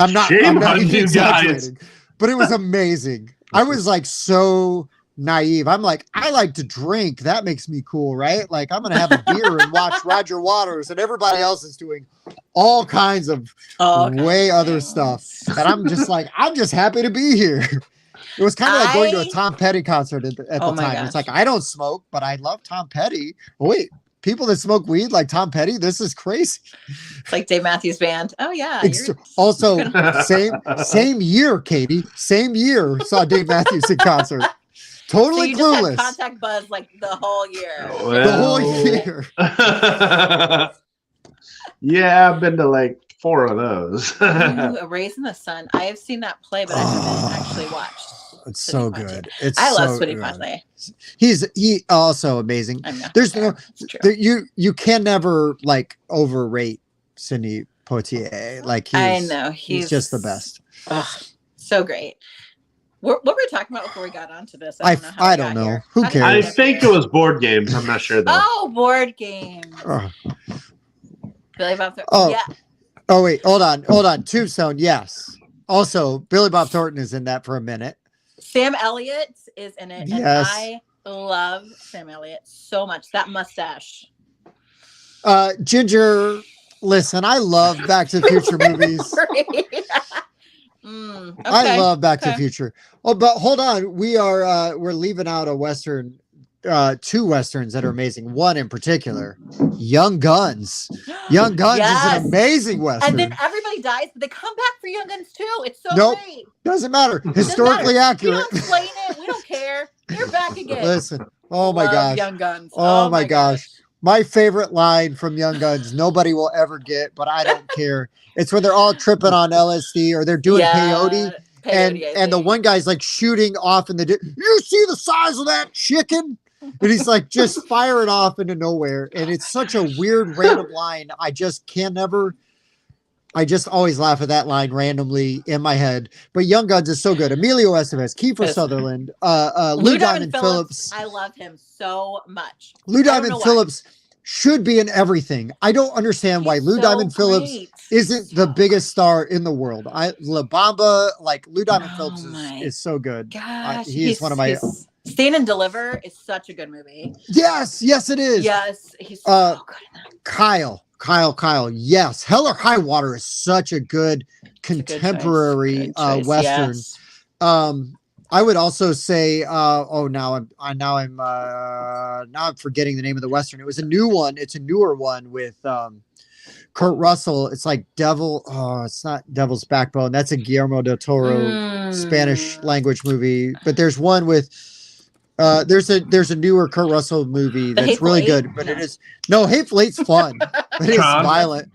I'm not even exaggerating, but it was amazing. I was like so naive. I'm like, I like to drink. That makes me cool, right? Like, I'm gonna have a beer and watch Roger Waters, and everybody else is doing all kinds of other stuff. And I'm just like, I'm just happy to be here. It was kind of like going to a Tom Petty concert at the time. Gosh. It's like, I don't smoke, but I love Tom Petty. Oh, wait, people that smoke weed like Tom Petty? This is crazy. It's like Dave Matthews Band. Oh, yeah. Also, same year, Katie. Same year, saw Dave Matthews in concert. Totally so you clueless. Just had contact buzz like the whole year. Well, the whole year. Yeah, I've been to like 4 of those. A Raise in the Sun. I have seen that play, but I haven't actually watched. It's so good. I love Sidney Poitier. He also amazing. There's you can never like overrate Sidney Poitier. Like he's just the best. So great. What were we talking about before we got onto this? I don't know. Who cares? I think it was board games. I'm not sure though. Oh, board games. Billy Bob Thornton. Oh. Yeah. Oh wait, hold on. Tombstone, yes. Also, Billy Bob Thornton is in that for a minute. Sam Elliott is in it, and I love Sam Elliott so much. That mustache. Ginger, listen, I love Back to the Future movies. Okay. I love Back to the Future. Oh, but hold on, we're leaving out a Western. 2 Westerns that are amazing. One in particular, Young Guns. Young Guns is an amazing Western. And then everybody dies, but they come back for Young Guns too. It's so great. Doesn't matter. Historically accurate. You don't explain it. We don't care. You're back again. Listen. Oh my gosh. Young Guns. Oh my gosh. My favorite line from Young Guns, nobody will ever get, but I don't care. It's when they're all tripping on LSD or they're doing peyote. And the one guy's like shooting off in the you see the size of that chicken? And he's like just firing off into nowhere. And it's such a weird random line. I just always laugh at that line randomly in my head. But Young Guns is so good. Emilio Estevez, Kiefer Sutherland, Lou Diamond Phillips. I love him so much. Lou Diamond Phillips should be in everything. I don't understand why Lou Diamond Phillips isn't the biggest star in the world. La Bamba, like Lou Diamond Phillips is so good. Gosh, he's one of my. Stand and Deliver is such a good movie. Yes, it is. Yes, he's so good in that. Kyle. Yes, Hell or High Water is such a good contemporary Western. Yes. I would also say, now I'm forgetting the name of the Western. It was a new one. It's a newer one with Kurt Russell. It's like it's not Devil's Backbone. That's a Guillermo del Toro Spanish language movie. But there's one with there's a newer Kurt Russell movie that's really good. But Hateful Eight's fun, but it's violent.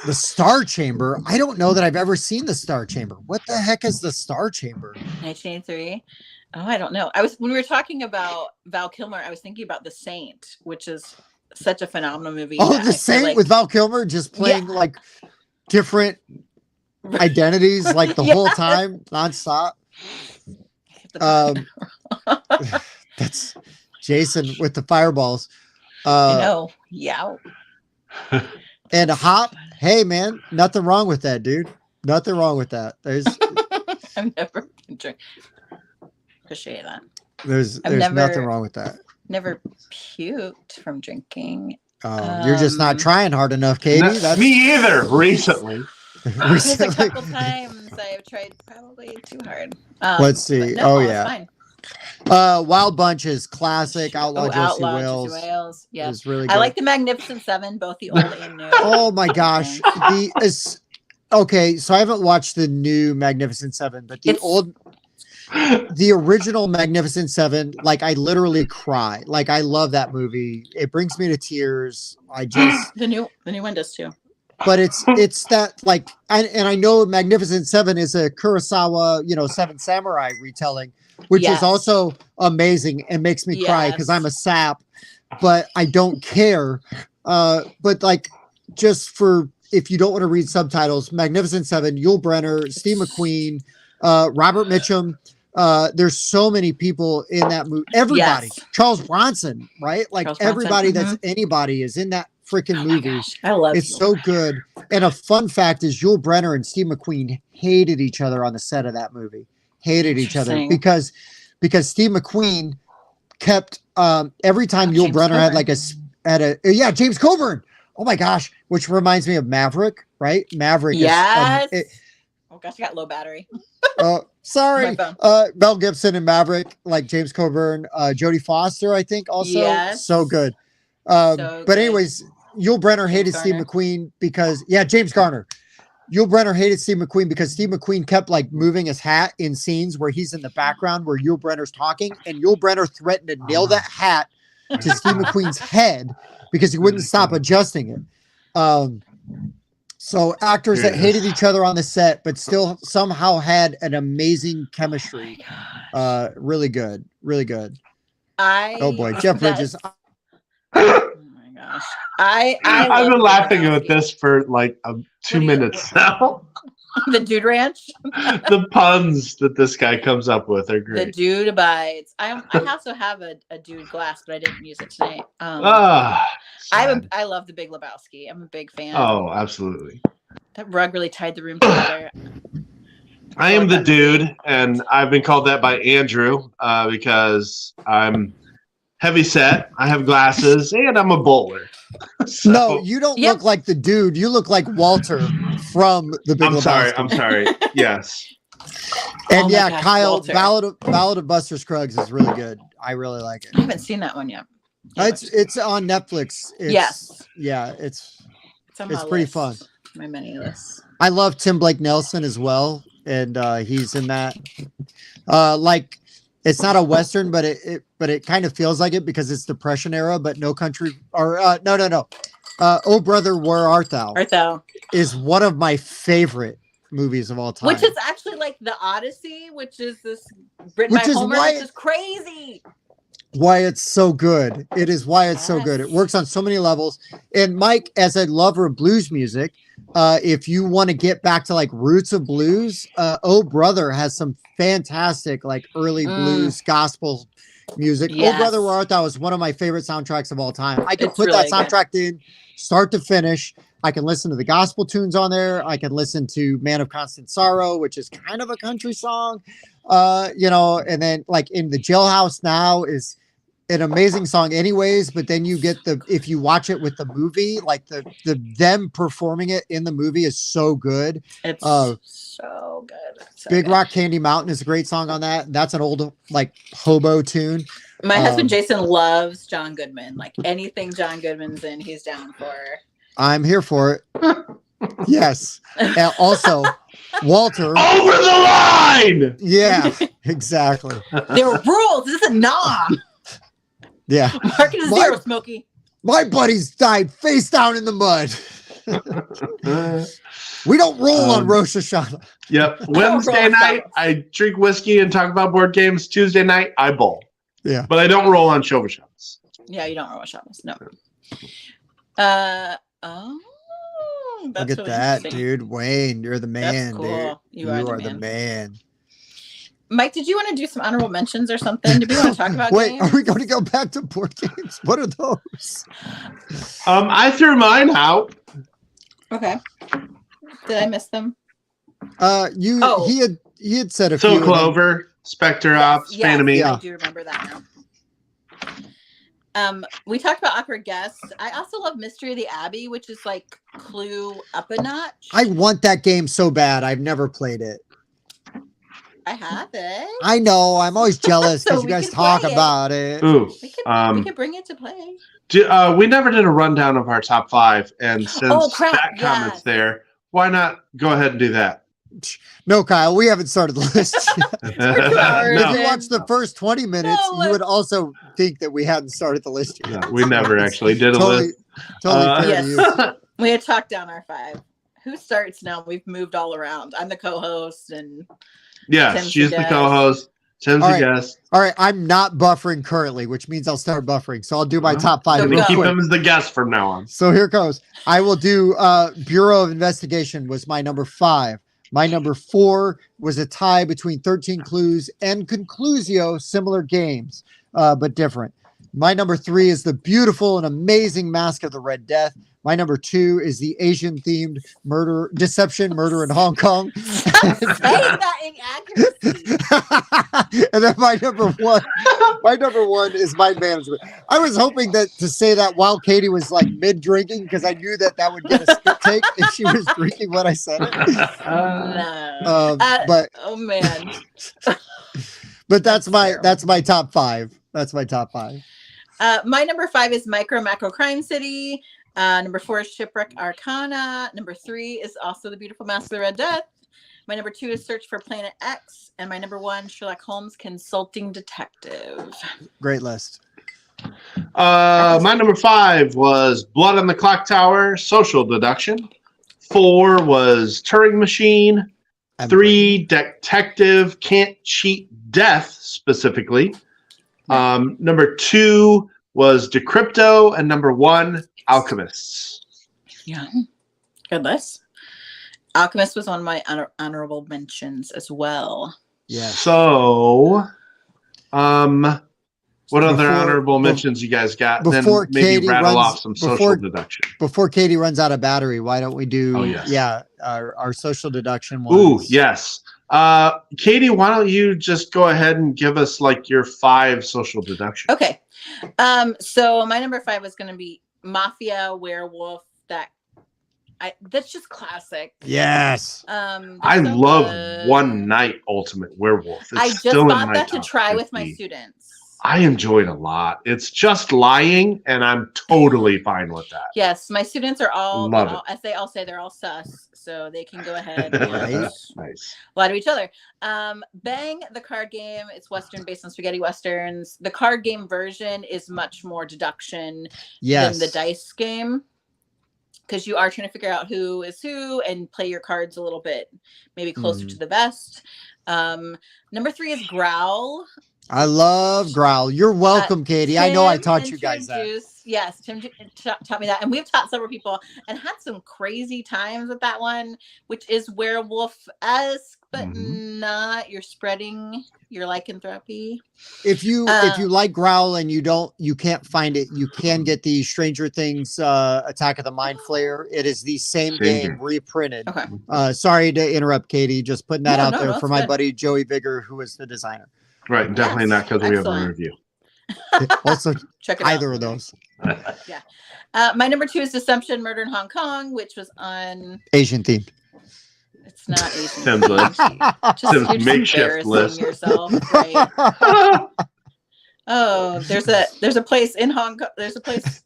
The Star Chamber. I don't know that I've ever seen The Star Chamber. What the heck is The Star Chamber? 1983. Oh, I don't know. When we were talking about Val Kilmer, I was thinking about The Saint, which is such a phenomenal movie. Oh, The Saint with Val Kilmer just playing like different identities like the whole time, nonstop. That's Jason with the fireballs. I know. Yeah. And a Hop. Hey man, nothing wrong with that, dude. Nothing wrong with that. I've never been drinking. Appreciate that. There's nothing wrong with that. Never puked from drinking. You're just not trying hard enough, Katie. That's me either. Recently. There's a couple times I've tried probably too hard. Let's see. Wild Bunch is classic. Outlaw Josie Wales. Yeah, is really good. I like the Magnificent Seven, both the old and new. Oh my gosh. Okay, so I haven't watched the new Magnificent Seven, but the old the original Magnificent Seven, like I literally cry. Like I love that movie. It brings me to tears. I just The new one does too. but it's that like I know Magnificent Seven is a Kurosawa, Seven Samurai retelling, which is also amazing and makes me cry because I'm a sap, but I don't care. But like just for if you don't want to read subtitles, Magnificent Seven, Yul Brynner, Steve McQueen, Robert Mitchum. There's so many people in that movie. Everybody, Charles Bronson, right? Like everybody that's anybody is in that freaking movie. I love it's so good. And a fun fact is Yul Brynner and Steve McQueen hated each other on the set of that movie. Hated each other because Steve McQueen kept every time Yul Brynner had James Coburn. Oh my gosh, which reminds me of Maverick, right? Maverick. Yes. Oh gosh, I got low battery. Sorry. Mel Gibson and Maverick, like James Coburn, Jodie Foster, I think also. Yes. So good. But anyways, Yul Brynner hated Steve McQueen because James Garner. Yul Brynner hated Steve McQueen because Steve McQueen kept like moving his hat in scenes where he's in the background where Yul Brenner's talking, and Yul Brynner threatened to nail that hat to Steve McQueen's head because he wouldn't stop adjusting it. So actors that hated each other on the set, but still somehow had an amazing chemistry. Really good. Really good. Oh boy, Jeff Bridges. Oh my gosh. I've been laughing at this for like 2 minutes now. The Dude Ranch. The puns that this guy comes up with are great. The Dude Abides. I also have a Dude glass, but I didn't use it tonight. I love The Big Lebowski. I'm a big fan. Oh, absolutely. That rug really tied the room together. I am the dude, and I've been called that by Andrew because I'm heavy set. I have glasses, and I'm a bowler. So, no, you don't look like the dude. You look like Walter from The Big Lebowski. I'm sorry. Yes. And gosh, Kyle, Ballad of Buster Scruggs is really good. I really like it. I haven't seen that one yet. It's on Netflix. Yes. Yeah, it's list, pretty fun. My many lists. I love Tim Blake Nelson as well, and he's in that. Like it's not a Western, but it kind of feels like it because it's Depression era, but No Country or no. Oh Brother, Where Art Thou? Art Thou is one of my favorite movies of all time. Which is actually like the Odyssey, which is this written by Homer, which is crazy. Why it's so good. It is why it's so good. It works on so many levels. And Mike, as a lover of blues music, if you want to get back to like roots of blues, Oh Brother has some fantastic like early blues gospel music. Yes. Oh Brother, Where Art Thou is one of my favorite soundtracks of all time. I can put really that soundtrack in start to finish. I can listen to the gospel tunes on there. I can listen to Man of Constant Sorrow, which is kind of a country song, and then like in the Jailhouse Now is an amazing song anyways, but then you get if you watch it with the movie, like the them performing it in the movie is so good. It's so good. Big Rock Candy Mountain is a great song on that. That's an old like hobo tune. My husband Jason loves John Goodman. Like anything John Goodman's in, he's down for. I'm here for it. Yes. And also Walter over the line. Yeah, exactly. There are rules. This is a nom. Yeah. Mark it a zero, Smokey. My buddies died face down in the mud. We don't roll on Rosh Hashanah. Yep. Wednesday night, I drink whiskey and talk about board games. Tuesday night, I bowl. Yeah. But I don't roll on Shover Shabbos. Yeah, you don't roll on Shabbos. No. Look at that, dude. Wayne, you're the man, cool. Dude. You are the man. Mike, did you want to do some honorable mentions or something? Did we want to talk about games? Are we going to go back to board games? What are those? I threw mine out. Okay. Did I miss them? He had said a few. So Clover, Spectre Ops, Phantom. I do remember that now. We talked about awkward guests. I also love Mystery of the Abbey, which is like Clue up a notch. I want that game so bad. I've never played it. I have it. I know. I'm always jealous because you guys talk about it. Ooh, we can bring it to play. We never did a rundown of our top 5, and since that comment's there, why not go ahead and do that? No, Kyle, we haven't started the list yet. If you No, watch the first 20 minutes, No. you would also think that we hadn't started the list yet. no, we never actually did a Totally, list. totally fair to you. Yes. We had talked down our 5. Who starts now? We've moved all around. I'm the co-host, and Yes, Tim's she's the the guest. co-host. Tim's All the right. guest. All right, I'm not buffering currently, which means I'll start buffering. So I'll do my Well, top 5 so real go. Keep quick. him as the guest from now on. So here goes. I will do Bureau of Investigation was my number 5. My number 4 was a tie between 13 Clues and Conclusio, similar games, but different. My number 3 is the beautiful and amazing Mask of the Red Death. My number 2 is the Asian-themed Deception, Murder in Hong Kong. Saying that inaccuracy. And then my number 1 is Mind Management. I was hoping that to say that while Katie was like mid-drinking, because I knew that would get a spit take if she was drinking when I said it. No. But Oh man. but that's my terrible. top 5. That's my top 5. My number 5 is Micro Macro Crime City. Number 4 is Shipwreck Arcana. Number 3 is also The Beautiful Mask of the Red Death. My number 2 is Search for Planet X. And my number 1, Sherlock Holmes Consulting Detective. Great list. My number 5 was Blood on the Clock Tower, Social Deduction. 4 was Turing Machine. 3, Detective Can't Cheat Death, specifically. Number 2 was Decrypto, and number 1, Alchemists. Yeah. Good list. Alchemist was on my honorable mentions as well. Yeah. So, what other honorable mentions you guys got? Before then maybe Katie rattle runs- off some social deduction. Before Katie runs out of battery, why don't we do? Oh, yes. Yeah, our social deduction Ooh, ones. yes. Katie, why don't you just go ahead and give us like your 5 social deductions? Okay. So my number 5 was going to be Mafia Werewolf. That's just classic. Yes. I so love good. One Night Ultimate Werewolf. It's I just still in bought my that to top try with my 50. students. I enjoyed a lot. It's just lying, and I'm totally fine with that. Yes, my students are Love it. as they all say, they're all sus, so they can go ahead Right. and Nice. lie to each other. Bang, the card game. It's Western based on spaghetti westerns. The card game version is much more deduction Yes. than the dice game, because you are trying to figure out who is who and play your cards a little bit, maybe closer to the vest. Number 3 is Growl. I love Growl. You're welcome, Katie. I know I taught you guys that. Yes, Tim taught me that, and we've taught several people and had some crazy times with that one, which is werewolf-esque, but not. You're spreading your lycanthropy. If you like Growl and you can't find it, you can get the Stranger Things Attack of the Mind Flayer. It is the same game reprinted. Okay. Sorry to interrupt, Katie. Just putting that out there for my good. buddy Joey Vigor, who was the designer. Right, definitely not because we have a Excellent. review. Also, Check it either out. of those. My number 2 is Deception, Murder in Hong Kong, which was on. Asian themed. It's not Asian. Tim's list. Just, Tim's you're just makeshift embarrassing list. yourself, right? Oh, there's a place in Hong Kong. There's a place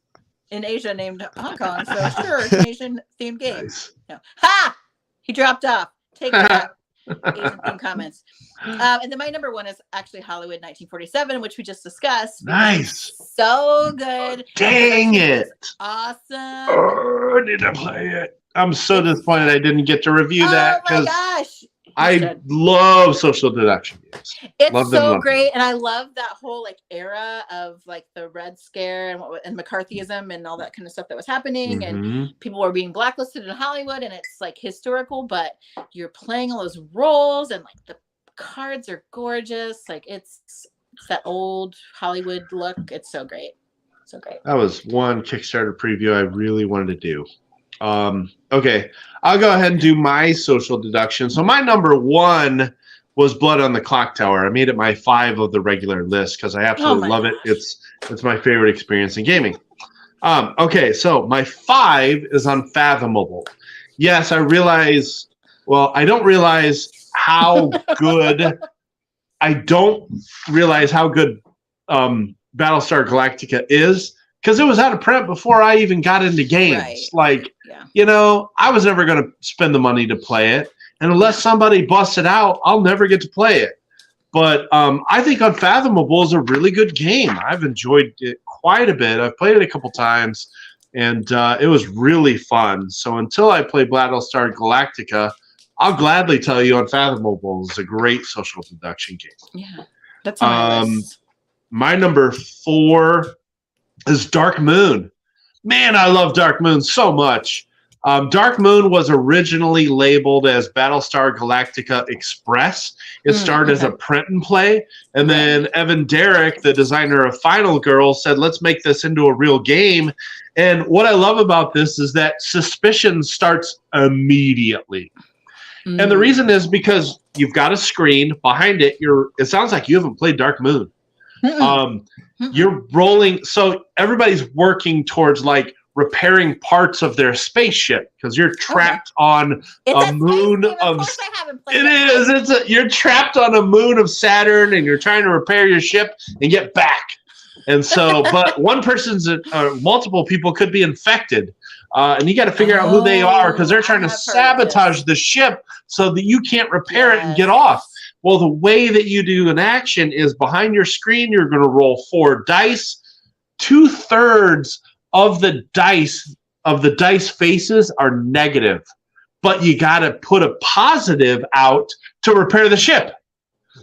in Asia named Hong Kong. So sure, it's an Asian themed game. Nice. No. Ha! He dropped off. Take that. Asian themed comments. And then my number 1 is actually Hollywood 1947, which we just discussed. Nice. So good. Dang it. Awesome. Oh, I need to play it. I'm so disappointed I didn't get to review that Oh my because gosh. I love social deduction games. It's Love them, so love great, and I love that whole like era of like the Red Scare and McCarthyism and all that kind of stuff that was happening, and people were being blacklisted in Hollywood, and it's like historical, but you're playing all those roles, and like the cards are gorgeous, like it's that old Hollywood look. It's so great, so great. That was one Kickstarter preview I really wanted to do. Okay, I'll go ahead and do my social deduction. So my number 1 was Blood on the Clock Tower. I made it my 5 of the regular list because I absolutely love it. It's my favorite experience in gaming. Okay, so my 5 is Unfathomable. Yes, I realize. Well, I don't realize how good. I don't realize how good Battlestar Galactica is. Because it was out of print before I even got into games. Right. Like, I was never going to spend the money to play it. And unless somebody busts it out, I'll never get to play it. But I think Unfathomable is a really good game. I've enjoyed it quite a bit. I've played it a couple times, and it was really fun. So until I play Battlestar Galactica, I'll gladly tell you Unfathomable is a great social deduction game. Yeah, that's on my list. My number 4 is Dark Moon. Man, I love Dark Moon so much. Dark Moon was originally labeled as Battlestar Galactica Express. It started as a print and play, and then Evan Derrick, the designer of Final Girl, said, let's make this into a real game. And what I love about this is that suspicion starts immediately. And the reason is because you've got a screen behind it. It sounds like you haven't played Dark Moon. You're rolling, so everybody's working towards like repairing parts of their spaceship because you're trapped on a moon of. You're trapped on a moon of Saturn, and you're trying to repair your ship and get back. And so, but one person's multiple people could be infected. And you got to figure out who they are because they're trying to sabotage the ship so that you can't repair it and get off. Well, the way that you do an action is behind your screen, you're going to roll 4 dice. 2/3 of the dice faces are negative, but you got to put a positive out to repair the ship.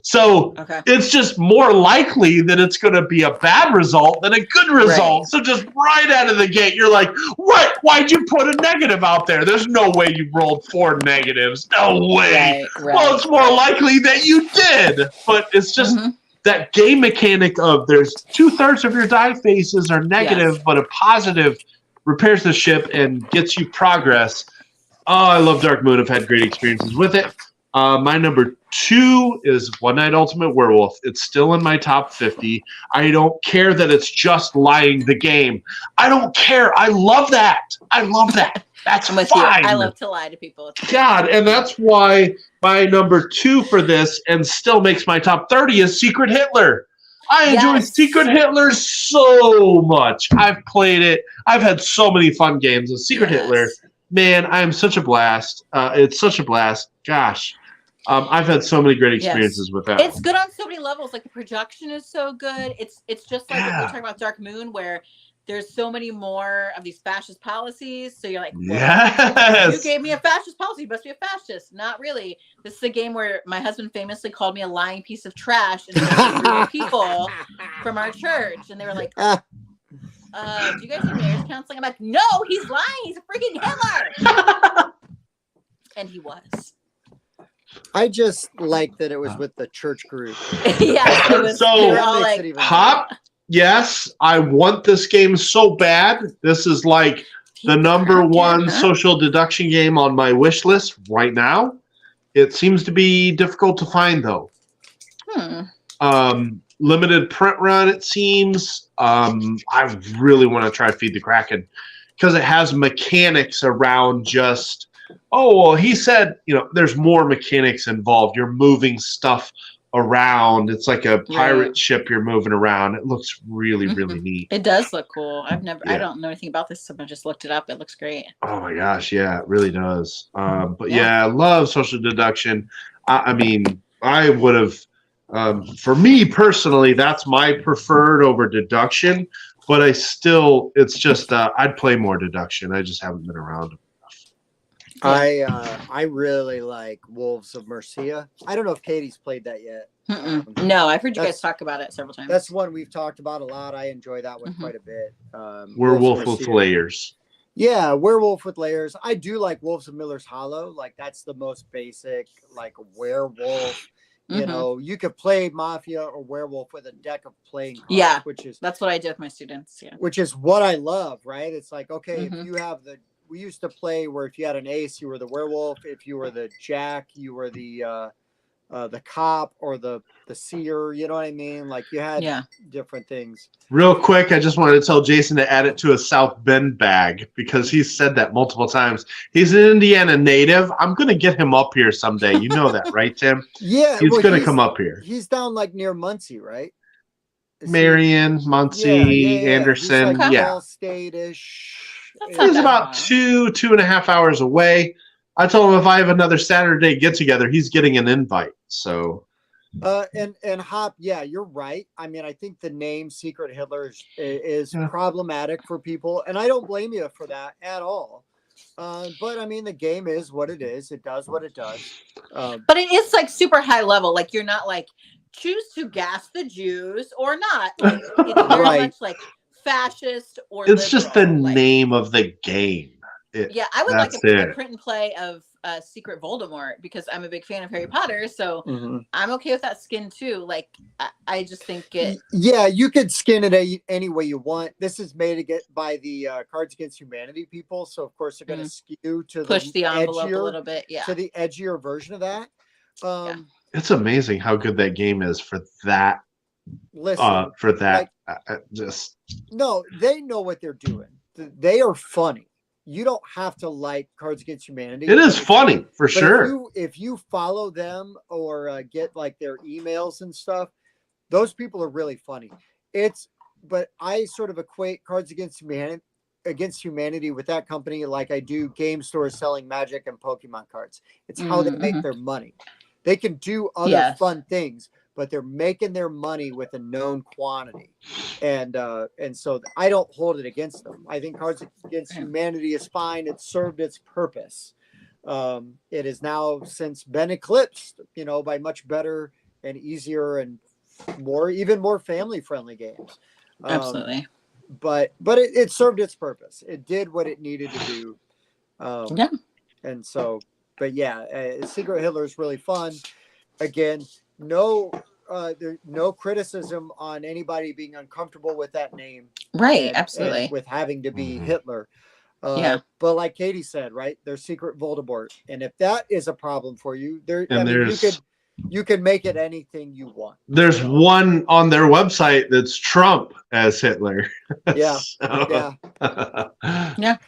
So it's just more likely that it's going to be a bad result than a good result. Right. So just right out of the gate, you're like, what? Why'd you put a negative out there? There's no way you rolled 4 negatives. No way. Right. Well, it's more likely that you did. But it's just that game mechanic of there's 2/3 of your die faces are negative, but a positive repairs the ship and gets you progress. Oh, I love Dark Moon. I've had great experiences with it. My number 2 is One Night Ultimate Werewolf. It's still in my top 50. I don't care that it's just lying the game. I don't care. I love that. That's fine. I love to lie to people. God, and that's why my number 2 for this and still makes my top 30 is Secret Hitler. I enjoy Secret Hitler so much. I've played it. I've had so many fun games with Secret Hitler. Man, I am such a blast. It's such a blast. Gosh. I've had so many great experiences with that. It's good on so many levels. Like the production is so good. It's just like we're talking about Dark Moon, where there's so many more of these fascist policies. So you're like, well, you gave me a fascist policy. You must be a fascist. Not really. This is a game where my husband famously called me a lying piece of trash and people from our church, and they were like, do you guys do marriage counseling? I'm like, no, he's lying. He's a freaking Hitler. And he was. I just like that it was with the church group. Yeah, it was, so like, Hop, yes, I want this game so bad. This is like the number 1 social deduction game on my wish list right now. It seems to be difficult to find though. Limited print run, it seems. I really want to try Feed the Kraken because it has mechanics around just. Oh, well, he said, there's more mechanics involved. You're moving stuff around. It's like a pirate ship you're moving around. It looks really, really neat. It does look cool. I don't know anything about this, so I just looked it up. It looks great. Oh my gosh, yeah, it really does. But I love social deduction. I mean, I would have, for me personally, that's my preferred over deduction. But it's just, I'd play more deduction. I just haven't been around. I really like Wolves of Mercia. I don't know if Katie's played that yet. No, I've heard you guys talk about it several times. That's one we've talked about a lot. I enjoy that one quite a bit. Werewolf with Layers. Yeah, Werewolf with Layers. I do like Wolves of Miller's Hollow. Like that's the most basic, like werewolf. You know, you could play Mafia or Werewolf with a deck of playing cards. Yeah, that's what I do with my students. Yeah, which is what I love. Right? It's like if you have we used to play where if you had an ace, you were the werewolf. If you were the jack, you were the cop or the seer. You know what I mean? Like you had different things. Real quick, I just wanted to tell Jason to add it to a South Bend bag because he's said that multiple times. He's an Indiana native. I'm going to get him up here someday. You know that, right, Tim? Yeah. He's going to come up here. He's down like near Muncie, right? Marion, Muncie, Anderson. Like State-ish. He's about 2.5 hours away. I told him if I have another Saturday get together, he's getting an invite. So And Hop, yeah, you're right. I mean, I think the name Secret Hitler is Yeah. problematic for people, and I don't blame you for that at all. But I mean, the game is what it is. It does what it does. But it is like super high level. Like you're not like choose to gas the Jews or not. Like it's very Right. much like fascist or it's just the liberal. Like, name of the game. Yeah, I would like That's a it. print and play of Secret Voldemort because I'm a big fan of Harry Potter. So Mhm. I'm okay with that skin too. Like I just think it. Yeah, you could skin it any way you want. This is made by the Cards Against Humanity people, so of course they're going to skew to Push the envelope edgier, a little bit. Yeah. to the edgier version of that. It's amazing how good that game is for that. Listen, Just no, they know what they're doing. They are funny. You don't have to like Cards Against Humanity. it is funny for sure. If you follow them or get like their emails and stuff, those people are really funny. But I sort of equate Cards Against Humanity with that company like I do game stores selling Magic and Pokemon cards. It's how they make their money. They can do other fun things, but they're making their money with a known quantity. And so I don't hold it against them. I think Cards Against Humanity is fine. It served its purpose. It has now since been eclipsed, by much better and easier and even more family friendly games. Absolutely. But it served its purpose. It did what it needed to do. And so, but yeah, Secret Hitler is really fun. Again, no criticism on anybody being uncomfortable with that name. Right. Absolutely. And with having to be Hitler. Yeah. But like Katie said, right, there's Secret Voldemort. And if that is a problem for you, you can make it anything you want. There's one on their website that's Trump as Hitler. Yeah. So. Yeah.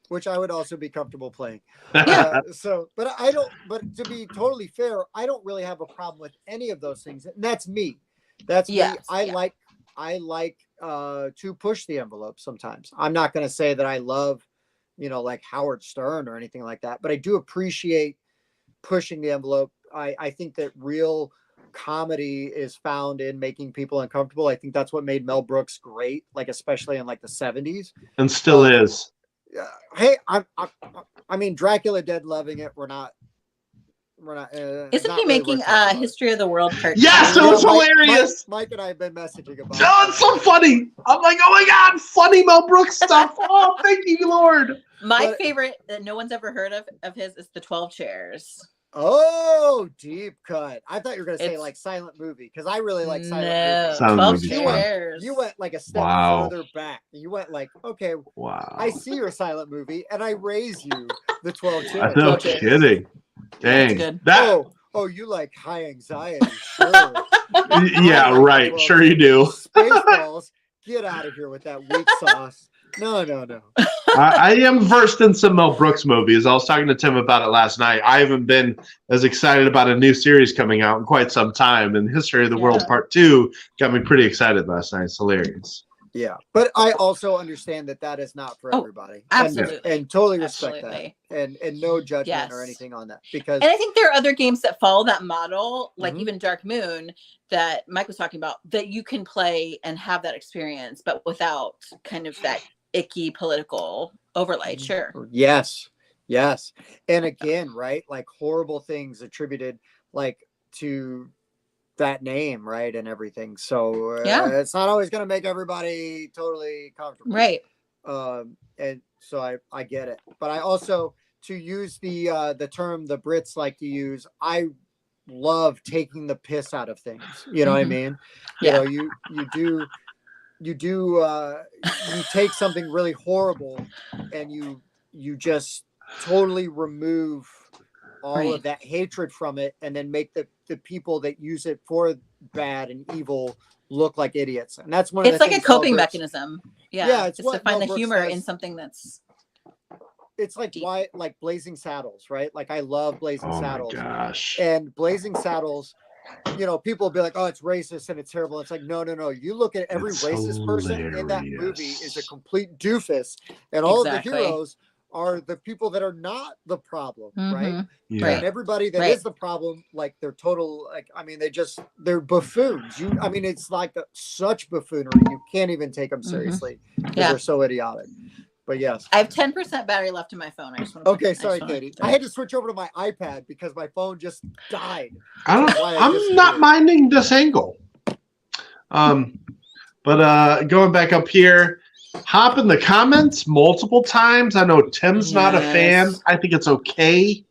Which I would also be comfortable playing. Yeah. But to be totally fair, I don't really have a problem with any of those things. And that's me. Me. I like to push the envelope sometimes. I'm not going to say that I love, like Howard Stern or anything like that, but I do appreciate pushing the envelope. I think that real comedy is found in making people uncomfortable. I think that's what made Mel Brooks great, like especially in like the 70s. And still is. Hey, I mean, Dracula Dead loving it. We're not. Isn't he making History of the World cartoon? Yes, it was hilarious. Mike and I have been messaging about. Oh, it's so funny. I'm like, oh my god, funny Mel Brooks stuff. Oh, thank you, Lord. My favorite that no one's ever heard of his is the 12 Chairs. Oh, deep cut. I thought you were going to say like Silent Movie because I really like Silent Movie. 12 Chairs. You went like a step further back. You went like, okay, wow. I see your Silent Movie and I raise you the 12 Chairs. No kidding. Dang. Good. Oh, you like high anxiety. Sure. Yeah, right. Well, sure you do. Spaceballs, get out of here with that weak sauce. No. I am versed in some Mel Brooks movies. I was talking to Tim about it last night. I haven't been as excited about a new series coming out in quite some time. And History of the World Part 2 got me pretty excited last night. It's hilarious. Yeah, but I also understand that is not for everybody. Absolutely. And totally respect that. And no judgment or anything on that. And I think there are other games that follow that model, like even Dark Moon that Mike was talking about, that you can play and have that experience, but without kind of that icky political overlay. Sure. Yes. And again, right, like horrible things attributed like to that name, right, and everything. So it's not always going to make everybody totally comfortable, right? And so I get it, but I also, to use the term the Brits like to use, I love taking the piss out of things. You know what I mean? Yeah. You take something really horrible and you just totally remove all of that hatred from it, and then make the people that use it for bad and evil look like idiots. And that's one of the things. It's like a coping mechanism. Yeah. It's to find the humor in something that's. It's like like Blazing Saddles, right? Like I love Blazing Saddles. Oh my gosh. And Blazing Saddles, people will be like, oh, it's racist and it's terrible. It's like, no. You look at every racist person in that movie is a complete doofus, and all of the heroes are the people that are not the problem, right? Yeah. And everybody that is the problem, like they're total, like, I mean, they're buffoons. I mean, it's like such buffoonery. You can't even take them seriously because they're so idiotic. But yes. I have 10% battery left in my phone. Okay, sorry, Katie. I had to switch over to my iPad because my phone just died. I'm not minding this angle. But going back up here, hop in the comments multiple times. I know Tim's not a fan. I think it's okay.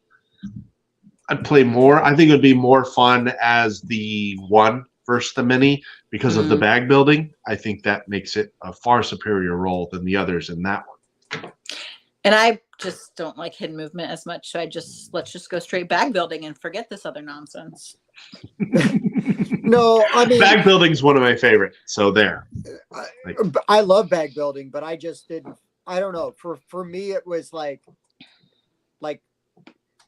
I'd play more. I think it would be more fun as the one versus the mini because of the bag building. I think that makes it a far superior role than the others in that one. And I just don't like hidden movement as much. So let's just go straight bag building and forget this other nonsense. No, I mean, bag building's one of my favorites. So there. I love bag building, but I just didn't. I don't know. For me, it was like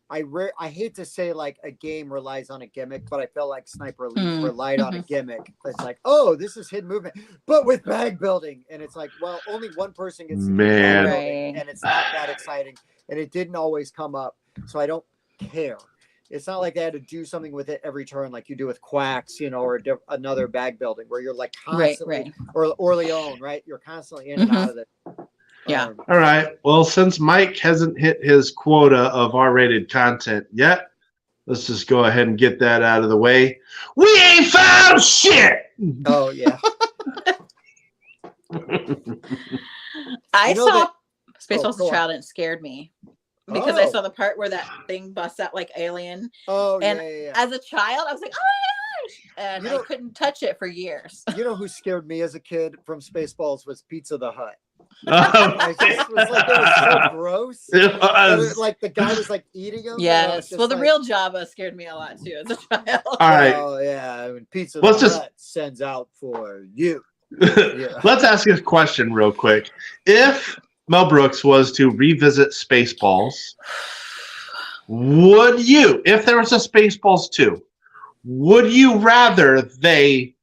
I hate to say like a game relies on a gimmick, but I feel like Sniper Elite relied on a gimmick. It's like, oh, this is hidden movement, but with bag building, and it's like, well, only one person gets to do bag building, and it's not that exciting, and it didn't always come up, so I don't care. It's not like they had to do something with it every turn like you do with Quacks, or another bag building where you're like constantly, or Orleone, right? You're constantly in and out of it. Yeah. All right. Well, since Mike hasn't hit his quota of R-rated content yet, let's just go ahead and get that out of the way. We ain't found shit. Oh yeah. I saw Spaceballs of Child and it scared me because I saw the part where that thing busts out like Alien. Oh, and yeah. As a child, I was like, oh my gosh, and I couldn't touch it for years. You know who scared me as a kid from Spaceballs was Pizza the Hut. I just was like, it was so gross. Like the guy was like eating them. Yes. Well, the real Jabba scared me a lot too as a child. All right. Oh yeah. I mean, Pizza the Hut sends out for you. Yeah. Let's ask a question real quick. If Mel Brooks was to revisit Spaceballs, would you, if there was a Spaceballs 2, would you rather they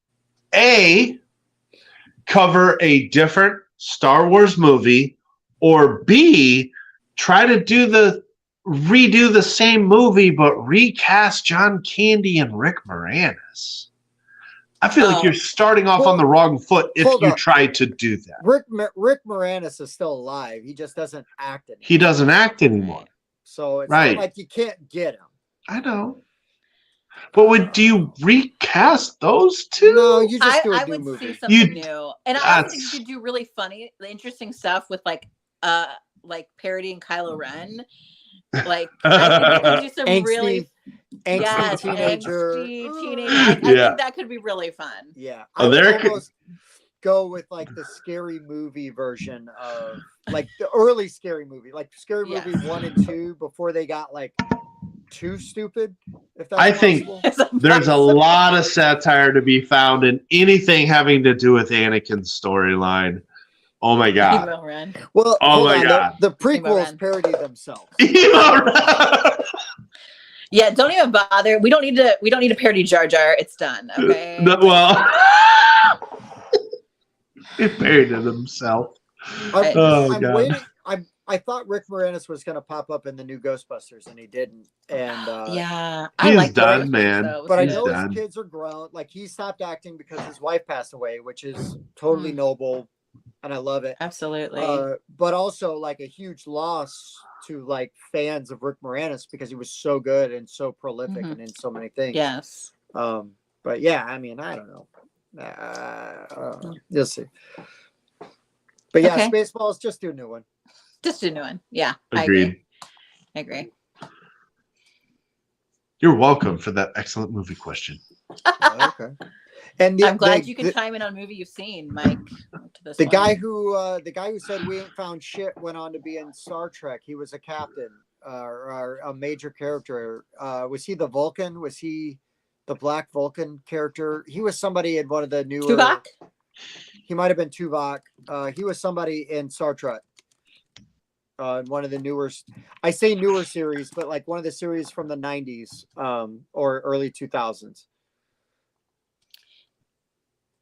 cover a different Star Wars movie, or B, try to redo the same movie but recast John Candy and Rick Moranis? I feel like you're starting off on the wrong foot if you try to do that. Rick Moranis is still alive. He just doesn't act anymore. He doesn't act anymore. So it's not like you can't get him. I know. But do you recast those two? No, you just do a I new would movie. see something new. And I also think you could do really funny, interesting stuff with like parodying Kylo Ren. Like I think you could do some angsty teenager. I think that could be really fun. Yeah. I would almost go with like the Scary Movie version of like the early Scary Movie, like Scary Movie 1 and 2 before they got like too stupid. If that's possible. There's a lot of satire to be found in anything having to do with Anakin's storyline. Oh my god! Well, God. The prequels parody themselves. Yeah, don't even bother. We don't need to parody Jar Jar. It's done. Okay. He parodied himself. I'm waiting. I thought Rick Moranis was going to pop up in the new Ghostbusters, and he didn't. And I like done, man. But I know his kids are grown. Like he stopped acting because his wife passed away, which is totally noble, and I love it. Absolutely. But also like a huge loss to like fans of Rick Moranis because he was so good and so prolific and in so many things. Yes. But yeah, I mean, I don't know. You'll see. But yeah, Spaceballs, just do a new one. Just a new one. Yeah. Agreed. I agree. You're welcome for that excellent movie question. Okay. And I'm glad you can chime in on a movie you've seen, Mike. The guy who said we ain't found shit went on to be in Star Trek. He was a captain or a major character. Was he the Vulcan? Was he the Black Vulcan character? He was somebody in one of the newer. Tuvok? He might have been Tuvok. He was somebody in Star Trek. One of the newer, I say newer series, but like one of the series from the 90s or early 2000s.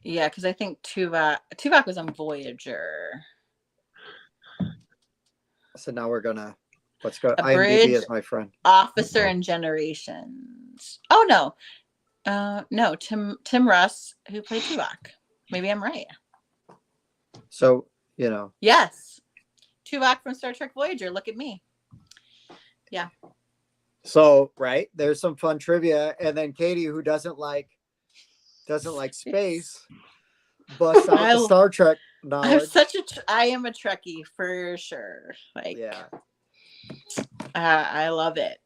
Yeah, because I think Tuvok was on Voyager. So now we're gonna let's go. IMDb Abridged is my friend. Officer and Generations. Oh no, Tim Russ, who played Tuvok. Maybe I'm right. So Yes, Tuvok from Star Trek Voyager. Look at me. Yeah. So right there's some fun trivia, and then Katie, who doesn't like space, busts out the Star Trek knowledge. I am a Trekkie for sure. Like, yeah. I love it.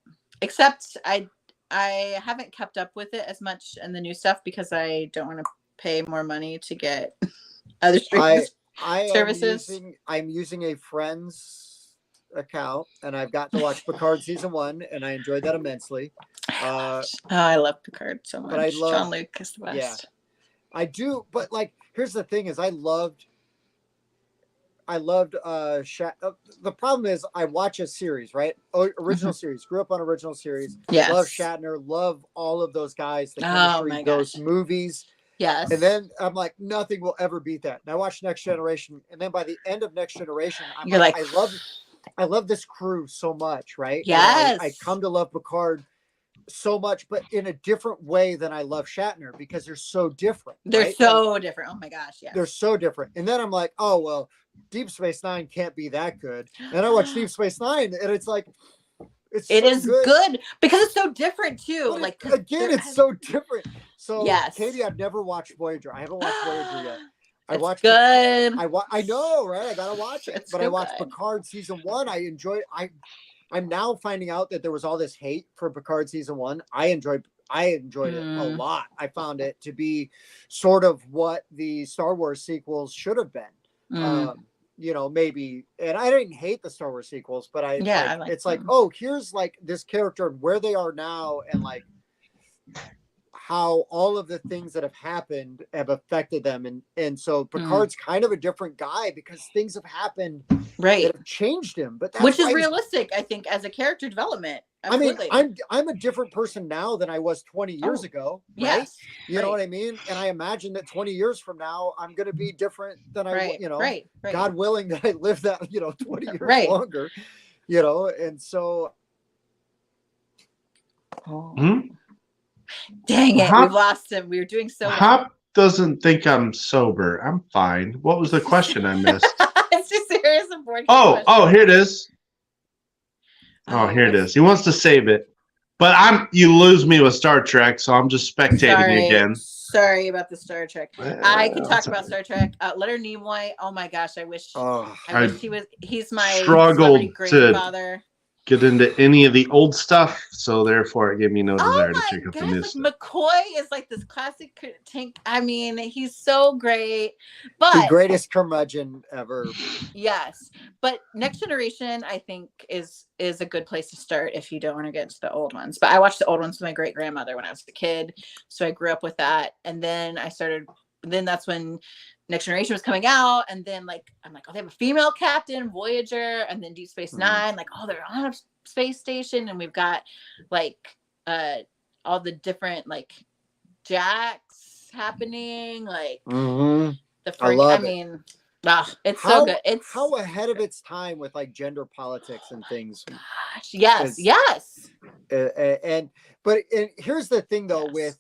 Except I haven't kept up with it as much in the new stuff because I don't want to pay more money to get other streaming services. I'm using a friend's account, and I've got to watch Picard season 1, and I enjoyed that immensely. I love Picard so much. But I love John Luke is the best. Yeah, I do. But like, here's the thing: is I loved. The problem is I watch a series, right? Original series. Grew up on original series. Yes. Love Shatner. Love all of those guys. The Oh my chemistry, those gosh. movies. Yes. And then I'm like, nothing will ever beat that. And I watched Next Generation, and then by the end of Next Generation, You're like, I love this crew so much, right? Yes. I come to love Picard so much, but in a different way than I love Shatner, because they're so different. They're right? so different. Oh my gosh, yeah. They're so different. And then I'm like, oh well, Deep Space Nine can't be that good. And I watch Deep Space Nine, and it's like, it is good because it's so different too. But like it's so different. So yes. Katie, I've never watched Voyager. I haven't watched Voyager yet. I watched good. I know, right? I gotta watch it. It's but so I watched good. Picard season 1. I enjoyed. I'm now finding out that there was all this hate for Picard season 1. I enjoyed it a lot. I found it to be sort of what the Star Wars sequels should have been. Maybe, and I didn't hate the Star Wars sequels, but it's like, oh, here's like this character and where they are now, and like how all of the things that have happened have affected them, and so Picard's kind of a different guy because things have happened that have changed him, but which is realistic, I think, as a character development. Absolutely. I mean, I'm a different person now than I was 20 years ago, right? Yes, you know what I mean? And I imagine that 20 years from now, I'm going to be different than God willing that I live that, 20 years longer, and so. Dang it, we've lost him. We were doing so well. Hop doesn't think I'm sober. I'm fine. What was the question I missed? It's just serious important. Oh, here it is. Oh, here it is. He wants to save it. But you lose me with Star Trek, so I'm just spectating again. Sorry about the Star Trek. I could talk about Star Trek. Leonard Nimoy. Oh my gosh, I wish he was. He's my struggled grandfather. Get into any of the old stuff, so therefore it gave me no desire to check out the new stuff. McCoy is like this classic tank. I mean, he's so great, but the greatest curmudgeon ever. Yes, but Next Generation, I think, is a good place to start if you don't want to get into the old ones. But I watched the old ones with my great grandmother when I was a kid, so I grew up with that. And then that's when Next Generation was coming out, and then I'm like, oh, they have a female captain, Voyager, and then Deep Space Nine. Like, oh, they're on a space station, and we've got all the different jacks happening. Like the first, it's so good. It's how ahead of its time with gender politics and things. Gosh, yes. But here's the thing though, with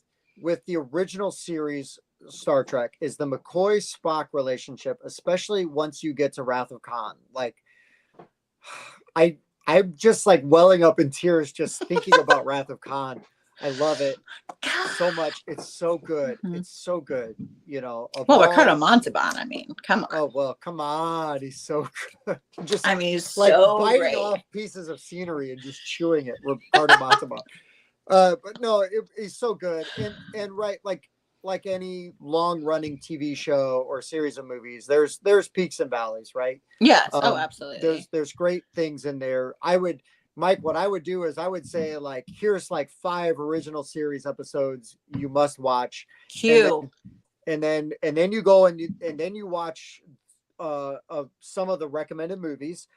the original series Star Trek, is the McCoy Spock relationship, especially once you get to Wrath of Khan. I'm just welling up in tears just thinking about Wrath of Khan. I love it so much. It's so good. It's so good. Ricardo Montalban. I mean, come on. Oh well, come on. He's so good. He's so biting great. off pieces of scenery and just chewing it. Ricardo Montalban. But no, he's so good. And right, like any long-running TV show or series of movies, there's peaks and valleys, right? Yes. Absolutely. There's great things in there. Mike, what I would do is I would say here's 5 original series episodes you must watch. And then you go and you watch some of the recommended movies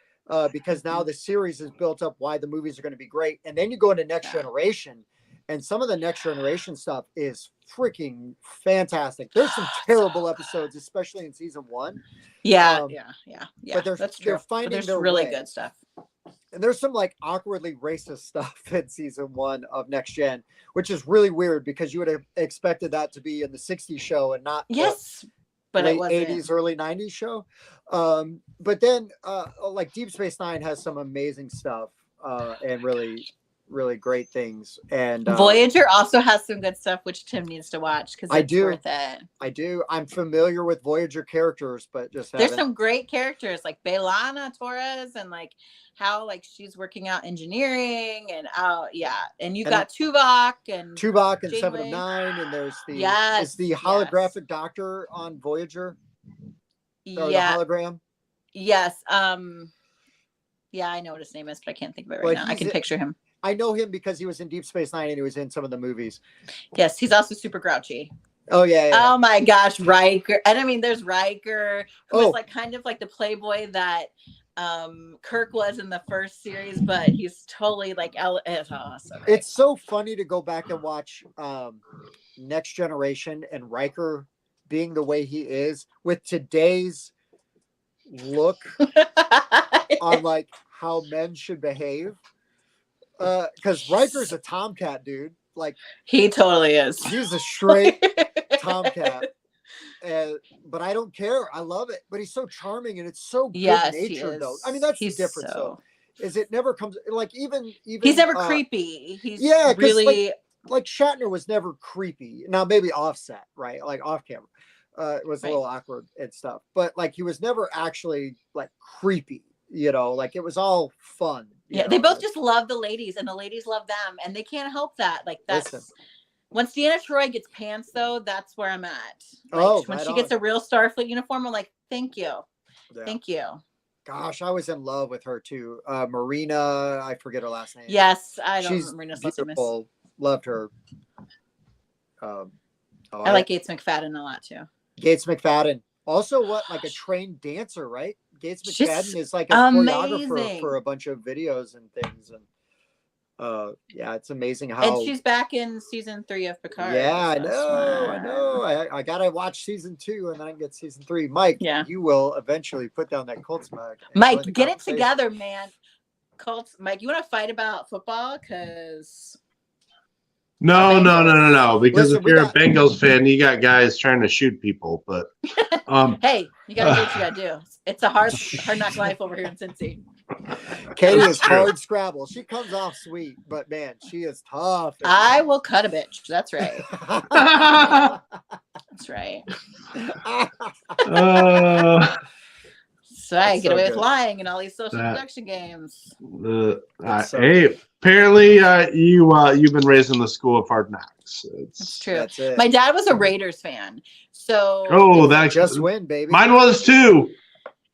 because now the series is built up why the movies are going to be great. And then you go into Next Generation. And some of the Next Generation stuff is freaking fantastic. There's some terrible episodes, especially in season 1. Yeah. But That's true. they're finding there's their really way. good stuff. And there's some like awkwardly racist stuff in season 1 of Next Gen, which is really weird because you would have expected that to be in the 60s show and not but late it wasn't. 80s, early 90s show. But then like Deep Space Nine has some amazing stuff and really, really great things. And Voyager also has some good stuff, which Tim needs to watch because it's worth it. I do. I'm familiar with Voyager characters, but just there's some great characters like Belana Torres and like how like she's working out engineering and and you got Tuvok and Janeway. 7 of 9, and there's the is the holographic doctor on Voyager. Or the hologram. Yes. I know what his name is, but I can't think of it right now. I can picture him. I know him because he was in Deep Space Nine and he was in some of the movies. Yes, he's also super grouchy. Oh yeah. Oh my gosh, Riker. And I mean, there's Riker, who was like kind of like the playboy that Kirk was in the first series, but he's totally like It's so funny to go back and watch Next Generation and Riker being the way he is with today's look on like how men should behave. Because Riker's a tomcat, dude. Like he totally is. He's a straight tomcat. But I don't care. I love it. But he's so charming and it's so good natured though. I mean, that's the difference though. Is it never comes like even he's never creepy. He's really like Shatner was never creepy. Now maybe offset, right? Like off camera. It was a little awkward and stuff. But like he was never actually like creepy, like it was all fun. They both just love the ladies and the ladies love them and they can't help that. Like that's once Deanna Troi gets pants though, that's where I'm at. Like, when she gets a real Starfleet uniform, I'm like, thank you. Yeah. Thank you. Gosh, I was in love with her too. Marina, I forget her last name. Yes, I don't remember Marina's last name. Loved her. I like Gates McFadden a lot too. Gates McFadden. Also like a trained dancer, right? Gates McFadden is like a choreographer for a bunch of videos and things. And it's amazing how. And she's back in season 3 of Picard. Yeah, I know. I gotta watch season 2 and then I get season 3. Mike, you will eventually put down that Colts mug. Mike, get it together, man. Colts, Mike, you want to fight about football? Because no. Because if you're a Bengals fan, you got guys trying to shoot people. But hey, you gotta do what you gotta do. It's a hard knock life over here in Cincy. Katie is hard Scrabble. She comes off sweet, but man, she is tough. I will cut a bitch. That's right. That's right. So I get away with lying in all these social deduction games. Hey, apparently you've been raised in the school of hard knocks. It's true. My dad was a Raiders fan, so that just win, baby. Mine was too.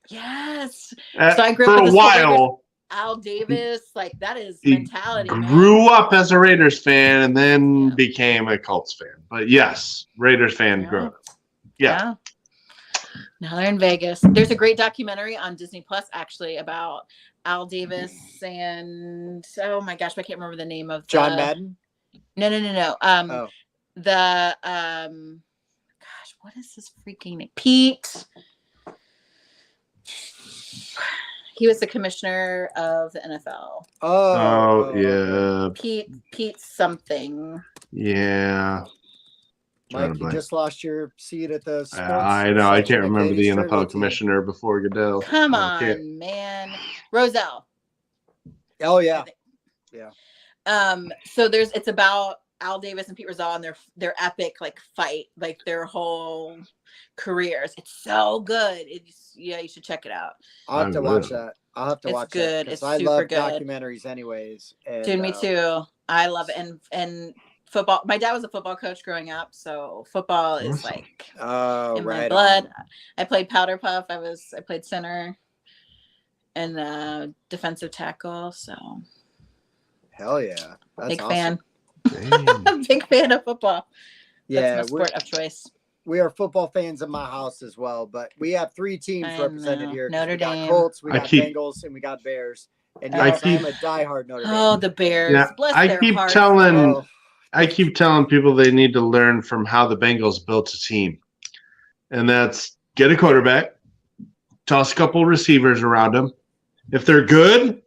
Yes. So I grew up for a while. Al Davis, like that is mentality. Grew up as a Raiders fan and then became a Colts fan. But yes, Raiders fan growing up. Yeah. Now they're in Vegas. There's a great documentary on Disney Plus actually about Al Davis and oh my gosh, I can't remember the name of John Madden. No. Gosh, what is his freaking name? Pete. He was the commissioner of the NFL. Oh yeah. Pete something. Yeah. Mike, you just lost your seat at the sports. I know. I can't remember the NFL commissioner before Goodell. Come on, man. Roselle. Oh yeah. Yeah. So it's about Al Davis and Pete Rozelle and their epic like fight, like their whole careers. It's so good. You should check it out. I'll have to watch that. I'll have to watch it. It's good. It's I super love good. Documentaries anyways. And, dude, me too. I love it. And football. My dad was a football coach growing up, so football is like in my blood. I played powder puff. I played center and defensive tackle. So hell yeah, that's big awesome. fan. Big fan of football. Yeah, that's my sport of choice. We are football fans in my house as well, but we have 3 teams represented here. Notre Dame, Colts, we got Bengals, and we got Bears. And I'm a diehard Notre Dame. Oh, the Bears! Yeah, Bless I their keep hearts. telling I keep telling people they need to learn from how the Bengals built a team. And that's get a quarterback, toss a couple receivers around them. If they're good,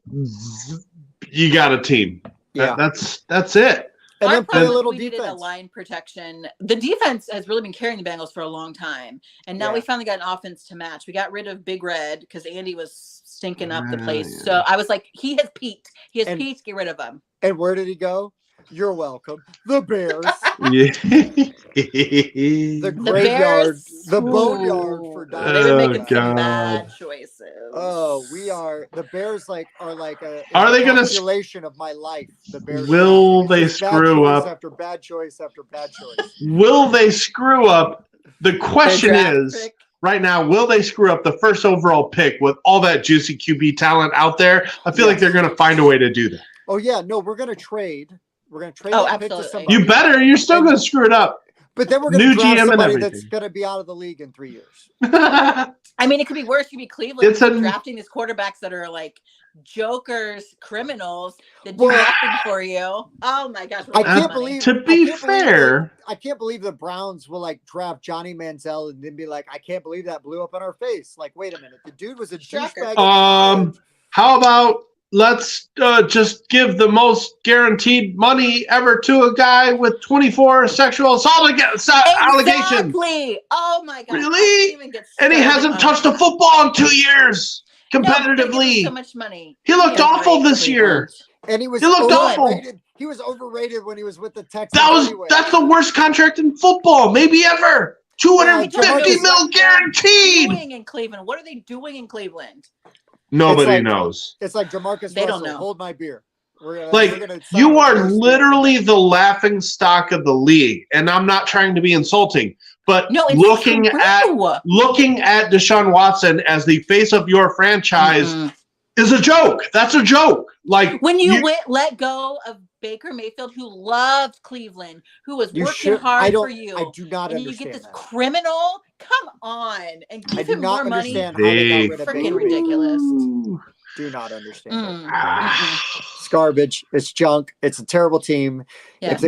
you got a team. Yeah. That's it. And then play a little we needed a defense. line protection. The defense has really been carrying the Bengals for a long time, and now we finally got an offense to match. We got rid of Big Red because Andy was stinking up the place. So I was like, he has peaked. He has peaked. Get rid of him. And where did he go? You're welcome. The Bears. The graveyard. The boneyard for They've been making some bad choices. Oh, we are the Bears. Are like a are they going to of my life? The Bears. Will they screw up after bad choice after bad choice? Will they screw up? The question is right now, will they screw up the first overall pick with all that juicy QB talent out there? I feel like they're going to find a way to do that. Oh yeah, no, we're going to trade. We're going to trade that pick to absolutely. somebody. You better. You're still going to screw it up. But then we're going to draft GM and somebody everything. that's going to be out of the league in 3 years. I mean, it could be worse. It could be Cleveland It's a- drafting these quarterbacks that are like jokers, criminals that do nothing for you. Oh my gosh! I can't believe. To be fair, I can't believe the Browns will like draft Johnny Manziel and then be like, I can't believe that blew up in our face. Like, wait a minute, the dude was a douchebag. How about let's just give the most guaranteed money ever to a guy with 24 sexual assault allegations? Exactly. Oh my god! Really? And he hasn't touched a football in 2 years competitively. So much money. He looked awful this year. And he looked awful. He was overrated when he was with the Texans. That's the worst contract in football, maybe ever. $250 million guaranteed. Doing in Cleveland? What are they doing in Cleveland? Nobody knows. It's like DeMarcus They Russell. don't know. Hold my beer. You are literally the laughing stock of the league, and I'm not trying to be insulting, but looking at Deshaun Watson as the face of your franchise is a joke. That's a joke. Like when you let go of Baker Mayfield, who loved Cleveland, who was working hard for you. I do not and understand. You get this criminal. Come on, and give him more money. How they got rid of Freaking ridiculous. Do not understand. It's garbage. It's junk. It's a terrible team. Yeah.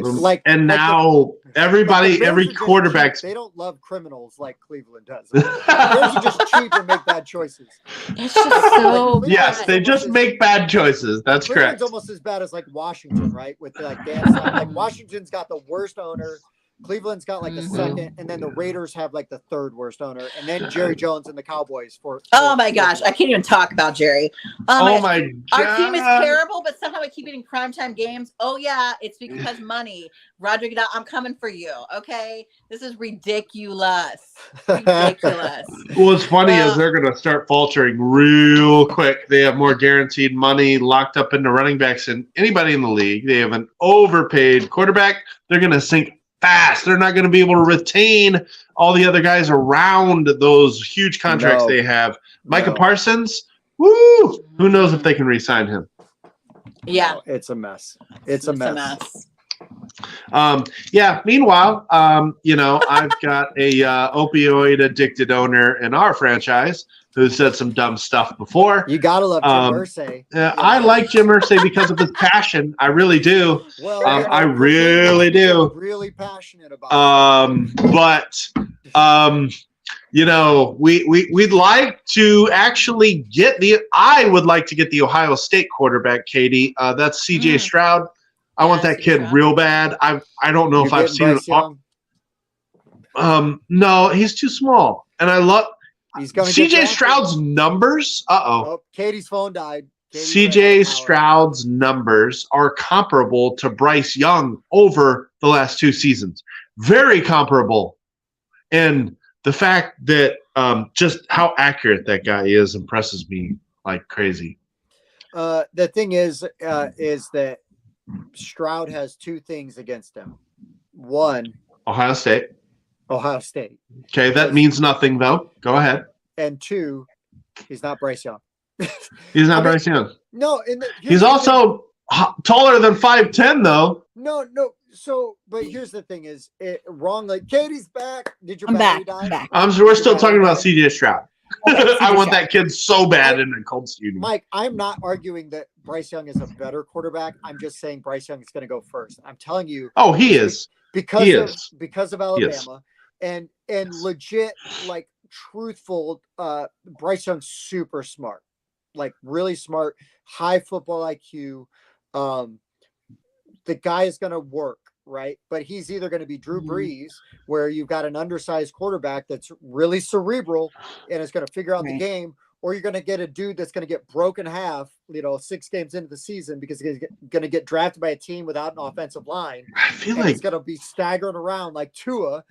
Every quarterback. They don't love criminals like Cleveland does. Those are just cheap and make bad choices. It's just so yes, they just make bad choices. That's correct. It's almost as bad as like Washington, right? With like Dan, like Washington's got the worst owner. Cleveland's got like the second, and then the Raiders have like the third worst owner, and then Jerry Jones and the Cowboys for. Oh my gosh, I can't even talk about Jerry. Oh my god, our team is terrible, but somehow we keep getting primetime games. Oh yeah, it's because money. Roger Goodell, I'm coming for you. Okay, this is ridiculous. Ridiculous. What's funny is they're going to start faltering real quick. They have more guaranteed money locked up into running backs than anybody in the league. They have an overpaid quarterback. They're going to sink fast. They're not going to be able to retain all the other guys around those huge contracts they have. Micah Parsons, woo! Who knows if they can re-sign him? Yeah, it's a mess. It's a mess. Meanwhile, I've got a opioid addicted owner in our franchise who said some dumb stuff before. You gotta love Jim Irsay. I like Jim Irsay because of his passion. I really do. Well, I really do. Really passionate about we'd like to actually get I would like to get the Ohio State quarterback, Katie. That's CJ Stroud. I want that kid real bad. I don't know if I've seen it. No, he's too small. And I love CJ Stroud's numbers. Katie's phone died. CJ Stroud's numbers are comparable to Bryce Young over the last 2 seasons. Very comparable. And the fact that just how accurate that guy is impresses me like crazy. The thing is that Stroud has 2 things against him. One, Ohio State. Okay, that means nothing, though. Go ahead. And 2, he's not Bryce Young. He's not Bryce Young. No. He's also taller than 5'10", though. No. So, but here's the thing: is it wrong? Like Katie's back. Did your battery die? Back. We're still talking about CJ Stroud. Okay, I super want shock. that kid so bad in a Colts uniform. Mike, I'm not arguing that Bryce Young is a better quarterback. I'm just saying Bryce Young is going to go first. I'm telling you. Oh, he is. Because of He is. Alabama and legit, like, truthful. Bryce Young's super smart, like really smart, high football IQ. The guy is going to work, right? But he's either going to be Drew Brees, where you've got an undersized quarterback that's really cerebral and is going to figure out the game, or you're going to get a dude that's going to get broken half, 6 games into the season because he's going to get drafted by a team without an offensive line. I feel and like he's going to be staggering around like Tua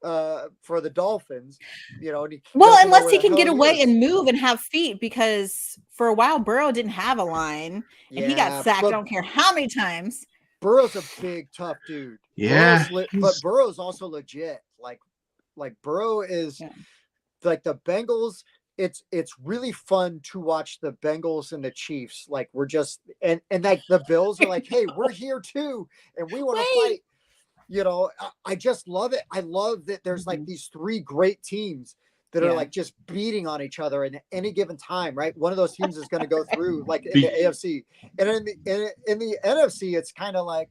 for the Dolphins, and unless he can get away and move and have feet, because for a while Burrow didn't have a line and he got sacked. I don't care how many times. Burrow's a big, tough dude. Yeah, but Burrow's also legit. Like Burrow is like the Bengals. It's really fun to watch the Bengals and the Chiefs. Like we're just and like the Bills are like, hey, we're here too, and we want to fight. I just love it. I love that there's like these 3 great teams that are like just beating on each other at any given time, right? One of those teams is going to go through, like in the AFC, and in the NFC, it's kind of like,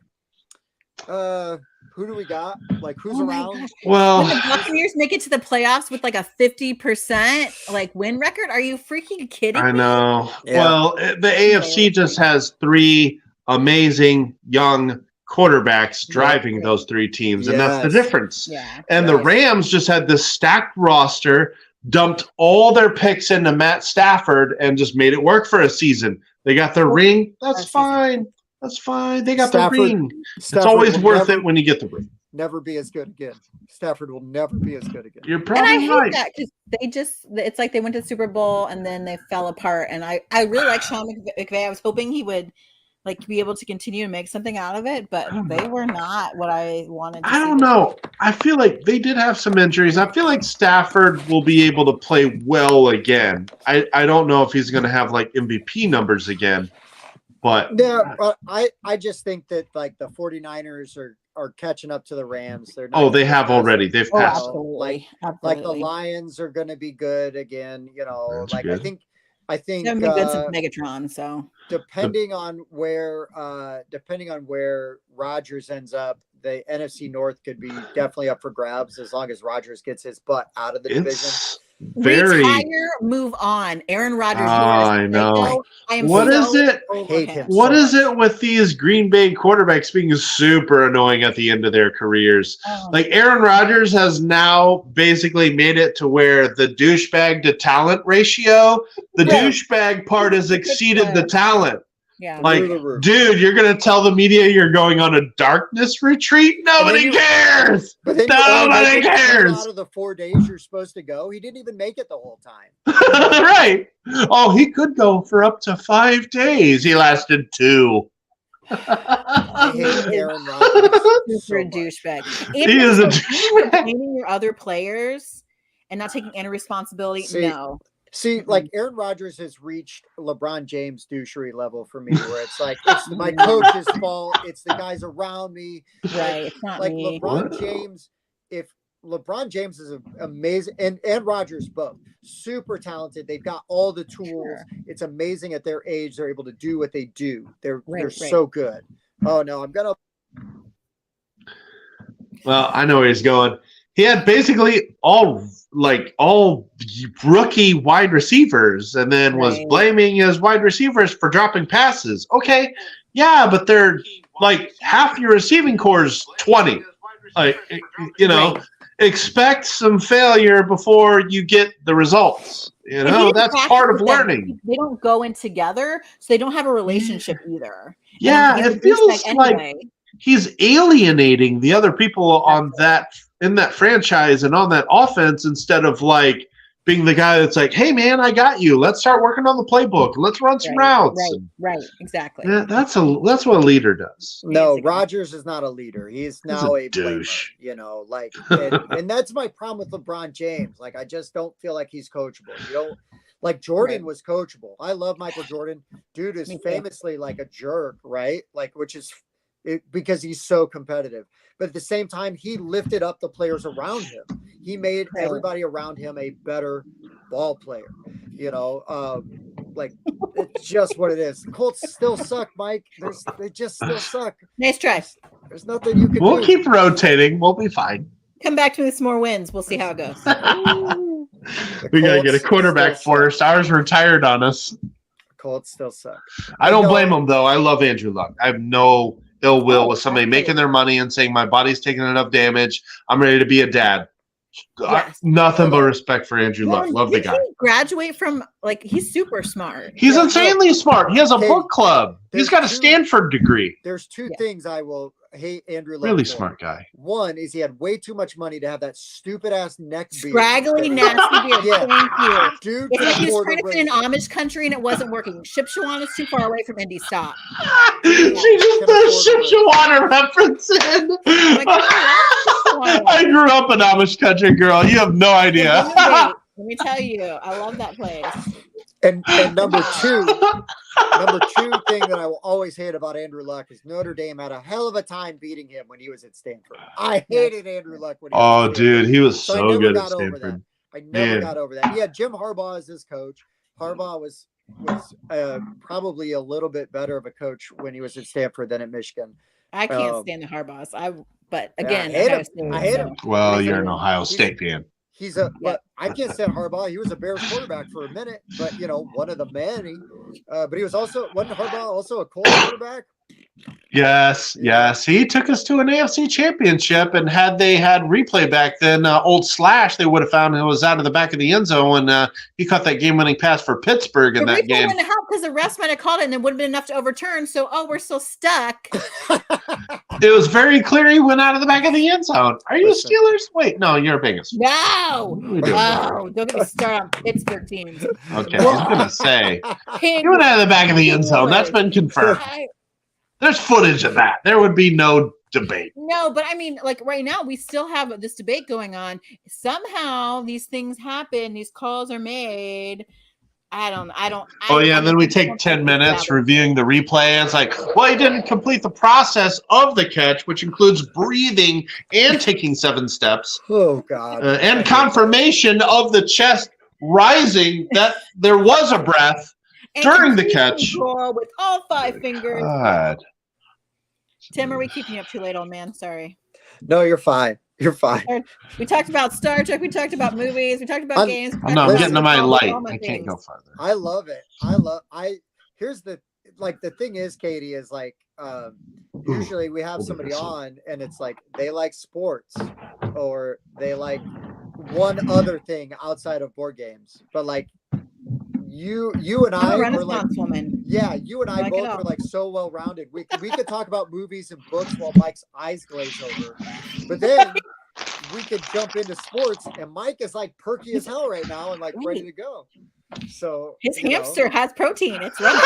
who do we got? Like who's around? Well, when the Buccaneers make it to the playoffs with like a 50% like win record, are you freaking kidding me? I know. Yeah. Well, the AFC just has 3 amazing young quarterbacks driving those 3 teams, and that's the difference. Yeah. And the Rams just had this stacked roster, dumped all their picks into Matt Stafford, and just made it work for a season. They got their ring. That's fine. That's fine. They got the ring. It's always worth it when you get the ring. Never be as good again. Stafford will never be as good again. You're probably and I right. hate that because it's like they went to the Super Bowl and then they fell apart. And I really like Sean McVay. I was hoping he would like be able to continue to make something out of it, but they were not what I wanted to see. I don't know. I feel like they did have some injuries. I feel like Stafford will be able to play well again. I don't know if he's going to have like MVP numbers again, but I just think that like the 49ers are catching up to the Rams. They're not they have already. They've passed. Absolutely. Like the Lions are going to be good again. Like good. I think it's been good since Megatron. So depending on where Rodgers ends up, the NFC North could be definitely up for grabs as long as Rodgers gets his butt out of the division. Retire, move on. Aaron Rodgers. I know. What is it with these Green Bay quarterbacks being super annoying at the end of their careers? Like Aaron Rodgers has now basically made it to where the douchebag to talent ratio, the douchebag part has exceeded the talent. Yeah. Like, dude, you're going to tell the media you're going on a darkness retreat? Nobody cares. Nobody cares. Out of the 4 days you're supposed to go, he didn't even make it the whole time. Right. Oh, he could go for up to 5 days. He lasted 2. I hate Aaron Rodgers. Super douchebag. He is a douchebag. Blaming your other players and not taking any responsibility. See, like Aaron Rodgers has reached LeBron James douchery level for me, where it's like it's my coach's fault, it's the guys around me. Right, it's not like me. LeBron James. If LeBron James is amazing, and Rodgers both super talented. They've got all the tools. Sure. It's amazing at their age they're able to do what they do. They're so good. Oh no, I'm gonna. Well, I know where he's going. He had basically all rookie wide receivers, and then was blaming his wide receivers for dropping passes. Okay, yeah, but they're like half your receiving core is 20. Like, expect some failure before you get the results. That's part of learning. They don't go in together, so they don't have a relationship either. Yeah, it feels like he's alienating the other people on that in that franchise and on that offense instead of like being the guy that's like, hey man, I got you. Let's start working on the playbook. Let's run some routes. Right, exactly. Yeah, that's what a leader does. No, Rodgers is not a leader. He's now a douche. And that's my problem with LeBron James. Like, I just don't feel like he's coachable. Like Jordan was coachable. I love Michael Jordan. Dude is famously like a jerk, right? Like, which is because he's so competitive. But at the same time, he lifted up the players around him. he made everybody around him a better ball player. Like it's just what it is. Colts still suck, Mike. They just still suck. Nice try. There's nothing you can We'll do. keep rotating. We'll be fine. Come back to me with some more wins. We'll see how it goes. We gotta get a Colts quarterback still suck. first. Ours retired on us. Colts still suck. I don't No. blame them though. I love Andrew Luck. I have no ill will with somebody making their money and saying my body's taking enough damage. I'm ready to be a dad. Yes. Nothing but respect for Andrew Luck. Well, Love the did guy. he graduate from he's super smart. He's Yeah, insanely smart. He has a Hey, book club. He's there's got a two- Stanford degree. There's two Yeah. things I will hate Andrew Luck Really for. smart guy. One is he had way too much money to have that stupid ass neck beard. Scraggly, nasty beard. Yeah. Thank you. Dude, It's like he was could trying to afford fit in a razor. Amish country and it wasn't working. Shipshawana is too far away from Indy. Stop. She just threw Shipshawana reference in. I grew up an Amish country girl. You have no idea. Let me tell you, I love that place. And number two thing that I will always hate about Andrew Luck is Notre Dame had a hell of a time beating him when he was at Stanford. I hated Andrew Luck when he was Oh, at Stanford. dude, he was So I so never good at got over Stanford. I never Man. got over that. Yeah, Jim Harbaugh is his coach. Harbaugh was probably a little bit better of a coach when he was at Stanford than at Michigan. I can't Um, stand the Harbaughs. But Yeah, again, I hate Ohio him. State, I hate so- him. Well, He's you're a- an Ohio he's a- State fan. But I can't stand Harbaugh. He was a Bears quarterback for a minute, but one of the many. But he wasn't Harbaugh also a Colts quarterback? Yes, Yeah. yes. He took us to an AFC championship, and had they had replay back then, old Slash, they would have found it was out of the back of the end zone when he caught that game-winning pass for Pittsburgh in The that replay game. wouldn't help because the refs might have called it and it wouldn't have been enough to overturn. So, we're still stuck. It was very clear he went out of the back of the end zone. Are you Listen. Steelers? Wait, no, you're a Vegas. No. What are we doing? Oh, don't get me started on Pittsburgh teams. Okay, I was gonna say King. he went out of the back of the end zone. That's been confirmed. There's footage of that. There would be no debate. No, but I mean, like right now, we still have this debate going on. Somehow these things happen, these calls are made. I don't. Oh yeah, and then we take 10 minutes reviewing the replay. It's like, well, he didn't complete the process of the catch, which includes breathing and taking 7 steps, Oh God. and confirmation of the chest rising that there was a breath during the catch. Control with all 5 fingers. God. Tim, are we keeping you up too late, old man? Sorry. No, you're fine. You're fine. We talked about Star Trek. We talked about movies. We talked about games. we Oh, no, talked I'm about getting to my all light. my I can't things. go farther. I love it. Here's the thing is, Katie, is like usually we have somebody on and it's like they like sports or they like one other thing outside of board games. But like you and I'm a I are Renaissance like, woman. yeah, you and I Like it both all. are like so well rounded. We could talk about movies and books while Mike's eyes glaze over. But then we could jump into sports and Mike is like perky as hell right now and like ready to go. So His you know, hamster has protein. It's running.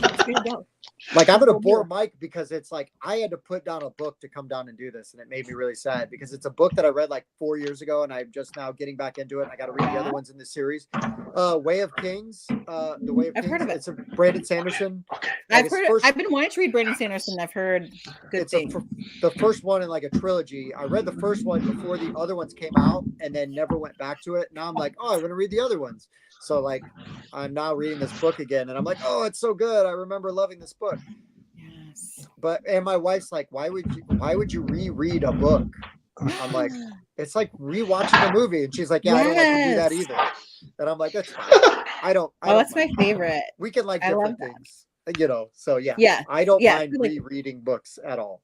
It's good to go. like I'm gonna bore Mike because it's like I had to put down a book to come down and do this, and it made me really sad because it's a book that I read like 4 years ago, and I'm just now getting back into it. And I got to read the other ones in the series. Way of Kings, The Way of I've Kings. heard of it. It's a Brandon Sanderson. I've it's heard. first- I've been wanting to read Brandon Sanderson. I've heard good It's things. the first one in like a trilogy. I read the first one before the other ones came out, and then never went back to it. Now I'm like, oh, I'm gonna read the other ones. So like, I'm now reading this book again, and I'm like, oh, it's so good. I remember loving this book. Yes. And my wife's like, why would you reread a book? I'm like, it's like rewatching a movie. And she's like, yeah, I don't like to do that Yes. either. And I'm like, that's fine. I don't That's my mind. favorite. We can like I love different things, so yeah. Yeah. I don't Yeah, mind like- rereading books at all.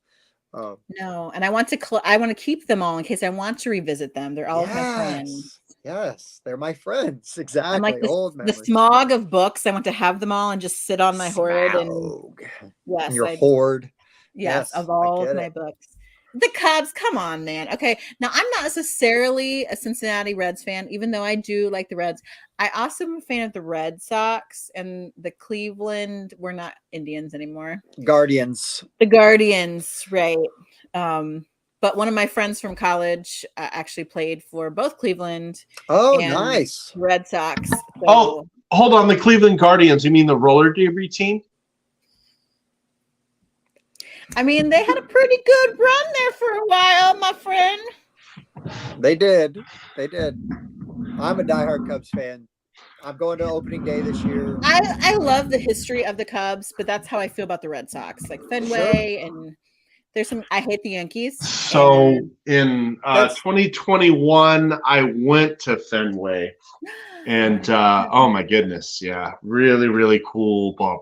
No, and I want to keep them all in case I want to revisit them. They're all of my friends. Yes, they're my friends. Exactly. I'm like Old the memories. smog of books. I want to have them all and just sit on my hoard and Smog. yes, And your I- hoard. yes, Yes, of I all of get my it. books. The Cubs, come on, man. Okay, now I'm not necessarily a Cincinnati Reds fan, even though I do like the Reds. I also am a fan of the Red Sox and the Cleveland. We're not Indians anymore. Guardians. The Guardians, right? But one of my friends from college actually played for both Cleveland Oh, and nice. Red Sox. So, Oh. Hold on, the Cleveland Guardians. You mean the roller derby team? I mean, they had a pretty good run there for a while, my friend. They did. They did. I'm a diehard Cubs fan. I'm going to opening day this year. I love the history of the Cubs, but that's how I feel about the Red Sox, like Fenway, and there's some. I hate the Yankees. So and in That's- 2021, I went to Fenway, and oh my goodness, yeah, really, really cool ballpark.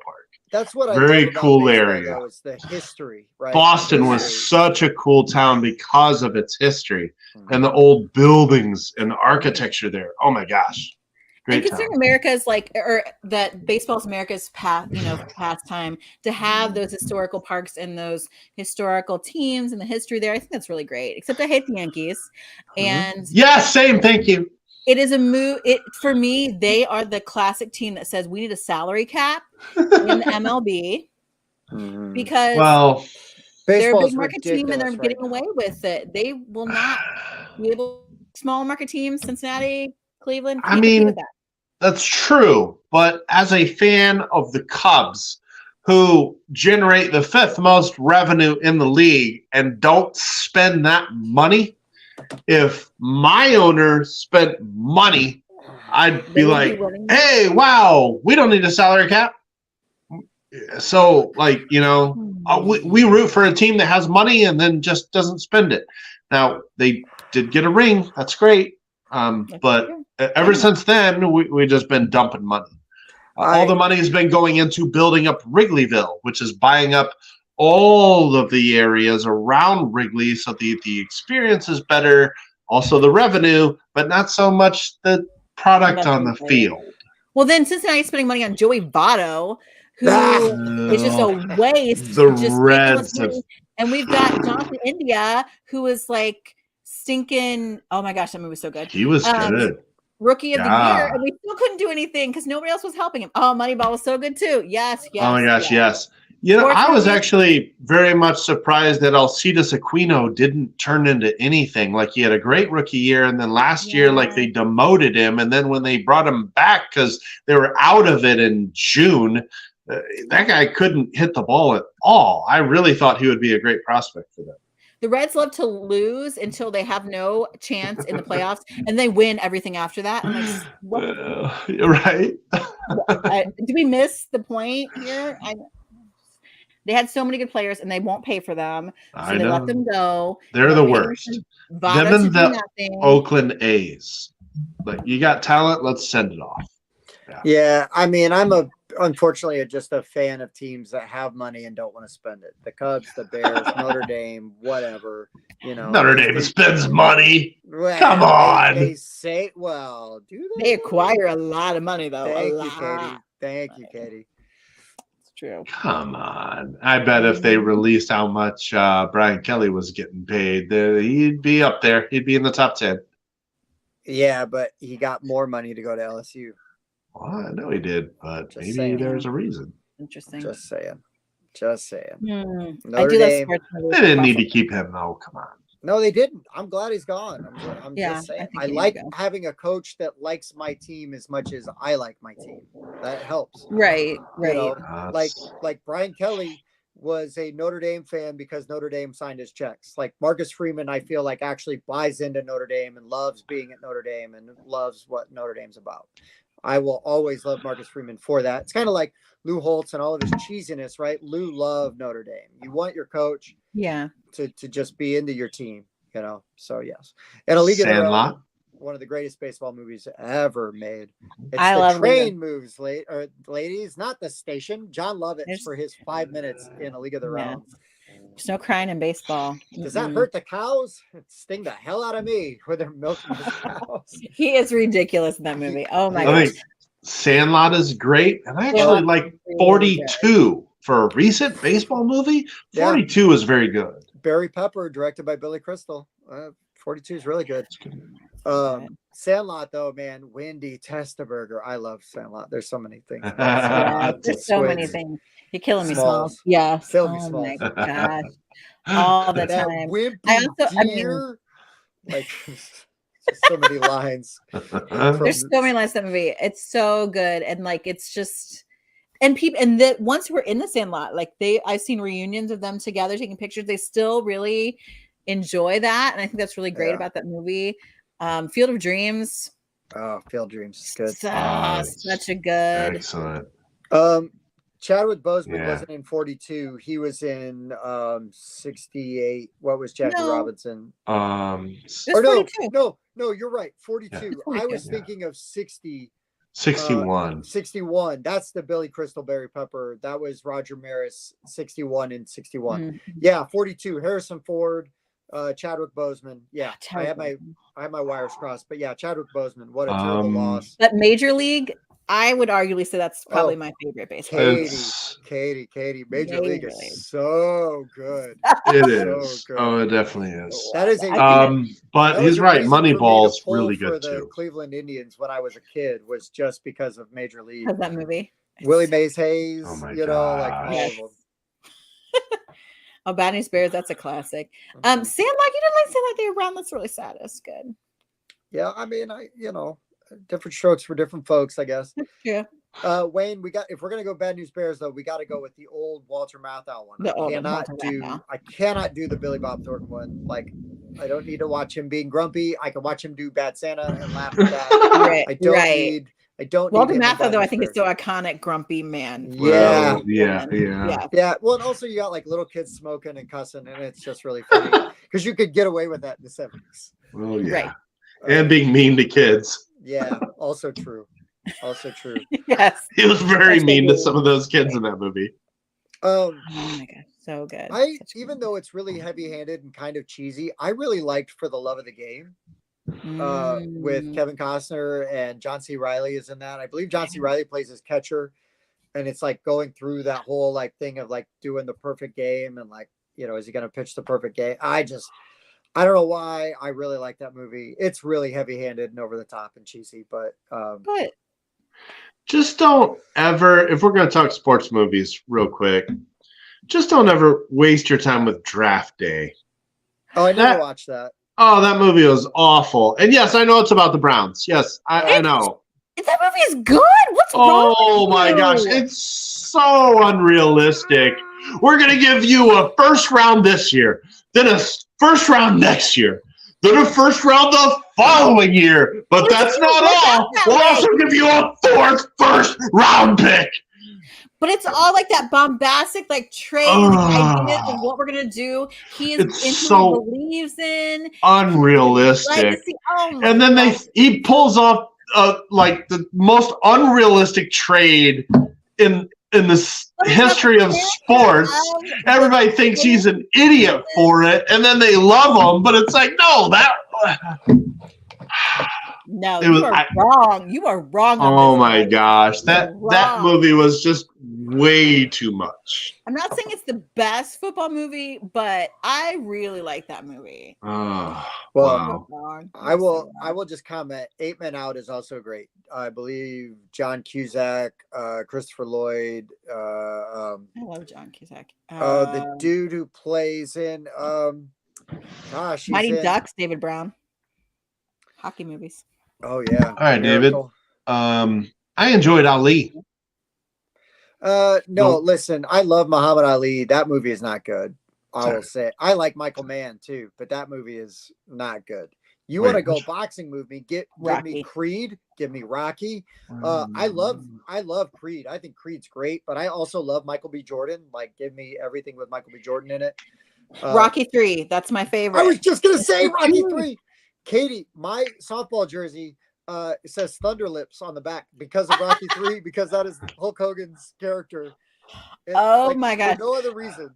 That's what I Very love about cool baseball, area. though, is the history, right? Boston was History. such a cool town because of its history Mhm. and the old buildings and the architecture there. Oh my gosh, And great town. considering America's like, or that baseball's America's pastime, to have those historical parks and those historical teams and the history there, I think that's really great. Except I hate the Yankees, and Yeah, same. Thank you. it is a move. It for me, they are the classic team that says we need a salary cap in the MLB Mhm. because Well, they're a Baseball's big market team and they're ridiculous getting right away now. with it. They will not be able. Small market teams, Cincinnati, Cleveland, I can't compete mean, with that. that's true, but as a fan of the Cubs, who generate the fifth most revenue in the league and don't spend that money, if my owner spent money, I'd They be would like, willing. hey, wow, we don't need a salary cap. So, like, we root for a team that has money and then just doesn't spend it. Now, they did get a ring. That's great. But ever since then, we've just been dumping money. All the money has been going into building up Wrigleyville, which is buying up all of the areas around Wrigley so the experience is better. Also the revenue, but not so much the product on the field. Well, then Cincinnati's spending money on Joey Votto, who is just a waste. The just Reds have. And we've got Jonathan India, who is like stinking. Oh my gosh, that movie was so good. He was good. Rookie of the year, and we still couldn't do anything because nobody else was helping him. Oh, Moneyball was so good too. Yes. Oh my gosh, yes. I was actually very much surprised that Alcides Aquino didn't turn into anything. Like, he had a great rookie year, and then last year, like, they demoted him, and then when they brought him back because they were out of it in June, that guy couldn't hit the ball at all. I really thought he would be a great prospect for them. The Reds love to lose until they have no chance in the playoffs, and they win everything after that. I'm like, right? Do we miss the point here? They had so many good players, and they won't pay for them, so they let them go. They're the worst. Them and the Oakland A's. Like, you got talent, let's send it off. Yeah, I mean, I'm unfortunately just a fan of teams that have money and don't want to spend it. The Cubs, the Bears, Notre Dame, whatever. Notre Dame spends money. Well, come on. They say, well, do they? They acquire a lot of money, though. Thank you, Katie. Thank you, Katie. It's true. Come on. I bet if they released how much Brian Kelly was getting paid, he'd be up there. He'd be in the top 10. Yeah, but he got more money to go to LSU. Well, I know he did, but just maybe there's a reason. Interesting. Just saying. I do Dame, they didn't need to keep him, though. Come on. No, they didn't. I'm glad he's gone. I'm just saying. I like having a coach that likes my team as much as I like my team. That helps. Right. Like Brian Kelly was a Notre Dame fan because Notre Dame signed his checks. Like Marcus Freeman, I feel like actually buys into Notre Dame and loves being at Notre Dame and loves what Notre Dame's about. I will always love Marcus Freeman for that. It's kind of like Lou Holtz and all of his cheesiness, right? Lou loved Notre Dame. You want your coach to just be into your team, So, yes. And A League of Their Own, one of the greatest baseball movies ever made. It's I love train moves, ladies, not the station. John Lovitz for his 5 minutes in A League of Their Own. There's no crying in baseball. Does that hurt the cows? It sting the hell out of me when they're milking the cows. He is ridiculous in that movie. Oh my gosh. Sandlot is great. And I actually like 42 for a recent baseball movie. 42 is very good. Barry Pepper, directed by Billy Crystal. 42 is really good. Sandlot, though, man, Wendy Testaberger. I love Sandlot. There's so many things. There's so many things. You're killing me, Smalls. Yeah. Kill me, Smalls. Oh my gosh. All the time. So many lines. There's so many lines in that movie. It's so good. And it's just, and people, and that once we're in the Sandlot, I've seen reunions of them together taking pictures. They still really enjoy that, and I think that's really great Yeah. about that movie. Field of Dreams, Oh, Field Dreams is good. such a good. Excellent. Chadwick Boseman Yeah. wasn't in 42. He was in 68. What was Jackie No. Robinson? It's Or no, 42. no, you're right. 42. It's I 42. was thinking of 60. 61. 61. That's the Billy Crystal Berry Pepper. That was Roger Maris, 61 and 61. Mhm. Yeah, 42. Harrison Ford, Chadwick Boseman. Yeah, I Chadwick had my wires crossed, but yeah, Chadwick Boseman. What a terrible loss. But Major League, I would arguably say that's probably my favorite baseball. Katie. Major League League. is so good. It So is. good. Oh, it definitely is. That is a But that was he's a right. reason for me to Moneyball's pull really for good the too. Cleveland Indians when I was a kid was just because of Major League. Of that movie. Willie Mays Hayes, Oh my you know, like all gosh. of them. Oh, Bad News Bears, that's a classic. Mhm. Sandlot, you didn't like Sandlot Day Around. That's really sad. That's good. Yeah, I mean, different strokes for different folks, I guess. Yeah. Wayne, if we're gonna go Bad News Bears though, we got to go with the old Walter Matthau one. I cannot do the Billy Bob Thornton one. Like, I don't need to watch him being grumpy. I can watch him do Bad Santa and laugh at that. Right. I don't Walter need Matthau, though, I Bad think News is so Bears. iconic, grumpy man. Yeah. Yeah. Well, and also you got like little kids smoking and cussing, and it's just really funny because you could get away with that in the 70s. Well, yeah. Right. And being mean to kids. Yeah, also true. Yes. He was very That's mean to good. some of those kids in that movie. Oh my god, so good. Even though it's really heavy-handed and kind of cheesy, I really liked For the Love of the Game. With Kevin Costner and John C. Reilly is in that. I believe John C. Reilly plays his catcher, and it's like going through that whole like thing of like doing the perfect game and like, you know, is he going to pitch the perfect game? I don't know why I really like that movie. It's really heavy-handed and over the top and cheesy, but just don't ever, if we're going to talk sports movies real quick, just don't ever waste your time with Draft Day. Oh, I never watched that. Oh, that movie was awful. And yes, I know it's about the Browns. Yes, I know. That movie is good. What's wrong? Oh my gosh, it's so unrealistic. We're going to give you a first round this year, then a first round next year, then a first round the following year. But that's not all. We'll also give you a fourth first round pick. But it's all like that bombastic, like trade ideas of what we're gonna do. He believes in unrealistic. And then he pulls off like the most unrealistic trade in this history of sports. Everybody thinks he's an idiot for it, and then they love him. But it's like, no, No, you are wrong. You are wrong. Oh my gosh, that movie was just way too much. I'm not saying it's the best football movie, but I really like that movie. Oh, well, wow. I will just comment. 8 Men Out is also great. I believe John Cusack, Christopher Lloyd. I love John Cusack. The dude who plays in Mighty Ducks, David Brown. Hockey movies. Oh yeah. All right, Miracle. David. I enjoyed Ali. No, listen, I love Muhammad Ali. That movie is not good. I will say. I like Michael Mann too, but that movie is not good. You want to go boxing movie? Give me Creed. Give me Rocky. I love Creed. I think Creed's great, but I also love Michael B. Jordan. Like, give me everything with Michael B. Jordan in it. Rocky 3. That's my favorite. I was just gonna say Rocky 3. Katie, my softball jersey it says Thunder Lips on the back because of Rocky 3, because that is Hulk Hogan's character. My god! For no other reason.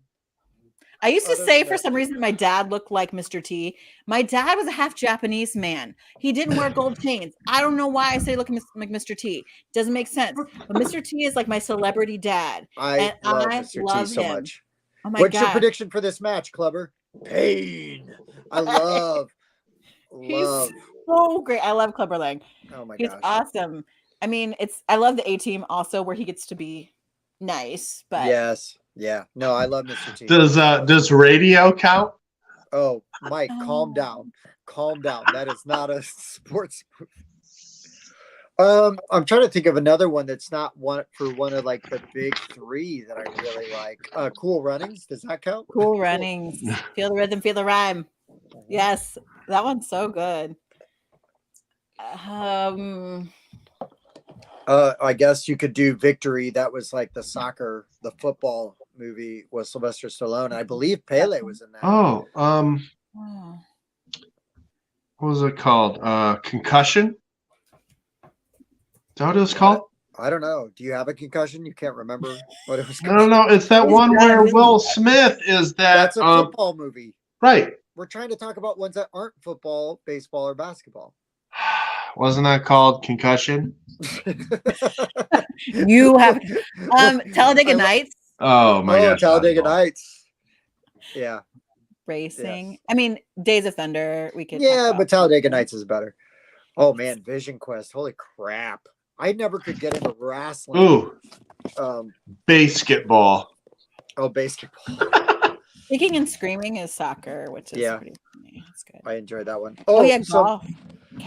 I used to say for some reason my dad looked like Mr. T. My dad was a half Japanese man. He didn't wear gold chains. I don't know why I say look like Mr. T. Doesn't make sense. But Mr. T is like my celebrity dad. I love Mr. T so much. Oh my What's god! Your prediction for this match, Clubber? Pain. I love. He's so great. I love Clubber Lang. Oh my gosh. He's awesome. I mean, I love the A-Team also, where he gets to be nice, but yes. Yeah. No, I love Mr. T. Does radio count? Oh, Mike, calm down. Calm down. That is not a sports movie. I'm trying to think of another one that's not one of like the big three that I really like. Cool Runnings. Does that count? Cool Runnings. Feel the rhythm, feel the rhyme. Yes, that one's so good. Um, I guess you could do Victory. That was like the football movie with Sylvester Stallone. I believe Pele was in that. Oh, oh, what was it called? Concussion? Is that what it was called? I don't know. Do you have a concussion? You can't remember what it was I called? don't know. It's that He's one got where his- Will Smith is that. That's a football movie. Right. We're trying to talk about ones that aren't football, baseball, or basketball. Wasn't that called Concussion? you have Talladega I lo- Nights Oh my gosh. Talladega volleyball. Nights. Yeah. racing. Yes. I mean, Days of Thunder. We could. Yeah, talk but about. Talladega Nights is better. Oh man, Vision Quest. Holy crap. I never could get into wrestling. Ooh, basketball. Basketball. Kicking and Screaming is soccer, which is pretty funny. It's good. I enjoyed that one. Oh yeah, so golf.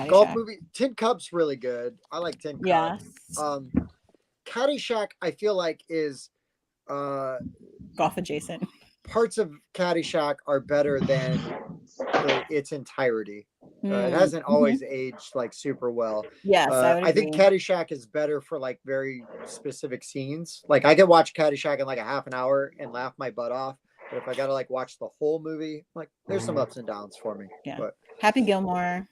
golf Caddyshack. movie. Tin Cup's really good. I like Tin Cup. Yes. Caddyshack, I feel like is Golf adjacent. parts of Caddyshack are better than its entirety. It Mm, hasn't mhm. always aged like super well. Yes, I would I think agree. Caddyshack is better for like very specific scenes. Like I could watch Caddyshack in like a half an hour and laugh my butt off. But if I gotta like watch the whole movie, like there's some ups and downs for me. Yeah. But Happy Gilmore.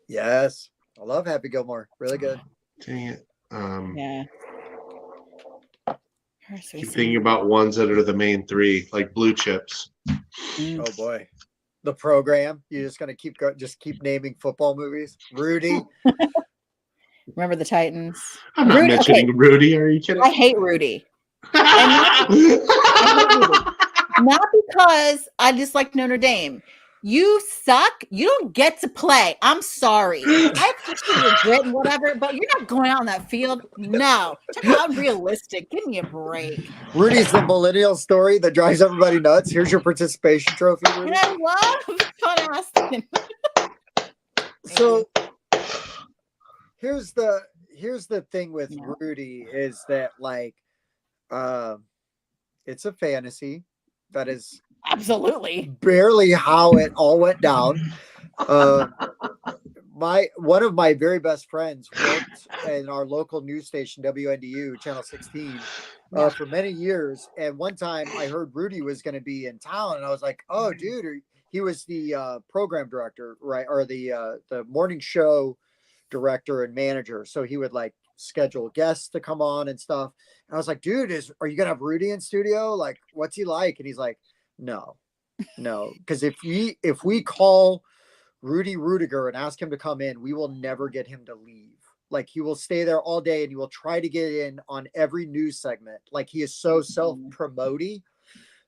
yes, I love Happy Gilmore. Really good. Dang it. Yeah. Keep thinking about ones that are the main three, like Blue Chips. Oh boy. The Program. You're just gonna keep naming football movies. Rudy. Remember the Titans. I'm not mentioning Rudy. Are you kidding? I hate Rudy. I hate Rudy. Not because I dislike Notre Dame. You suck. You don't get to play. I'm sorry. I appreciate your grit and whatever, but you're not going out on that field. No. Talk unrealistic. Give me a break. Rudy's the millennial story that drives everybody nuts. Here's your participation trophy, Rudy. And I love fun ass. So here's the thing with Rudy is that like it's a fantasy that is absolutely barely how it all went down. One of my very best friends worked in our local news station WNDU channel 16 for many years, and one time I heard Rudy was going to be in town, and I was like, oh dude, he was the program director, right, or the morning show director and manager, so he would like schedule guests to come on and stuff. And I was like, dude, are you gonna have Rudy in studio? Like, what's he like? And he's like, no, because if we call Rudy Rudiger and ask him to come in, we will never get him to leave. Like, he will stay there all day and he will try to get in on every news segment. Like, he is so self-promoting,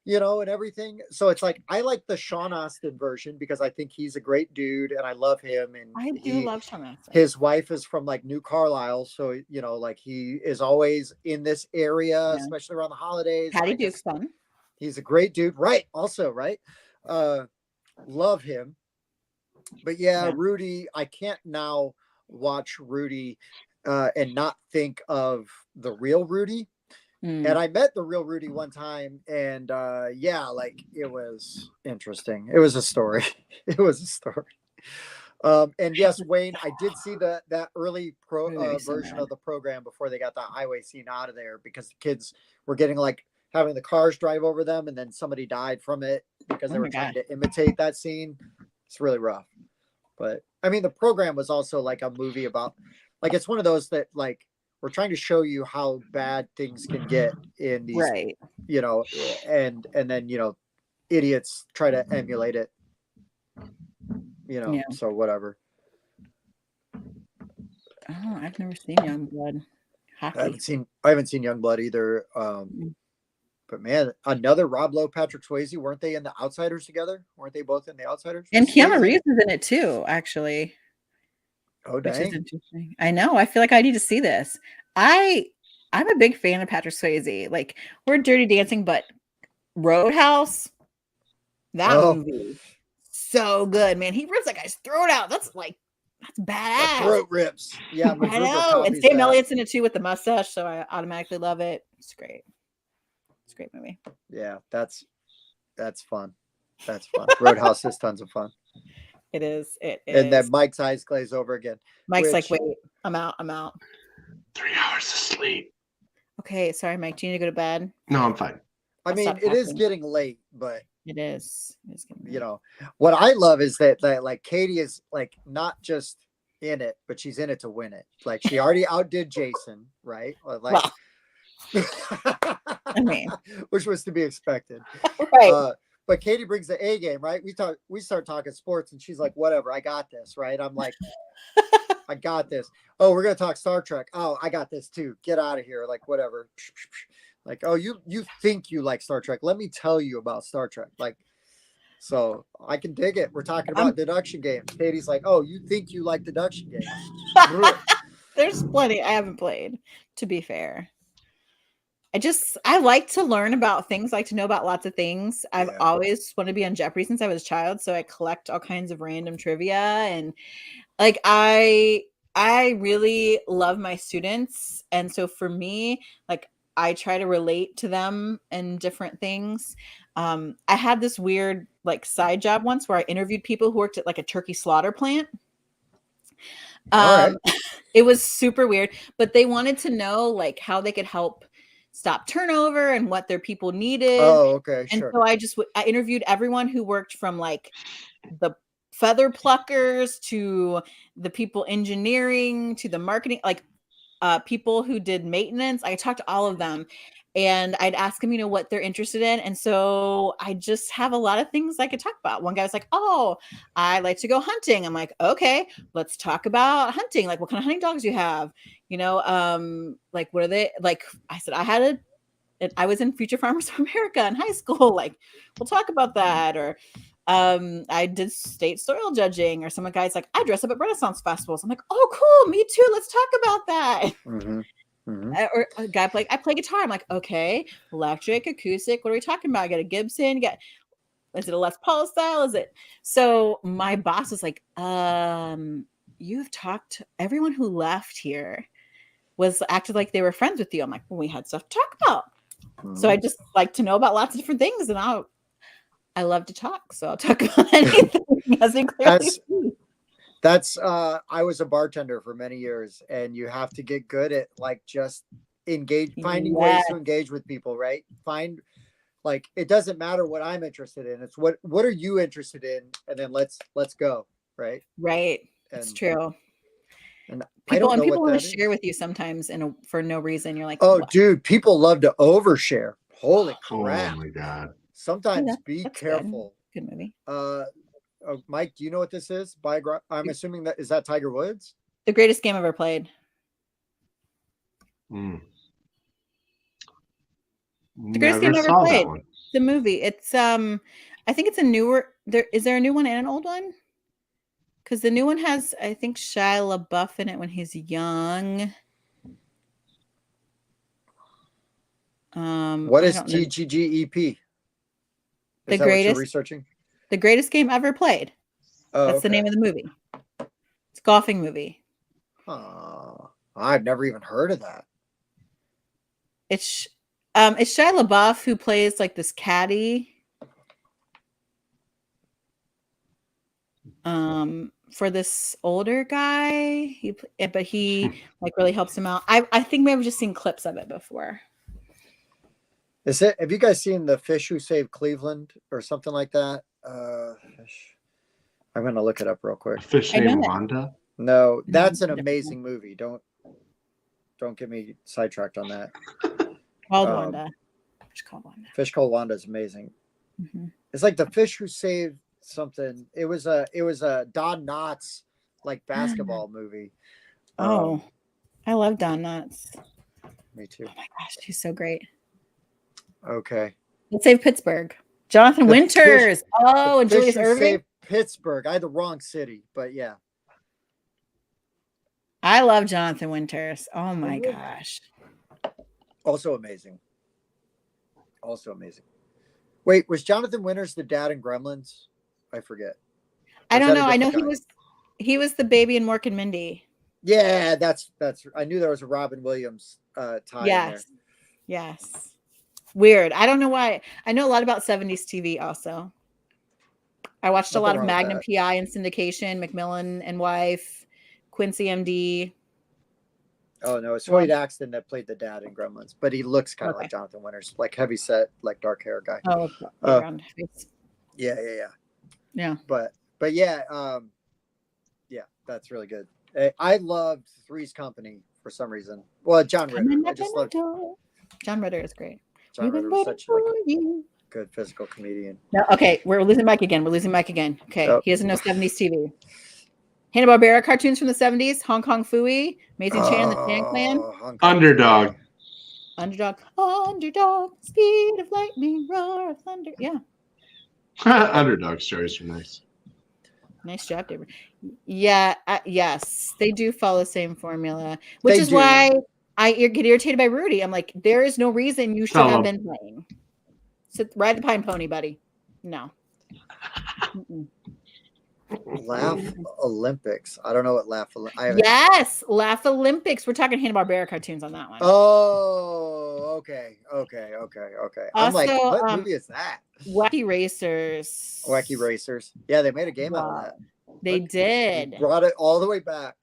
and everything. So it's like, I like the Sean Astin version because I think he's a great dude and I love him. And I do love Sean Astin. His wife is from like New Carlisle. So, like he is always in this area, especially around the holidays. Patty Duke's son. He's a great dude. Right. Also, right. Love him. But yeah, Rudy, I can't now watch Rudy and not think of the real Rudy. And I met the real Rudy one time, and like it was interesting. It was a story. And yes, Wayne, I did see that early version of the program before they got the highway scene out of there, because the kids were getting like having the cars drive over them, and then somebody died from it because they were trying to imitate that scene. It's really rough. But I mean, the program was also like a movie about, like, it's one of those that like we're trying to show you how bad things can get in these, and then idiots try to emulate it. So whatever. Oh, I've never seen Youngblood. Hockey. I haven't seen Youngblood either. But man, another Rob Lowe, Patrick Swayze, weren't they in The Outsiders together? Weren't they both in The Outsiders? And Keanu Reeves is in it too, actually. Oh, dang. Which is interesting. I know. I feel like I need to see this. I'm a big fan of Patrick Swayze. Like, we're Dirty Dancing, but Roadhouse, that movie, so good, man. He rips that guy's throat out. That's badass. Throat rips. Yeah, I know. And Sam Elliott's in it too with the mustache, so I automatically love it. It's great. It's a great movie. Yeah, that's fun. That's fun. Roadhouse is tons of fun. It is. It And then is. Mike's eyes glaze over again. Mike's like, which- wait, I'm out. I'm out. 3 hours of sleep. Okay, sorry, Mike. Do you need to go to bed? No, I'm fine. I I'll mean, stop it is talking. getting late, but It is. It is getting you late. know, what I love is that like Katie is like not just in it, but she's in it to win it. Like she already outdid Jason, right? Like, I mean, which was to be expected. right. But Katie brings the A game, right? We start talking sports, and she's like, "Whatever, I got this." Right? I'm like, "I got this." Oh, we're gonna talk Star Trek. Oh, I got this too. Get out of here. Like, whatever. Like, oh, you think you like Star Trek? Let me tell you about Star Trek. Like, so I can dig it. We're talking about deduction games. Katie's like, "Oh, you think you like deduction games?" There's plenty I haven't played, to be fair. I like to learn about things, like to know about lots of things. I've Yeah. always wanted to be on Jeopardy since I was a child, so I collect all kinds of random trivia, and like I really love my students, and so for me, like I try to relate to them in different things. I had this weird like side job once where I interviewed people who worked at like a turkey slaughter plant. All right. It was super weird, but they wanted to know like how they could help stop turnover and what their people needed. Oh, okay, And sure. so I interviewed everyone who worked from like the feather pluckers to the people engineering to the marketing, like people who did maintenance. I talked to all of them, and I'd ask them, what they're interested in. And so I just have a lot of things I could talk about. One guy was like, "Oh, I like to go hunting." I'm like, "Okay, let's talk about hunting. Like, what kind of hunting dogs you have? Like, what are they like?" I said, I was in Future Farmers of America in high school. Like, we'll talk about that. Or I did state soil judging, or some guy's like, "I dress up at Renaissance festivals." I'm like, "Oh, cool, me too. Let's talk about that." Mm-hmm. Mm-hmm. Or a guy like, "I play guitar." I'm like, "Okay, electric, acoustic. What are we talking about? I got a Gibson. Is it a Les Paul style? Is it?" So my boss was like, "You've talked. Everyone who left here was acted like they were friends with you." I'm like, "Well, we had stuff to talk about." Mm-hmm. So I just like to know about lots of different things, and I love to talk, so I'll talk about anything. As you clearly see. That's I was a bartender for many years, and you have to get good at like just finding ways to engage with people, right? Like it doesn't matter what I'm interested in. It's what are you interested in, and then let's go, right? Right. And, It's true. And People want to is. share with you sometimes for no reason. You're like, "Oh, what? Dude, people love to overshare. Holy crap!" Oh my god. Sometimes be That's careful. Good movie. Mike, do you know what this is? I'm assuming that is that Tiger Woods? The greatest game ever played. Mm. The greatest game ever played. The movie. It's I think it's a newer. Is there a new one and an old one? Because the new one has, I think, Shia LaBeouf in it when he's young. What is TGGEP? The greatest. What you're researching? The greatest game ever played. Oh, that's the name of the movie. It's a golfing movie. I've never even heard of that. It's Shia LaBeouf who plays like this caddy. For this older guy, but he like really helps him out. I think maybe I've just seen clips of it before. Is it? Have you guys seen The Fish Who Saved Cleveland or something like that? I'm gonna look it up real quick. A fish named Wanda? No, that's an amazing movie. Don't get me sidetracked on that. Called Wanda. Fish Called Wanda is amazing. Mm-hmm. It's like The Fish Who Saved something. It was a Don Knotts like basketball movie. I love Don Knotts. Me too. Oh my gosh, he's so great. Okay. Let's save Pittsburgh. Jonathan Winters. And Julius Erving. Pittsburgh. I had the wrong city, but yeah. I love Jonathan Winters. Oh my gosh. Also amazing. Wait, was Jonathan Winters the dad in Gremlins? I forget. I don't know. I know he was the baby in Mork and Mindy. Yeah, that's. I knew there was a Robin Williams tie in there. Yes. Weird. I don't know why. I know a lot about 70s TV also. I watched a lot Nothing of wrong with Magnum that. PI and Syndication, Macmillan and Wife, Quincy MD. Oh no, it's Well- Floyd Axton that played the dad in Gremlins, but he looks kind of Okay. like Jonathan Winters, like heavy set, like dark hair guy. Oh, Uh, around face. Yeah. Yeah. But yeah, yeah, that's really good. I loved Three's Company for some reason. Well, John Ritter. Coming I up just in the loved door. John Ritter is great. John We've been Ritter was waiting such for like you. good physical comedian. No, okay, we're losing Mike again. Okay, Oh. he doesn't know 70s TV. Hanna-Barbera cartoons from the 70s, Hong Kong Phooey, Amazing Chan and the Tan Clan, Hong Kong Underdog. Underdog, speed of lightning, roar of thunder. Yeah, Underdog stories are nice. nice job, David. Yeah, yes, they do follow the same formula, which They is do. why I get irritated by Rudy. I'm like, there is no reason you should Tell have him. been playing. Ride the pine pony, buddy. No. Laugh Olympics. I don't know what Laugh. I haven't. Yes, Laugh Olympics. We're talking Hanna-Barbera cartoons on that one. Oh, okay. I'm like, Also, what movie is that? Wacky Racers. Wacky Racers. Yeah, they made a game out of that. They But did. They brought it all the way back.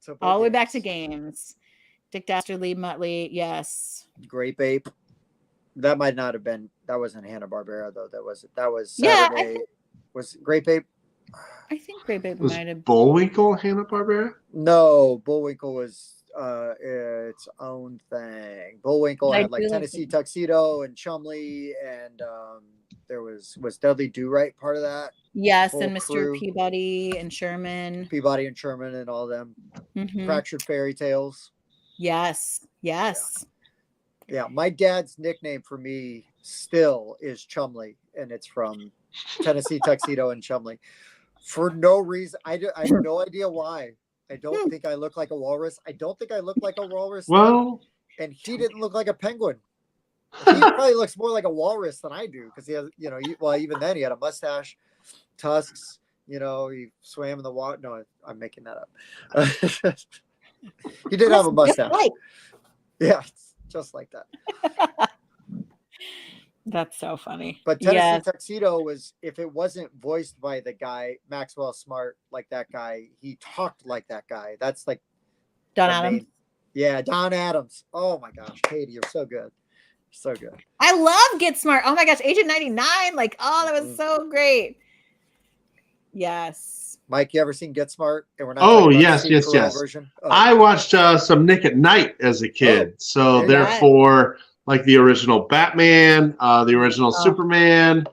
To All the way back to games. games. Dick Dastardly, Muttley, yes. Grape Ape. That might not have been. That wasn't Hanna-Barbera though. That was Yeah, I Saturday. think- Was Grape Ape? I think Great Babe Was might have. Bullwinkle Hanna-Barbera? No, Bullwinkle was its own thing. Bullwinkle I had like do like Tennessee it. Tuxedo and Chumley, and there was Dudley Do-Right part of that. Yes, Whole and Mr. crew. Peabody and Sherman. Peabody and Sherman and all them. Mhm. Fractured Fairy Tales. Yes. Yeah, my dad's nickname for me still is Chumley, and it's from Tennessee Tuxedo and Chumley. For no reason, I have no idea why. I don't think I look like a walrus. I don't think I look like a walrus. Well, And he didn't look like a penguin. He probably looks more like a walrus than I do because he has, even then he had a mustache, tusks. He swam in the water. No, I'm making that up. He did have a mustache. Right. Yeah, just like that. That's so funny. But Tennessee Yes. Tuxedo was, if it wasn't voiced by the guy, Maxwell Smart, like that guy, he talked like that guy. That's like Don the Adams. main- Yeah, Don Adams. Oh my gosh, Katie, you're so good. So good. I love Get Smart. Oh my gosh, Agent 99. Like, oh, that was Mhm. so great. Yes. Mike, you ever seen Get Smart? And we're not Oh, talking about yes, the Steve Carell yes. version. Oh, I watched some Nick at Night as a kid. So there you go. therefore, like the original Batman, the original Oh. Superman,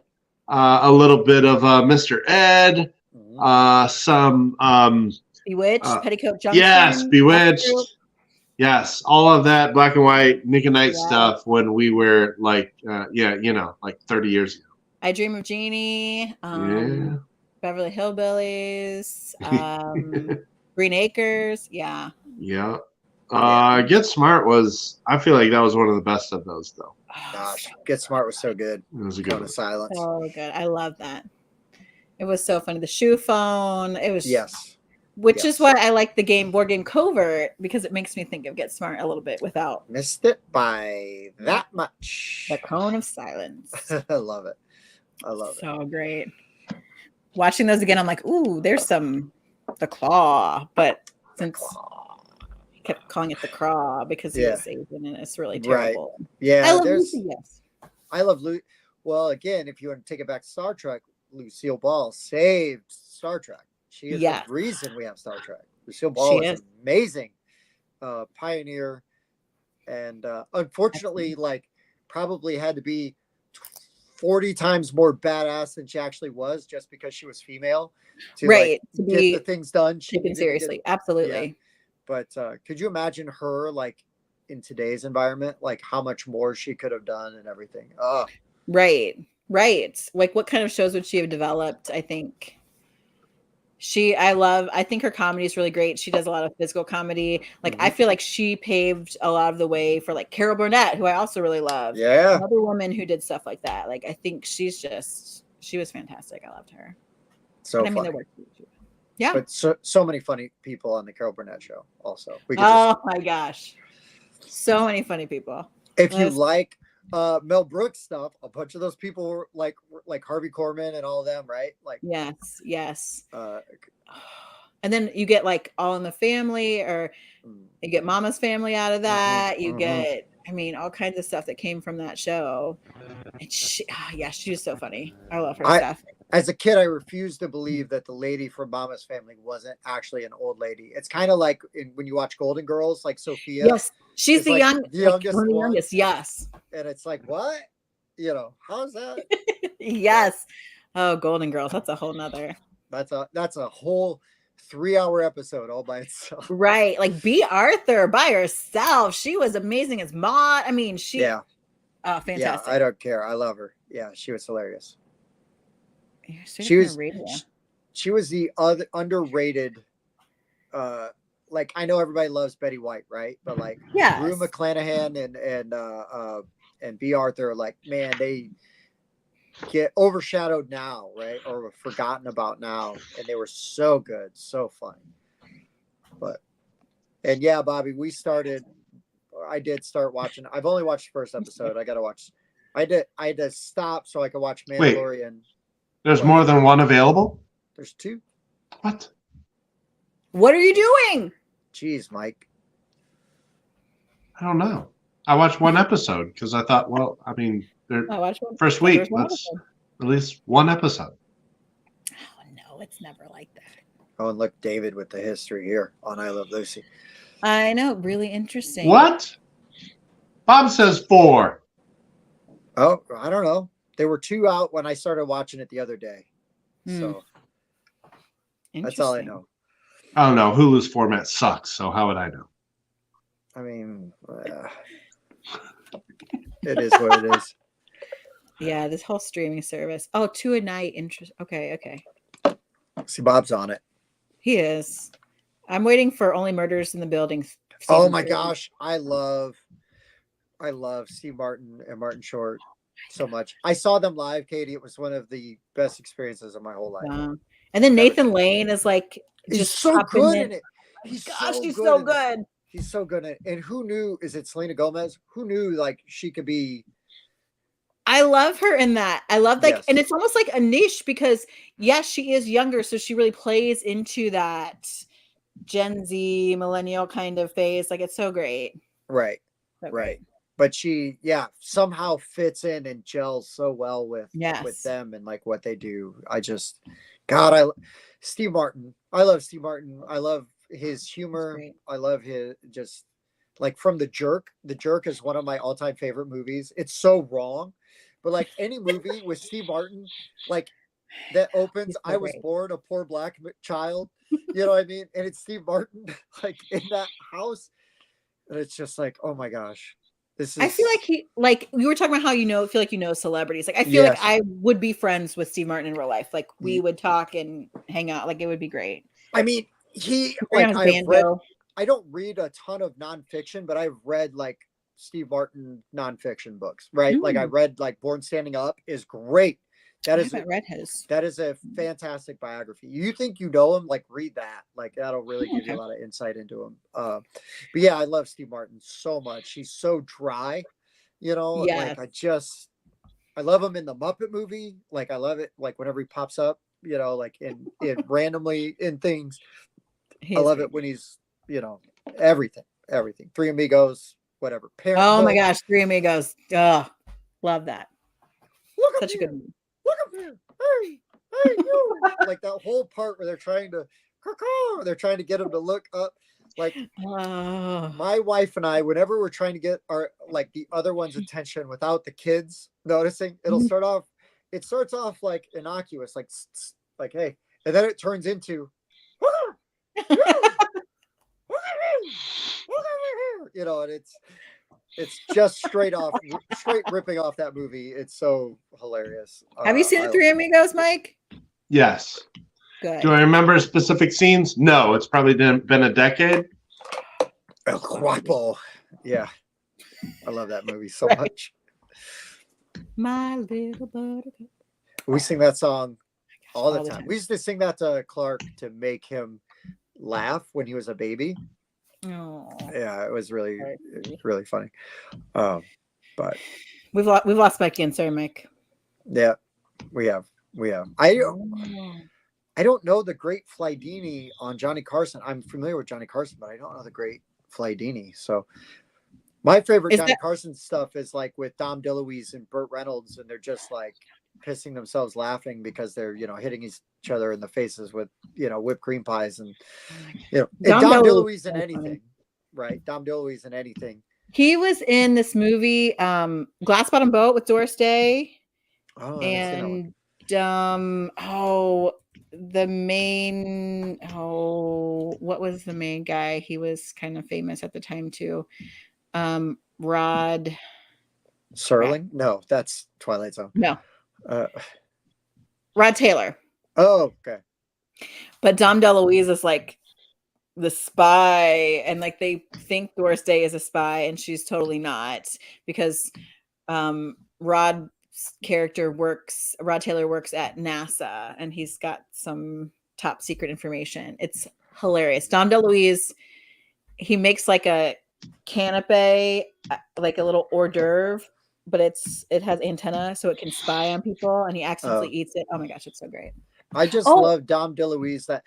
a little bit of Mr. Ed, mhm. some Bewitched, Uh, Petticoat Junction. yes, Bewitched. Group. Yes, all of that black and white Nick at Night Yeah. stuff when we were like, like 30 years ago. I Dream of Jeannie. Yeah. Beverly Hillbillies. Green Acres. Yeah. Yeah. Yeah. Get Smart was, I feel like that was one of the best of those, though. Gosh, Get Smart was so good. It was a good Cone one. of Silence. So good. I love that. It was so funny. The shoe phone. It was Yes. which Yes. is why I like the board game Covert, because it makes me think of Get Smart a little bit without Missed it by that much. the cone of silence. I love it. I love it. So great. Watching those again, I'm like, ooh, there's the claw, but since he kept calling it the craw because he Yeah. was Asian and it's really Right. terrible. Yeah, I love there's. Lucy, yes. I love Luke. Well, again, if you want to take it back to Star Trek, Lucille Ball saved Star Trek. She is Yes. the reason we have Star Trek. Lucille Ball She is amazing, pioneer, and unfortunately, like probably had to be 40 times more badass than she actually was, just because she was female, to Right, like, to get be the things done. She Taken needed to get- seriously. Absolutely. But could you imagine her like in today's environment, like how much more she could have done and everything? Oh, Right. Like what kind of shows would she have developed? I think I think her comedy is really great. She does a lot of physical comedy. Like I feel like she paved a lot of the way for like Carol Burnett, who I also really love. yeah. Another woman who did stuff like that. Like I think she was fantastic. I loved her. So And I mean, funny. there were yeah. But so many funny people on the Carol Burnett show. Also, we could Oh my gosh, so many funny people. if you Let's- like Mel Brooks stuff. A bunch of those people were like Harvey Korman and all of them, right? Like Yes. uh, And then you get like All in the Family, or you get Mama's Family out of that. You get, I mean, all kinds of stuff that came from that show. And she was so funny. I love her stuff. As a kid, I refused to believe that the lady from Mama's Family wasn't actually an old lady. It's kind of like when you watch Golden Girls, like Sophia. Yes, she's the like youngest one of the one. youngest. Yes, and it's like, what? How's that? Yes. Oh, Golden Girls. That's a whole nother. That's a whole 3-hour episode all by itself. Right, like B. Arthur by herself. She was amazing as Maud. I mean, fantastic. Yeah, I don't care. I love her. Yeah, she was hilarious. She was the other underrated. Like, I know everybody loves Betty White, right? But like, Rue McClanahan and B. Arthur, like, man, they get overshadowed now, right? Or forgotten about now, and they were so good, so funny. And yeah, Bobby, I did start watching. I've only watched the first episode. I gotta watch. I had to stop so I could watch Mandalorian. Wait, there's more than one available? There's 2. What are you doing? Jeez, Mike. I don't know. I watched one episode because I thought, well, I mean, first week, let's release one episode. Oh, no, it's never like that. Oh, and look, David with the history here on I Love Lucy. I know, really interesting. What? Bob says 4. Oh, I don't know. There were 2 out when I started watching it the other day. So that's all I know. Oh no, Hulu's format sucks. So how would I know? I mean, it is what it is. Yeah, this whole streaming service. Oh, 2 a night. Okay. See, Bob's on it. He is. I'm waiting for Only Murders in the Building. Oh my gosh, I love Steve Martin and Martin Short so much. I saw them live, Katie. It was one of the best experiences of my whole life. Wow. And then Nathan Lane is like, he's so good in it. He's so good. He's so good in it. And who knew? Is it Selena Gomez? Who knew like she could be? I love her in that. I love like, and it's almost like a niche because yes, she is younger, so she really plays into that Gen Z millennial kind of phase. Like, it's so great. Right. So right. But she, somehow fits in and gels so well with them and like what they do. Steve Martin. I love Steve Martin. I love his humor. I love his just like from The Jerk. The Jerk is one of my all-time favorite movies. It's so wrong, but like any movie with Steve Martin, like that opens, I was born a poor black child. You know what I mean? And it's Steve Martin like in that house. And it's just like, oh my gosh. I feel like we were talking about how feel like celebrities. Like I feel like I would be friends with Steve Martin in real life. Like we would talk and hang out. Like it would be great. I mean, I don't read a ton of nonfiction, but I've read like Steve Martin nonfiction books, right? Like I read like Born Standing Up is great. I haven't read his. That is a fantastic biography. You think you know him? Like read that. Like that'll really give you a lot of insight into him. But yeah, I love Steve Martin so much. He's so dry, Like I love him in the Muppet movie. Like I love it. Like whenever he pops up, like in randomly in things. I love it when he's, everything. Three Amigos, whatever. Oh my gosh, Three Amigos. Love that. Such a good movie. Look up here. Hey, you. Like that whole part where they're trying to get him to look up. Like my wife and I, whenever we're trying to get the other one's attention without the kids noticing, it starts off like innocuous, like hey, and then it turns into and it's just straight ripping off that movie. It's so hilarious. Have you seen the Three Amigos, Mike? Yes. Good. Do I remember specific scenes? No, it's probably been a decade. El Guapo. Yeah. I love that movie so much. My little buttercup. We sing that song all the time. We used to sing that to Clark to make him laugh when he was a baby. Oh. Yeah, it was really funny. But We've lost Mike again. Sorry, Mike. Yeah, we have. I don't know the great Flydini on Johnny Carson. I'm familiar with Johnny Carson, but I don't know the great Flydini. So my favorite Johnny Carson stuff is like with Dom DeLuise and Burt Reynolds, and they're just like pissing themselves laughing because they're, hitting each other in the faces with, whipped cream pies and, and Dom DeLuise in anything, right? Dom DeLuise in anything. He was in this movie, Glass Bottom Boat with Doris Day. Oh, and what was the main guy? He was kind of famous at the time too. Rod Serling? No, that's Twilight Zone. No. Rod Taylor. Oh, okay. But Dom DeLuise is like the spy, and like they think Doris Day is a spy, and she's totally not, because Rod Taylor works at NASA, and he's got some top secret information. It's hilarious. Dom DeLuise, he makes like a canapé, like a little hors d'oeuvre, but it has antenna so it can spy on people, and he accidentally eats it. Oh my gosh, it's so great. I just love Dom DeLuise, that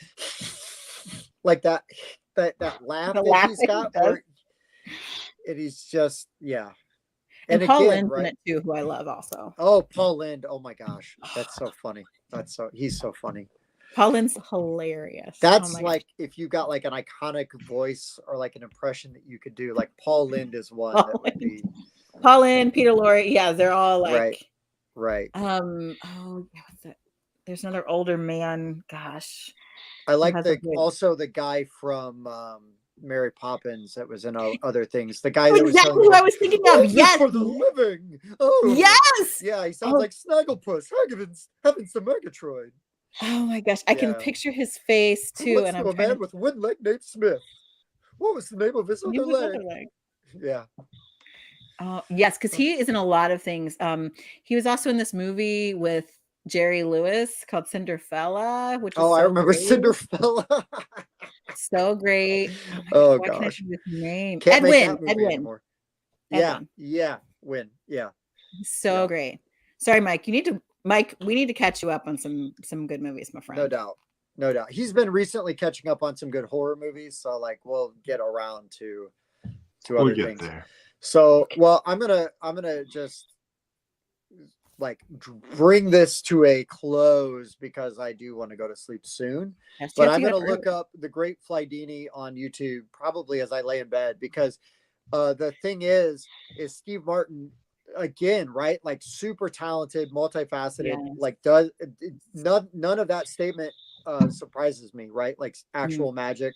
like that laugh that he's got, and he's just And Paul Lind's in it too, who I love also. Oh, Paul Lind. Oh my gosh. That's so funny. He's so funny. Paul Lind's hilarious. That's like if you got like an iconic voice or like an impression that you could do, like Paul Lind is one that would be. Paul Lind, Peter Lorre. Yeah, they're all like. Right. What's that? There's another older man. Gosh. I like also the guy from Mary Poppins that was in other things. The guy that was who I was thinking of. Yes, for the living. Oh yes. Yeah, he sounds like Snagglepuss. Heavens to Megatroid. Oh my gosh, I can picture his face too. And I'm a man with one leg named Smith. What was the name of his other leg? Yeah. Yes, because he is in a lot of things. He was also in this movie with Jerry Lewis called Cinderfella, which is I remember great. Cinderfella. So great. Oh gosh. Can I think of his name? Can't Edwin. Win. Yeah. So great. Sorry, Mike. We need to catch you up on some good movies, my friend. No doubt. He's been recently catching up on some good horror movies, so like we'll get around to other things. There. So, well, I'm gonna just like bring this to a close because I do want to go to sleep soon. Yes, but I'm going to look up The Great Flydini on YouTube probably as I lay in bed, because the thing is Steve Martin, again, right? Like super talented, multifaceted, like none of that statement surprises me, right? Like actual magic,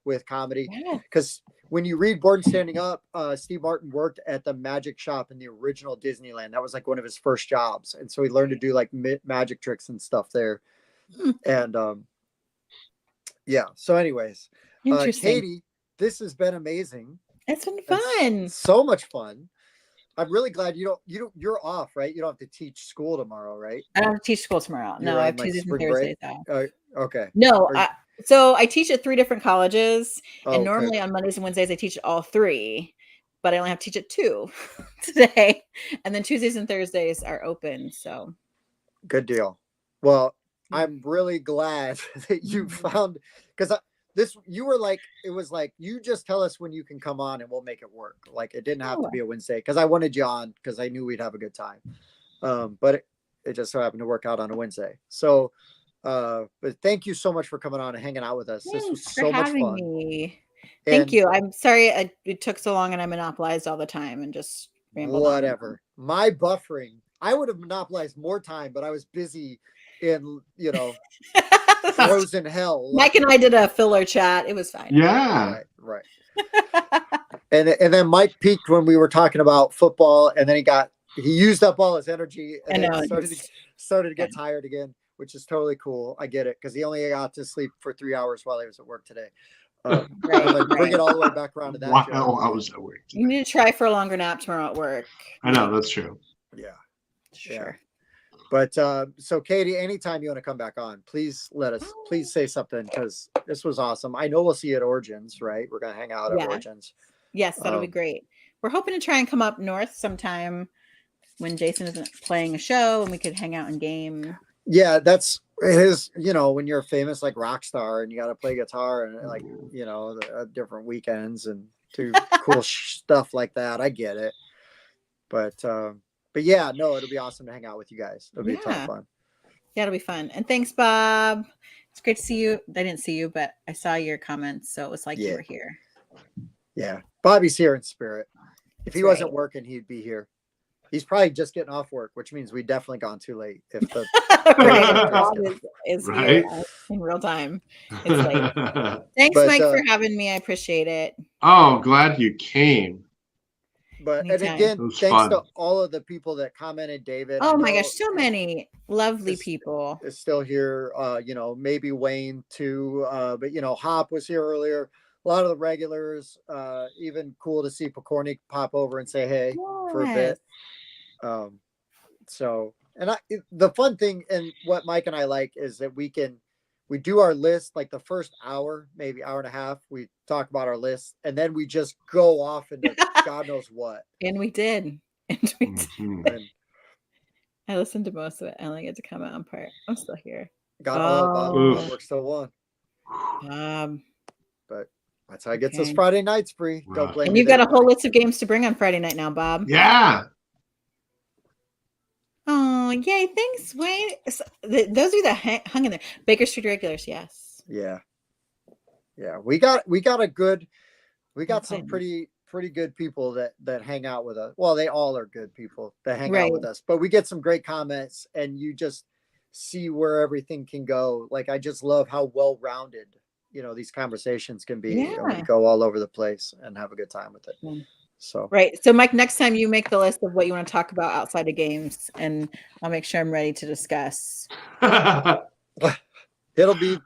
with comedy. Because when you read Born Standing Up, Steve Martin worked at the magic shop in the original Disneyland. That was like one of his first jobs. And so he learned to do like magic tricks and stuff there. And so anyways, Katie, this has been amazing. It's been fun. So much fun. I'm really glad you're off, right? You don't have to teach school tomorrow, right? I don't teach school tomorrow. No, I have Tuesdays and Thursdays off. Okay. No, so I teach at 3 different colleges, and normally on Mondays and Wednesdays I teach at all 3, but I only have to teach at 2 today, and then Tuesdays and Thursdays are open. So good deal. Well, I'm really glad that you found, because you were like, it was like, you just tell us when you can come on and we'll make it work. Like it didn't have to be a Wednesday, because I wanted you on because I knew we'd have a good time. But it just so happened to work out on a Wednesday. So but thank you so much for coming on and hanging out with us. Thanks this was so much fun. Thank you. I'm sorry it took so long and I monopolized all the time and just rambled whatever on. My buffering, I would have monopolized more time, but I was busy in frozen hell. Mike and I did a filler chat. It was fine. Yeah. Right. and then Mike peaked when we were talking about football, and then he used up all his energy and started to get tired again, which is totally cool. I get it, because he only got to sleep for 3 hours while he was at work today. Bring it all the way back around to that. Wow, I was at work today. You need to try for a longer nap tomorrow at work. I know, that's true. Yeah. Sure. But so Katie, anytime you want to come back on, please say something, because this was awesome. I know we'll see you at Origins, right? We're gonna hang out at Origins. Yes, that'll be great. We're hoping to try and come up north sometime. when Jason isn't playing a show and we could hang out and game. Yeah, that's his. When you're famous like rock star and you got to play guitar and like different weekends and do cool stuff like that. I get it, but yeah, no, it'll be awesome to hang out with you guys. It'll be a ton of fun. Yeah, it'll be fun. And thanks, Bob. It's great to see you. I didn't see you, but I saw your comments, so it was like you were here. Yeah, Bobby's here in spirit. If he wasn't working, he'd be here. He's probably just getting off work, which means we definitely gone too late. If the is here in real time. It's late. Thanks, Mike, for having me. I appreciate it. Oh, glad you came. But and again, thanks to all of the people that commented, David. Oh my gosh, so many lovely people. Is still here. Maybe Wayne too. But Hop was here earlier. A lot of the regulars. Even cool to see Pokorny pop over and say hey for a bit. The fun thing and what Mike and I like is that we do our list like the first hour, maybe hour and a half. We talk about our list and then we just go off into God knows what. And we did. And I listened to most of it. I only get to come out on part. I'm still here. Bob works till 1. But that's how it gets us Friday nights free. Don't blame me. And you've got a whole list of games to bring on Friday night now, Bob. Yeah. Oh, yay. Thanks, Wayne. Those are that hung in there. Baker Street regulars, yes. Yeah. We got some pretty good people that hang out with us. Well, they all are good people that hang out with us, but we get some great comments and you just see where everything can go. Like, I just love how well-rounded, these conversations can be. Yeah. And we go all over the place and have a good time with it. Yeah. So So Mike, next time you make the list of what you want to talk about outside of games, and I'll make sure I'm ready to discuss. It'll be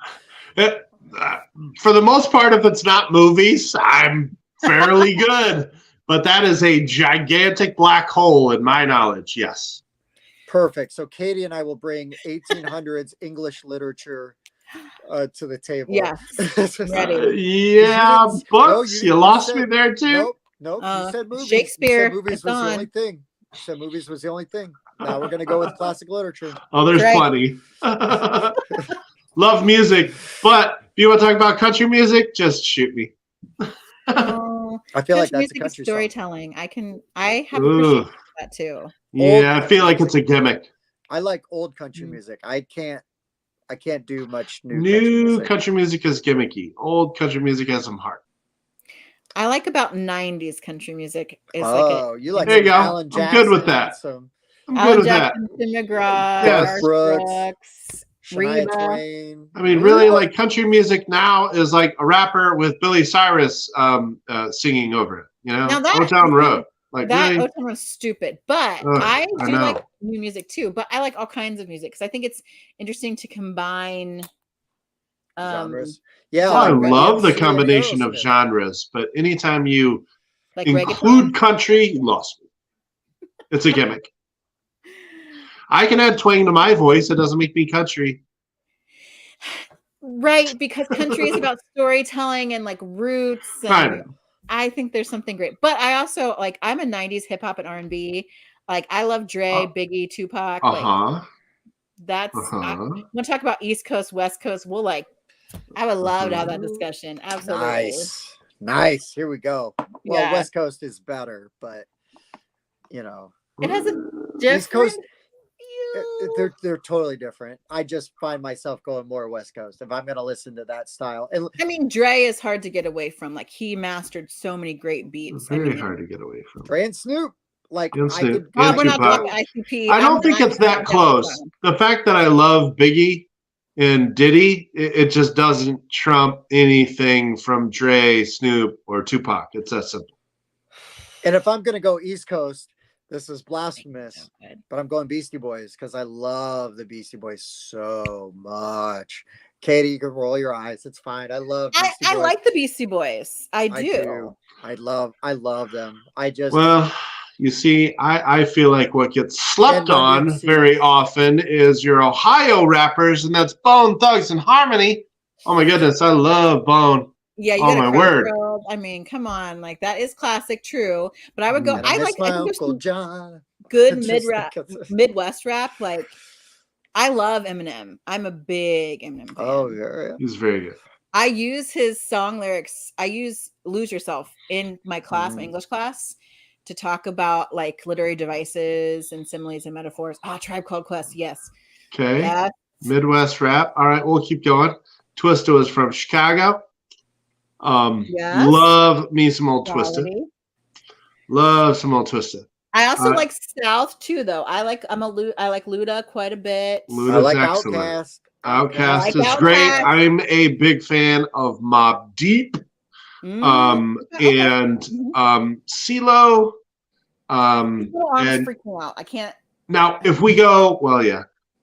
for the most part. If it's not movies, I'm fairly good, but that is a gigantic black hole in my knowledge. Yes. Perfect. So Katie and I will bring 1800s English literature to the table. Yes. Yeah, books. You lost me there too. Nope. You said movies. Shakespeare. You said movies was the only thing. You said movies was the only thing. Now we're gonna go with classic literature. Oh, there's plenty. Love music, but if you want to talk about country music, just shoot me. I feel like that's a country storytelling. Song. I have appreciated that too. Yeah, I feel like it's a gimmick. I like old country music. I can't do much new country music is gimmicky. Old country music has some heart. I like about 90s country music. You like there you go. Alan Jackson, I'm good with that. Alan Jackson, Tim McGraw, yes. Brooks, Shania Twain. I mean, really, like country music now is like a rapper with Billy Cyrus singing over it. O-Town Road. Like that really? O-Town Road's stupid, but I do like new music too. But I like all kinds of music because I think it's interesting to combine genres. Yeah, I love the combination of genres, but anytime you include country, you lost me. It's a gimmick. I can add twang to my voice. It doesn't make me country. Right, because country is about storytelling and like roots. And I think there's something great. But I also I'm a 90s hip hop and R&B. Like I love Dre, Biggie, Tupac. That's I want to talk about East Coast, West Coast. I would love to have that discussion. Absolutely. Nice. Here we go. Well, West Coast is better, but it has a different. East Coast, they're totally different. I just find myself going more West Coast if I'm going to listen to that style. And I mean, Dre is hard to get away from. Like he mastered so many great beats. Very hard to get away from. Dre and Snoop. I don't think it's that close. The fact that I love Biggie and Diddy, it just doesn't trump anything from Dre, Snoop, or Tupac. It's that simple. And if I'm going to go East Coast, this is blasphemous, but I'm going Beastie Boys because I love the Beastie Boys so much. Katie, you can roll your eyes. It's fine. I love Beastie Boys. I like the Beastie Boys. I do. I love them. You see, I feel like what gets slept on very often is your Ohio rappers, and that's Bone Thugs and Harmony. Oh my goodness, I love Bone. Yeah, oh my word. I mean, come on, like that is classic, true. But I would go. I like my Uncle John. good Just like it's- Midwest rap, like I love Eminem. I'm a big Eminem fan. Oh yeah. He's very good. I use his song lyrics. I use "Lose Yourself" in my class, my Mm. English class, to talk about like literary devices and similes and metaphors. Ah, Tribe Called Quest. Yes. Okay. That Midwest rap. All right, we'll keep going. Twista was from Chicago. Yes. Love me some old Twista. quality. Love some old Twista. I also Uh, like South too, though. I like Luda quite a bit. Luda's I like excellent. Outkast. Outkast I like is great. Outkast. I'm a big fan of Mobb Deep. Okay. And Mhm. CeeLo. Little arms And freak me out. I can't. now if we go,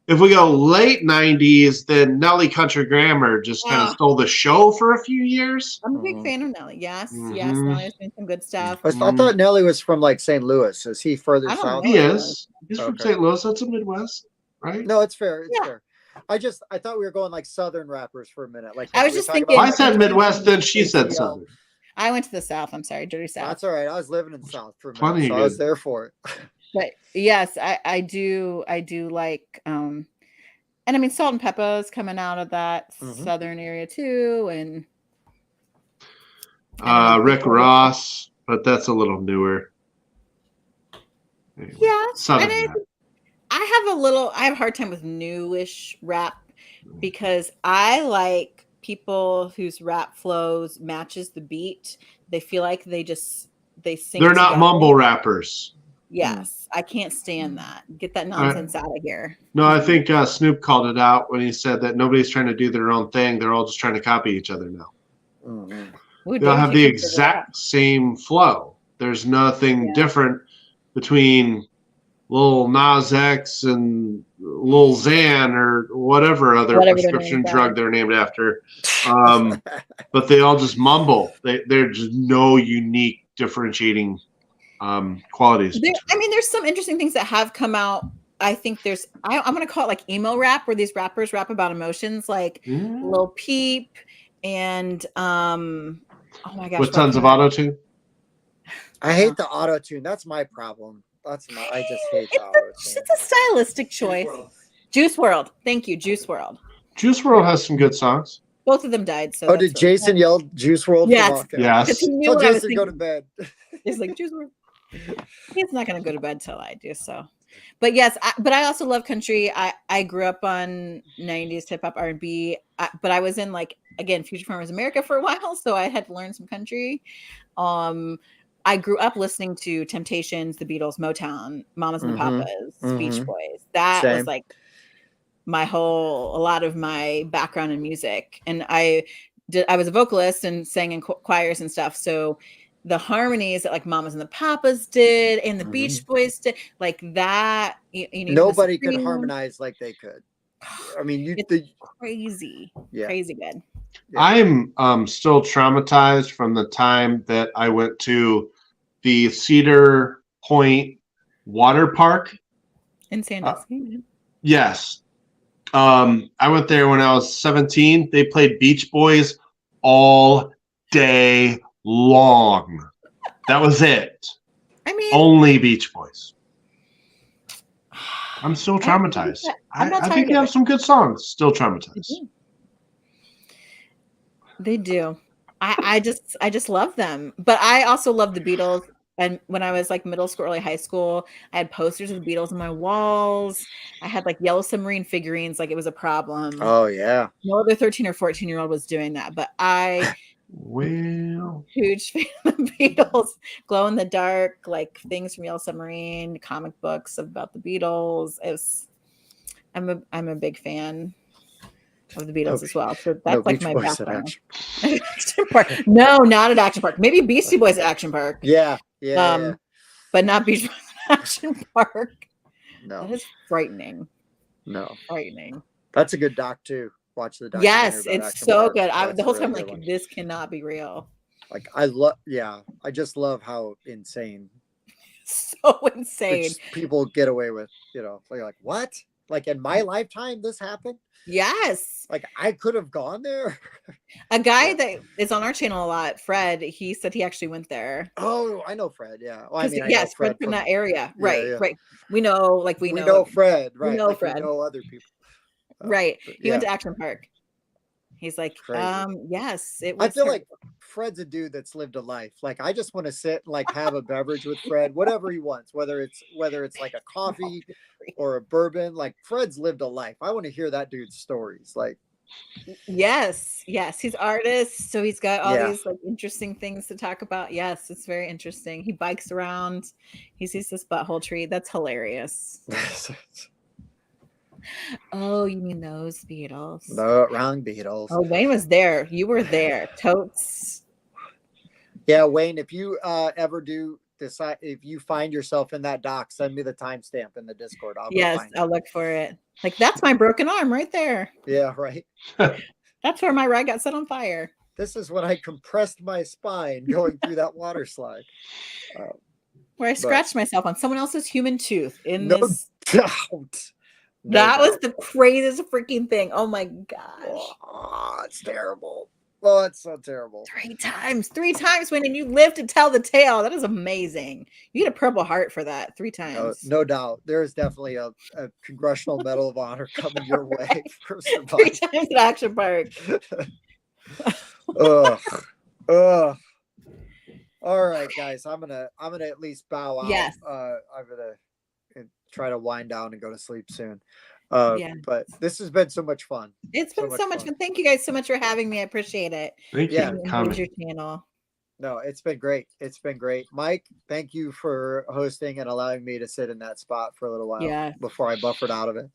if we go late 90s, then Nelly Country Grammar just kind of Ah. stole the show for a few years. I'm a big Mhm. fan of Nelly. Yes, yes, Mhm. Nelly's doing some good stuff. I thought Nelly was from like St. Louis. Is he further I don't south? know. He is. He's from Okay. St. Louis. That's a Midwest, right? No, it's fair. It's Yeah. fair. I thought we were going like Southern rappers for a minute. Like I was we were just talking thinking- Well, I like, said Midwest, then she said ATL. Southern. I went to the South. I'm sorry, dirty South. That's all right. I was living in the South for a Plenty minute, so of I was good. there for it. But yes, I do like and I mean Salt and Pepper's coming out of that Mhm. southern area too, and Rick Ross, but that's a little newer. Anyway, yeah, Southern and rap. I have a hard time with newish rap because I like people whose rap flows matches the beat. They feel like they sing. They're not together. mumble rappers. Yes, I can't stand that. Get that nonsense out of here. No, I think Snoop called it out when he said that nobody's trying to do their own thing. They're all just trying to copy each other now. Mhm. Ooh, They all have Doja the can figure it out. exact same flow. There's nothing Yeah. different between Lil Nas X and Lil Xan or whatever other Whatever their prescription names drug are. they're named after. But they all just mumble. There's just no unique differentiating qualities. There's some interesting things that have come out. I think I'm going to call it like emo rap, where these rappers rap about emotions, like Lil Peep and oh my gosh, with what tons of came out? auto tune. I hate the auto tune. That's my problem. I just hate the auto tune. It's a stylistic choice. Juice WRLD. Thank you, Juice WRLD. Juice WRLD has some good songs. Both of them died. So Oh, did Jason yell Juice WRLD? Yes. Yes. Because he knew Tell what I was Jason to go to thinking. bed. He's like, Juice WRLD. He's not going to go to bed till I do. So, but yes, but I also love country. I grew up on 90s hip hop R&B, but I was in Future Farmers America for a while, so I had to learn some country. I grew up listening to Temptations, the Beatles, Motown, Mamas and the Papas, Beach Boys. That was like a lot of my background in music. And I was a vocalist and sang in choirs and stuff. So the harmonies that like Mamas and the Papas did and the Beach Boys did, like that. Nobody could harmonize like they could. I mean, crazy, yeah. Crazy good. Yeah. I'm still traumatized from the time that I went to the Cedar Point water park in Sandusky. Yes. I went there when I was 17. They played Beach Boys all day long. That was it. I mean, only Beach Boys. I'm still traumatized. I think they have some good songs. Still traumatized. They do. I just love them. But I also love the Beatles. And when I was like middle school, early high school, I had posters of the Beatles on my walls. I had like Yellow Submarine figurines, like it was a problem. Oh yeah. No other 13 or 14-year-old was doing that. But huge fan of the Beatles, glow in the dark, like things from Yellow Submarine, comic books about the Beatles. I'm a big fan of the Beatles as well. So that's like my background. Action Park. No, not at Action Park. Maybe Beastie Boys at Action Park. Yeah. But not Beach Boys at Action Park. No. That is frightening. No. Frightening. That's a good doc too. Watch the doc. Yes, it's so good. The whole time, like, this cannot be real. Like, I just love how insane. So insane. People get away with, like what? Like in my lifetime, this happened. Yes. Like I could have gone there. A guy Yeah. that is on our channel a lot, Fred, he said he actually went there. Oh, I know Fred. Yeah. Well, I mean, I know Yes, Fred from that area. Yeah, Right, yeah. right. We know We know Fred, we right? know Like we Fred. know other people. Right. He Yeah. went to Action Park. He's like, Crazy. yes, it was. I feel like Fred's a dude that's lived a life. Like I just want to sit and like have a beverage with Fred, whatever he wants, whether it's like a coffee or a bourbon. Like Fred's lived a life. I want to hear that dude's stories. Like, yes, he's artist, so he's got all Yeah. these like interesting things to talk about. Yes, it's very interesting. He bikes around. He sees this butthole tree. That's hilarious. Oh, you mean those Beatles? No, wrong Beatles. Oh, Wayne was there. You were there. Totes. Yeah, Wayne, if you ever do decide, if you find yourself in that dock, send me the timestamp in the Discord. I'll go find it. I'll look for it. Like that's my broken arm right there. Yeah, right. That's where my ride got set on fire. This is when I compressed my spine going through that water slide. Where I scratched myself on someone else's human tooth in No this. doubt. No That was doubt. the craziest freaking thing. Oh my gosh. Oh, it's terrible. Oh, it's so terrible. 3 times when and you live to tell the tale. That is amazing. You get a Purple Heart for that 3 times. No doubt. There is definitely a Congressional Medal of Honor coming your way for 3 surviving. times at Action Park. Ugh. Ugh. All right, guys. I'm gonna at least bow out. Yes. I'm gonna try to wind down and go to sleep soon. Yeah. But this has been so much fun. It's been so much fun. Thank you guys so much for having me. I appreciate it. Thank Yeah. you. And for coming. your channel. No, it's been great. It's been great. Mike, thank you for hosting and allowing me to sit in that spot for a little while Yeah. before I buffered out of it.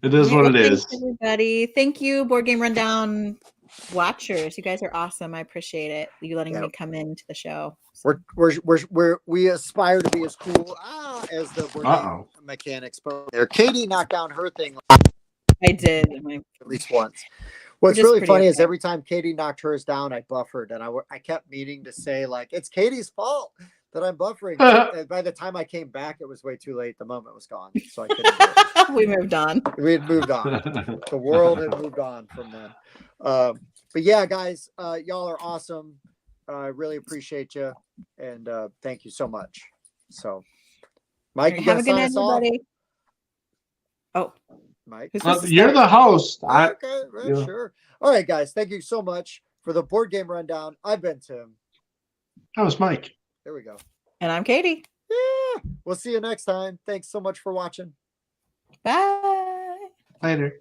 It is what it Thanks, is. everybody. Thank you, Board Game Rundown watchers. You guys are awesome. I appreciate it. You letting me come into the show. We aspire to be as cool as the board game mechanics. But there, Katie knocked down her thing. I did. At least once. What's Which is really pretty funny is okay. every time Katie knocked hers down, I buffered, and I kept meaning to say like it's Katie's fault that I'm buffering. And by the time I came back, it was way too late. The moment was gone, so I couldn't do it. We moved on. We had moved on. The world had moved on from then. But yeah, guys, y'all are awesome. I really appreciate you, and thank you so much. So, Mike, you Have a good gonna night, sign us off? everybody. Oh, Mike, who's Well, supposed to you're start? the host. okay, right, yeah. sure. All right, guys, thank you so much for the board game rundown. I've been Tim. That was Mike. There we go. And I'm Katie. Yeah, we'll see you next time. Thanks so much for watching. Bye. Later.